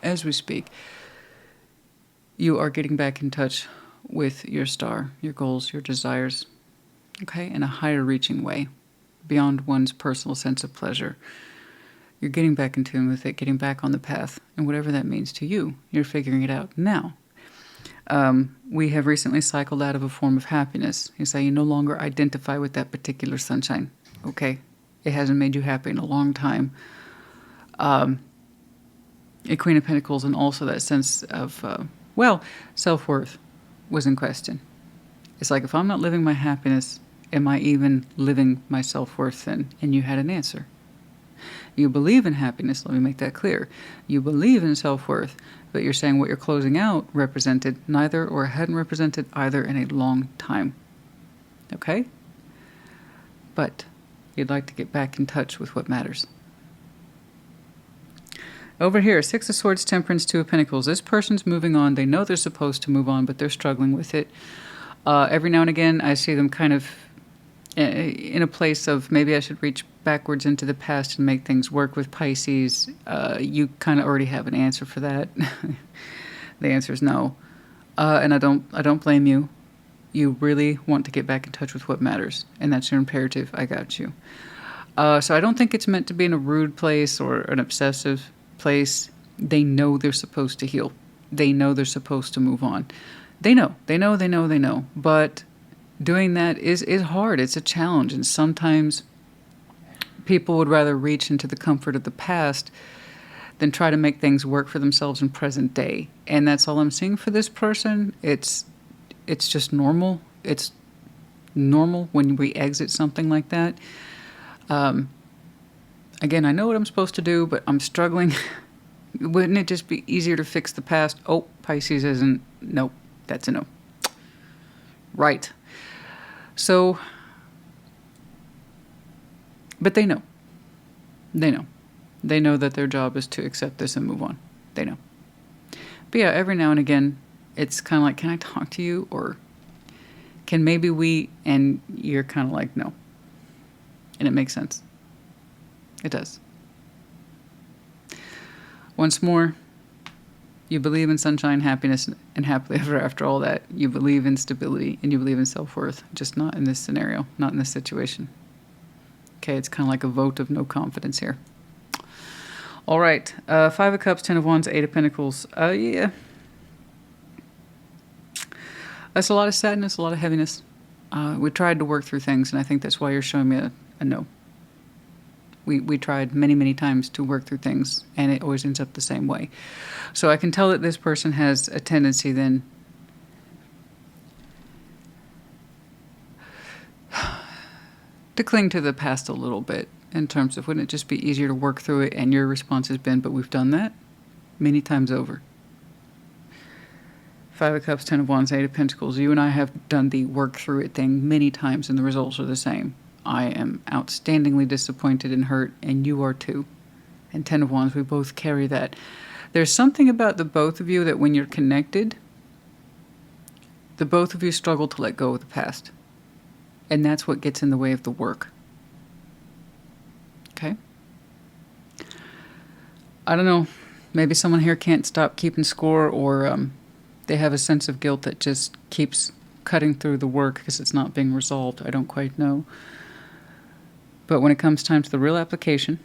as we speak, You are getting back in touch with your star, your goals, your desires, okay, in a higher reaching way, beyond one's personal sense of pleasure. You're getting back in tune with it, getting back on the path, and whatever that means to you, you're figuring it out now. We have recently cycled out of a form of happiness. You say you no longer identify with that particular sunshine, okay? It hasn't made you happy in a long time. A Queen of Pentacles, and also that sense of, self-worth was in question. It's like, if I'm not living my happiness, am I even living my self-worth then? And you had an answer. You believe in happiness, let me make that clear. You believe in self-worth, but you're saying what you're closing out represented neither, or hadn't represented either in a long time. Okay? But you'd like to get back in touch with what matters. Over here, Six of Swords, Temperance, Two of Pentacles. This person's moving on. They know they're supposed to move on, but they're struggling with it. Every now and again, I see them kind of in a place of, maybe I should reach backwards into the past and make things work with Pisces. You kind of already have an answer for that. The answer is no. And I don't blame you. You really want to get back in touch with what matters, and that's your imperative. I got you. So I don't think it's meant to be in a rude place or an obsessive place. They know they're supposed to heal. They know they're supposed to move on. They know. But doing that is hard. It's a challenge. And sometimes people would rather reach into the comfort of the past than try to make things work for themselves in present day. And that's all I'm seeing for this person. It's just normal. It's normal when we exit something like that. Again, I know what I'm supposed to do, but I'm struggling. Wouldn't it just be easier to fix the past? Oh, Pisces isn't. Nope, that's a no. Right. So, but they know. They know. They know that their job is to accept this and move on. They know. But yeah, every now and again, it's kind of like, can I talk to you? Or can maybe we, and you're kind of like, no. And it makes sense. It does. Once more, you believe in sunshine, happiness, and happily ever after. All that. You believe in stability and you believe in self-worth, just not in this scenario, not in this situation. Okay, it's kind of like a vote of no confidence here. All right, Five of Cups, Ten of Wands, Eight of Pentacles. Yeah. That's a lot of sadness, a lot of heaviness. We tried to work through things, and I think that's why you're showing me a no. We tried many, many times to work through things, and it always ends up the same way. So I can tell that this person has a tendency then to cling to the past a little bit, in terms of, wouldn't it just be easier to work through it? And your response has been, but we've done that many times over. Five of Cups, Ten of Wands, Eight of Pentacles. You and I have done the work through it thing many times, and the results are the same. I am outstandingly disappointed and hurt, and you are too. And Ten of Wands, we both carry that. There's something about the both of you that when you're connected, the both of you struggle to let go of the past. And that's what gets in the way of the work. Okay? I don't know. Maybe someone here can't stop keeping score, or they have a sense of guilt that just keeps cutting through the work because it's not being resolved. I don't quite know. But when it comes time to the real application,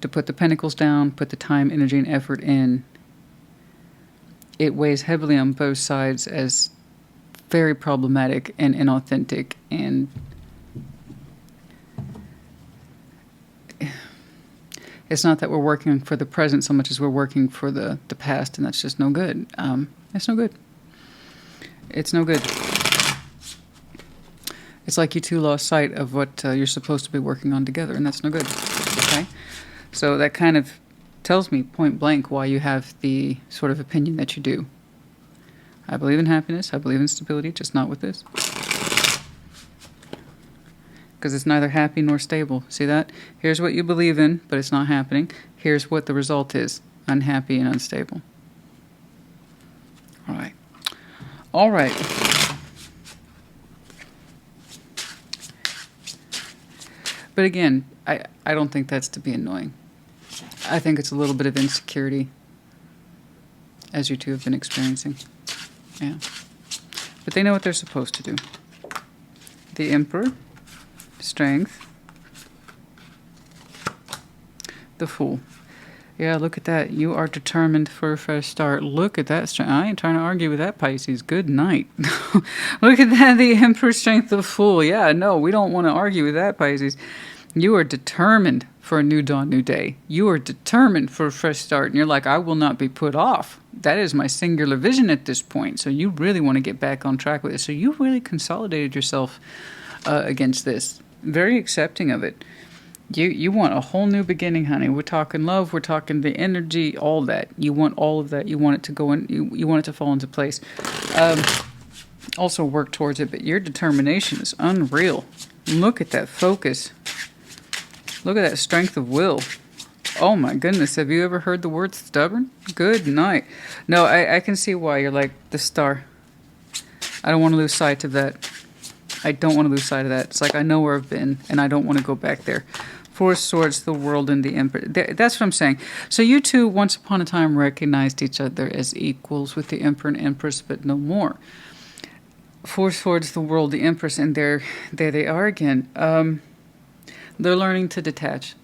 to put the pentacles down, put the time, energy, and effort in, it weighs heavily on both sides as very problematic and inauthentic, and it's not that we're working for the present so much as we're working for the past, and that's just no good. It's no good. It's no good. It's like you two lost sight of what you're supposed to be working on together, and that's no good. Okay? So that kind of tells me point blank why you have the sort of opinion that you do. I believe in happiness. I believe in stability, just not with this. Because it's neither happy nor stable. See that? Here's what you believe in, but it's not happening. Here's what the result is. Unhappy and unstable. All right. All right. But again, I don't think that's to be annoying. I think it's a little bit of insecurity, as you two have been experiencing. Yeah. But they know what they're supposed to do. The Emperor, Strength, the Fool. Yeah, look at that. You are determined for a fresh start. Look at that strength. I ain't trying to argue with that, Pisces. Good night. Look at that. The Emperor, Strength, the Fool. Yeah, no, we don't want to argue with that, Pisces. You are determined for a new dawn, new day. You are determined for a fresh start. And you're like, I will not be put off. That is my singular vision at this point. So you really want to get back on track with it. So you really consolidated yourself against this. Very accepting of it. You want a whole new beginning, honey. We're talking love. We're talking the energy, all that. You want all of that. You want it to go in. You want it to fall into place. Also work towards it. But your determination is unreal. Look at that focus. Look at that strength of will. Oh my goodness. Have you ever heard the word stubborn? Good night. No, I can see why you're like the star. I don't want to lose sight of that. I don't want to lose sight of that. It's like I know where I've been and I don't want to go back there. Four of Swords, the World, and the Emperor. That's what I'm saying. So you two, once upon a time, recognized each other as equals with the Emperor and Empress, but no more. Four of Swords, the World, the Empress, and there they are again. They're learning to detach.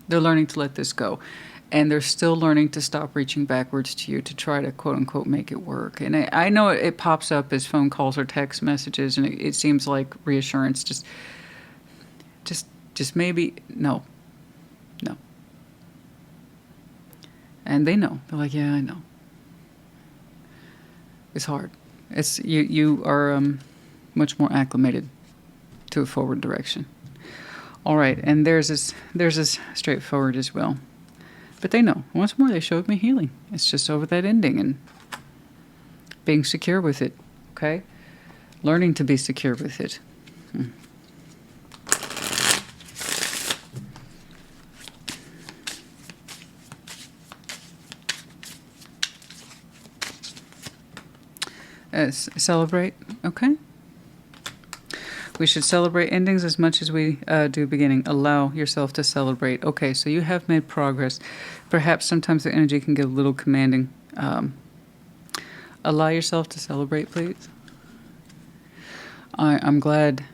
They're learning to let this go. And they're still learning to stop reaching backwards to you to try to, quote-unquote, make it work. And I know it pops up as phone calls or text messages, and it seems like reassurance. Just maybe, no. And they know. They're like, yeah, I know. It's hard. It's you are much more acclimated to a forward direction. All right, and theirs is straightforward as well. But they know. Once more, they showed me healing. It's just over that ending and being secure with it, okay? Learning to be secure with it. Celebrate, okay? We should celebrate endings as much as we do beginning. Allow yourself to celebrate. Okay, so you have made progress. Perhaps sometimes the energy can get a little commanding. Allow yourself to celebrate, please. I'm glad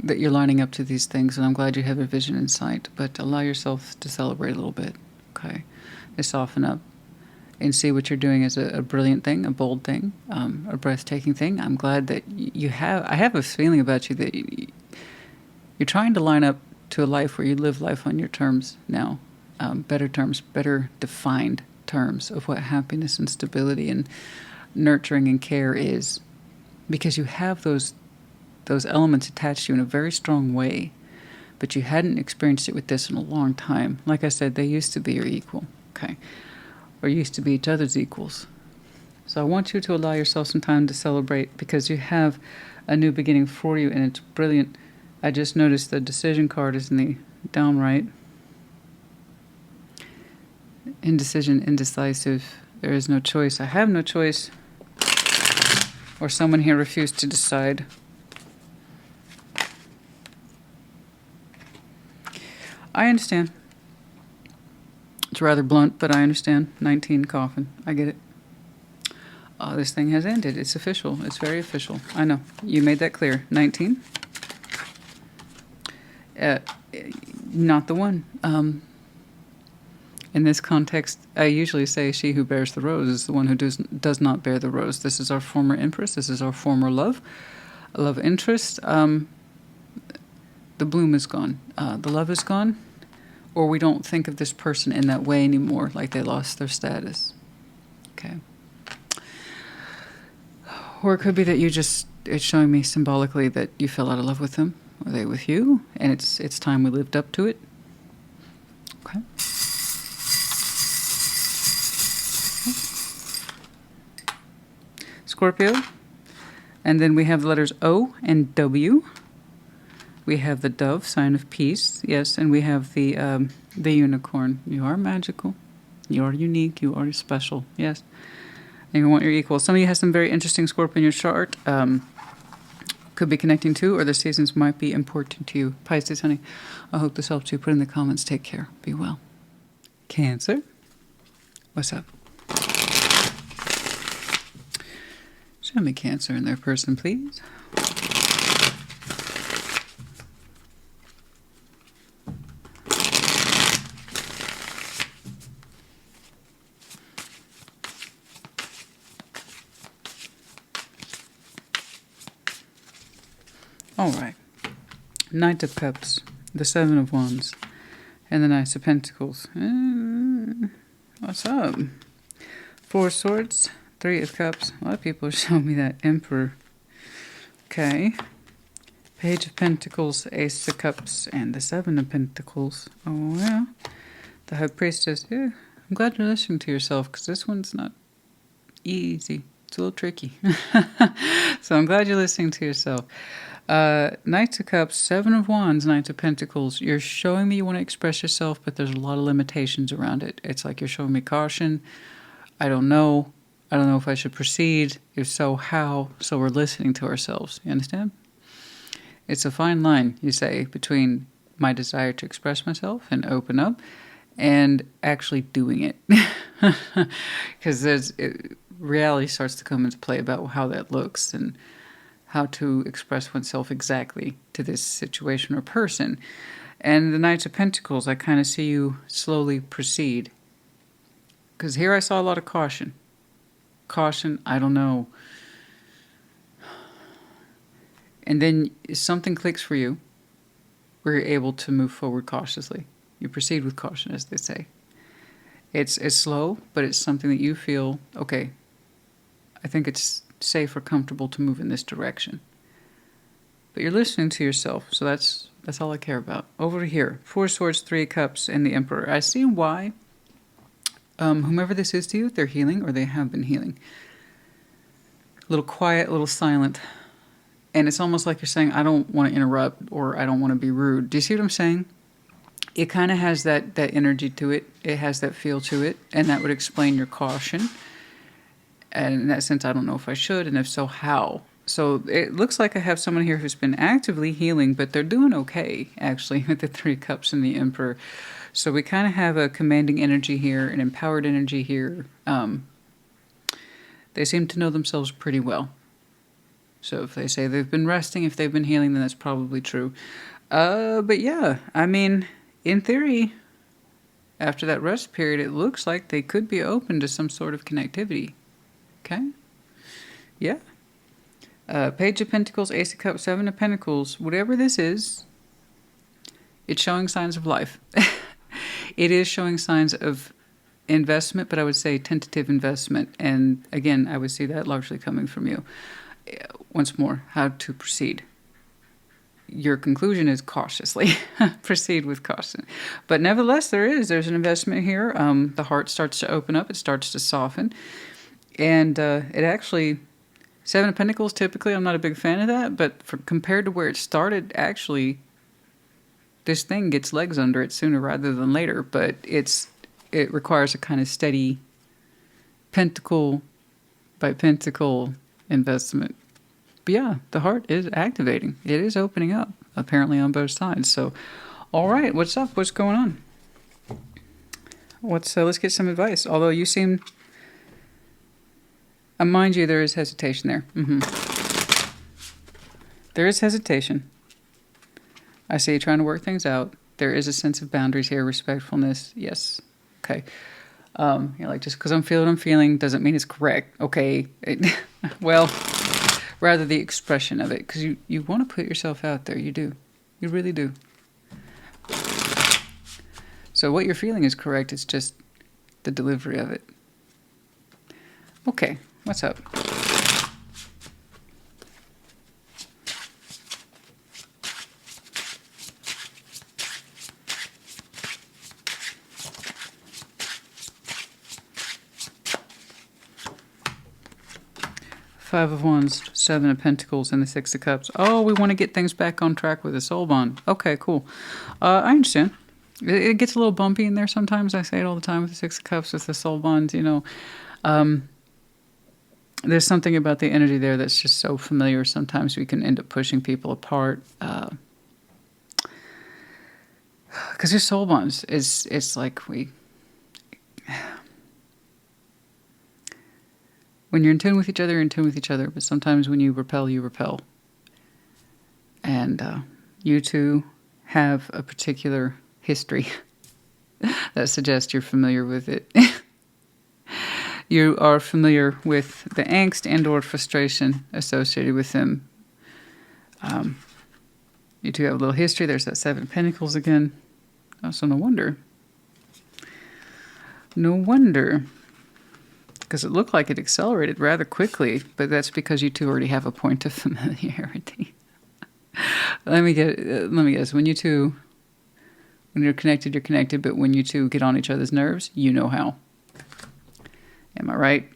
that you're lining up to these things, and I'm glad you have a vision in sight, but allow yourself to celebrate a little bit, okay? To soften up and see what you're doing as a brilliant thing, a bold thing, a breathtaking thing. I'm glad that you have... I have a feeling about you that you're trying to line up to a life where you live life on your terms now. Better terms, better defined terms of what happiness and stability and nurturing and care is. Because you have those elements attached to you in a very strong way, but you hadn't experienced it with this in a long time. Like I said, they used to be your equal, okay? Or used to be each other's equals. So I want you to allow yourself some time to celebrate because you have a new beginning for you and it's brilliant. I just noticed the decision card is in the downright. Indecision, indecisive. There is no choice. I have no choice. Or someone here refused to decide. I understand. It's rather blunt, but I understand. 19 coffin. I get it. This thing has ended. It's official. It's very official. I know. You made that clear. 19. Not the one. In this context, I usually say she who bears the rose is the one who does not bear the rose. This is our former empress. This is our former love interest. The bloom is gone. The love is gone. Or we don't think of this person in that way anymore, like they lost their status. Okay. Or it could be that it's showing me symbolically that you fell out of love with them, or they with you, and it's time we lived up to it. Okay. Scorpio. And then we have the letters O and W. We have the dove, sign of peace, yes, and we have the unicorn. You are magical. You are unique. You are special, yes. And you want your equal. Some of you have some very interesting Scorpio in your chart. Could be connecting to, or the seasons might be important to you. Pisces, honey, I hope this helps you. Put in the comments. Take care. Be well. Cancer. What's up? Show me Cancer in their person, please. All right. Knight of Cups, the Seven of Wands, and the Knight of Pentacles. What's up? Four Swords, Three of Cups. A lot of people are showing me that Emperor. Okay. Page of Pentacles, Ace of Cups, and the Seven of Pentacles. Oh, yeah. The High Priestess. Yeah. I'm glad you're listening to yourself, because this one's not easy. It's a little tricky. So I'm glad you're listening to yourself. Knight of Cups, Seven of Wands, Knight of Pentacles. You're showing me you want to express yourself, but there's a lot of limitations around it. It's like you're showing me caution. I don't know. I don't know if I should proceed. If so, how? So we're listening to ourselves. You understand? It's a fine line, you say, between my desire to express myself and open up and actually doing it. Because reality starts to come into play about how that looks and how to express oneself exactly to this situation or person. And the Knights of Pentacles, I kind of see you slowly proceed. Because here I saw a lot of caution. Caution, I don't know. And then something clicks for you, where you're able to move forward cautiously. You proceed with caution, as they say. It's slow, but it's something that you feel, okay, I think it's safe or comfortable to move in this direction. But you're listening to yourself, so that's all I care about. Over here, Four Swords, Three of Cups, and the Emperor. I see why, whomever this is to you, they're healing or they have been healing. A little quiet, a little silent. And it's almost like you're saying, I don't want to interrupt or I don't want to be rude. Do you see what I'm saying? It kind of has that energy to it. It has that feel to it. And that would explain your caution. And in that sense, I don't know if I should, and if so, how. So it looks like I have someone here who's been actively healing, but they're doing okay, actually, with the Three Cups and the Emperor. So we kind of have a commanding energy here, an empowered energy here. They seem to know themselves pretty well. So if they say they've been resting, if they've been healing, then that's probably true. But yeah, I mean, in theory, after that rest period, it looks like they could be open to some sort of connectivity. Okay? Yeah. Page of Pentacles, Ace of Cups, Seven of Pentacles. Whatever this is, it's showing signs of life. It is showing signs of investment, but I would say tentative investment. And again, I would see that largely coming from you. Once more, how to proceed. Your conclusion is cautiously. Proceed with caution. But nevertheless, there's an investment here. The heart starts to open up. It starts to soften. And it actually, Seven of Pentacles, typically, I'm not a big fan of that, but compared to where it started, actually, this thing gets legs under it sooner rather than later. But it requires a kind of steady pentacle by pentacle investment. But yeah, the heart is activating. It is opening up, apparently on both sides. So, all right, what's up? What's going on? Let's get some advice. Although you seem... mind you, there is hesitation there. There is hesitation. I see you trying to work things out. There is a sense of boundaries here, respectfulness. Yes. Okay. You're like, just because I'm feeling what I'm feeling doesn't mean it's correct. Okay. Well, rather the expression of it. Because you want to put yourself out there. You do. You really do. So what you're feeling is correct. It's just the delivery of it. Okay. What's up? Five of Wands, Seven of Pentacles, and the Six of Cups. Oh, we want to get things back on track with the soul bond. Okay, cool. I understand. It gets a little bumpy in there sometimes. I say it all the time with the Six of Cups, with the soul bonds, you know. There's something about the energy there that's just so familiar. Sometimes we can end up pushing people apart. Because your soul bonds, it's like When you're in tune with each other, you're in tune with each other. But sometimes when you repel, you repel. And you two have a particular history that suggests you're familiar with it. You are familiar with the angst and or frustration associated with them. You two have a little history. There's that Seven of Pentacles again. Oh, so no wonder. No wonder. Because it looked like it accelerated rather quickly, but that's because you two already have a point of familiarity. Let me guess. When you're connected, but when you two get on each other's nerves, you know how. Am I right?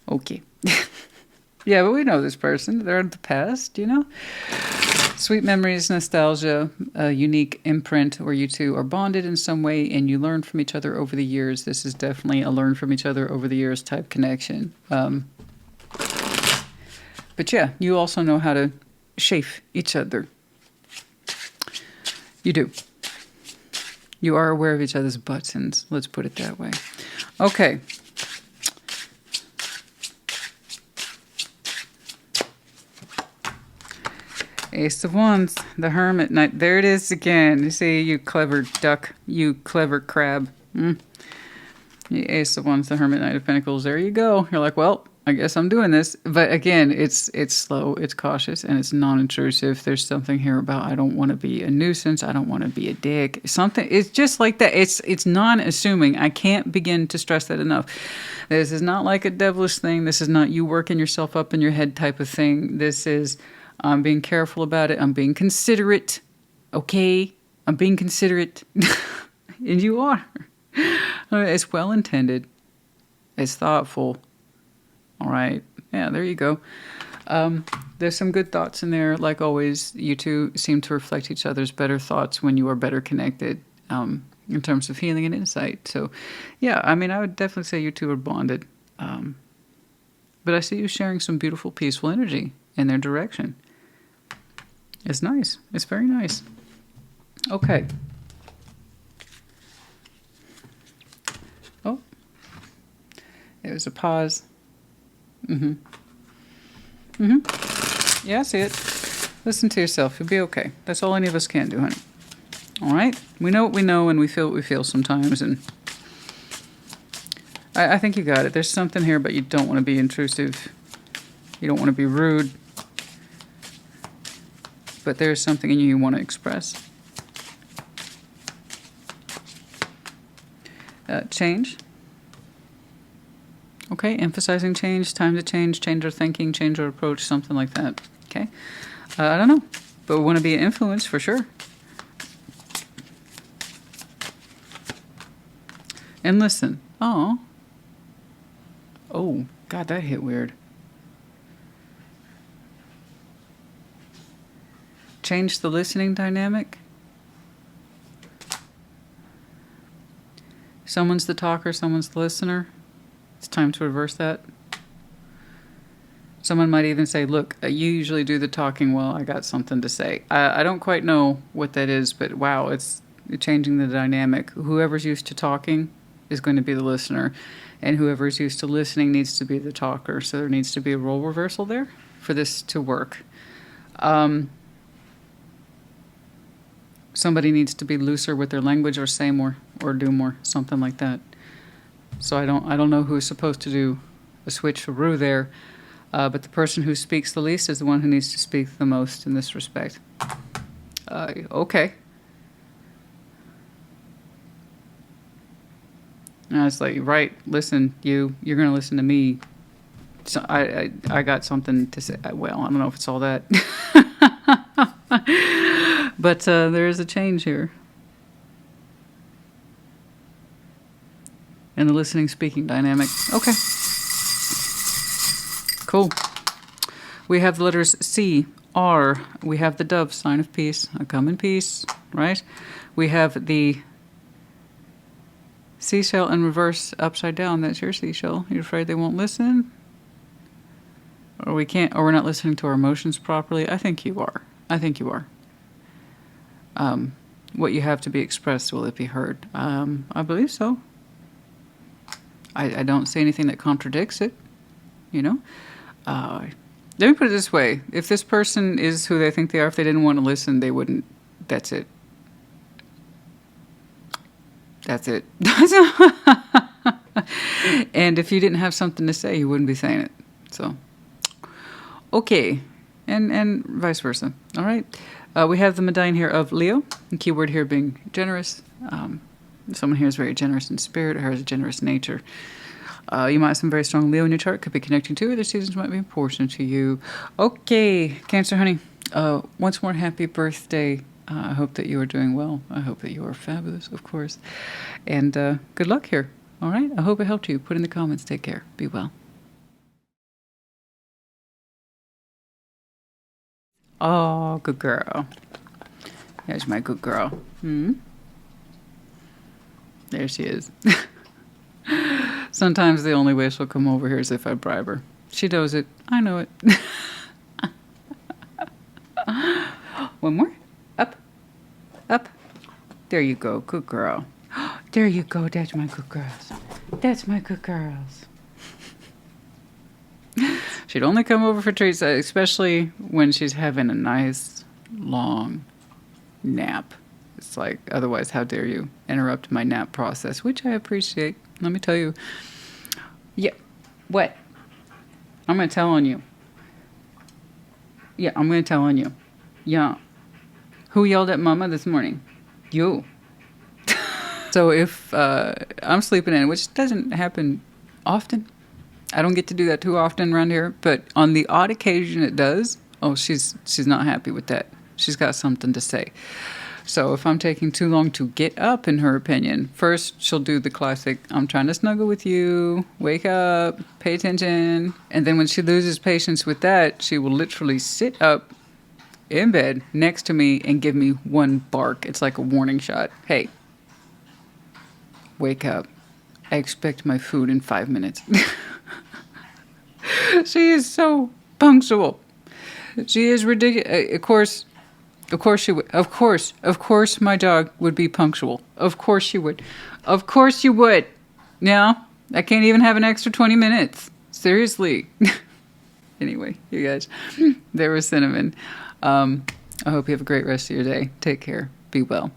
Okay. Yeah, but we know this person. They're in the past, you know? Sweet memories, nostalgia, a unique imprint where you two are bonded in some way and you learn from each other over the years. This is definitely a learn from each other over the years type connection. But yeah, you also know how to chafe each other. You do. You are aware of each other's buttons. Let's put it that way. Okay. Ace of Wands, the Hermit Knight. There it is again. You see, you clever duck, you clever crab. The Ace of Wands, the Hermit Knight of Pentacles. There you go. You're like, well, I guess I'm doing this. But again, it's slow, it's cautious, and it's non-intrusive. There's something here about I don't want to be a nuisance. I don't want to be a dick. Something. It's just like that. It's non-assuming. I can't begin to stress that enough. This is not like a devilish thing. This is not you working yourself up in your head type of thing. This is I'm being careful about it. I'm being considerate. Okay? I'm being considerate. And you are. It's well-intended. It's thoughtful. All right. Yeah, there you go. There's some good thoughts in there. Like always, you two seem to reflect each other's better thoughts when you are better connected in terms of healing and insight. So, yeah, I mean, I would definitely say you two are bonded. But I see you sharing some beautiful, peaceful energy in their direction. It's nice. It's very nice. Okay. Oh. It was a pause. Yeah, I see it. Listen to yourself. You'll be okay. That's all any of us can do, honey. All right? We know what we know and we feel what we feel sometimes. And I think you got it. There's something here, but you don't want to be intrusive. You don't want to be rude. But there's something in you want to express. Change. Okay, emphasizing change, time to change our thinking, change our approach, something like that. Okay, I don't know, but we want to be an influence for sure. And listen. Oh, God, that hit weird. Change the listening dynamic. Someone's the talker, someone's the listener. It's time to reverse that. Someone might even say, look, you usually do the talking. Well, I got something to say. I don't quite know what that is, but wow, it's changing the dynamic. Whoever's used to talking is going to be the listener, and whoever's used to listening needs to be the talker. So there needs to be a role reversal there for this to work. Somebody needs to be looser with their language or say more or do more, something like that. So I don't know who's supposed to do a switcheroo there, but the person who speaks the least is the one who needs to speak the most in this respect. Okay. And it's like, right, listen, you're going to listen to me. So I got something to say. Well, I don't know if it's all that. But there is a change here. And the listening-speaking dynamic. Okay. Cool. We have the letters C, R. We have the dove, sign of peace. I come in peace, right? We have the seashell in reverse, upside down. That's your seashell. You're afraid they won't listen? Or we can't, or we're not listening to our emotions properly? I think you are. I think you are. What you have to be expressed, will it be heard? I believe so. I don't see anything that contradicts it, you know? Let me put it this way. If this person is who they think they are, if they didn't want to listen, they wouldn't. That's it. That's it. And if you didn't have something to say, you wouldn't be saying it. So, okay. And vice versa. All right. We have the Medine here of Leo. The keyword here being generous. Someone here is very generous in spirit or has a generous nature. You might have some very strong Leo in your chart. Could be connecting to other seasons might be important to you. Okay, Cancer, honey. Once more, happy birthday. I hope that you are doing well. I hope that you are fabulous, of course. And good luck here. All right? I hope it helped you. Put in the comments. Take care. Be well. Oh, good girl. There's my good girl. There she is. Sometimes the only way she'll come over here is if I bribe her. She knows it. I know it. One more. Up. Up. There you go. Good girl. There you go. That's my good girls. That's my good girls. She'd only come over for treats, especially when she's having a nice, long nap. It's like, otherwise, how dare you interrupt my nap process, which I appreciate. Let me tell you. Yeah. What? I'm going to tell on you. Yeah, I'm going to tell on you. Yeah. Who yelled at Mama this morning? You. So if I'm sleeping in, which doesn't happen often. I don't get to do that too often around here, but on the odd occasion it does. Oh, she's not happy with that. She's got something to say. So if I'm taking too long to get up, in her opinion, first she'll do the classic, I'm trying to snuggle with you, wake up, pay attention. And then when she loses patience with that, she will literally sit up in bed next to me and give me one bark. It's like a warning shot. Hey, wake up. I expect my food in 5 minutes. She is so punctual. She is ridiculous. Of course she would. Of course my dog would be punctual. Of course she would. Of course you would. Now, I can't even have an extra 20 minutes. Seriously. Anyway, you guys, there was Cinnamon. I hope you have a great rest of your day. Take care. Be well.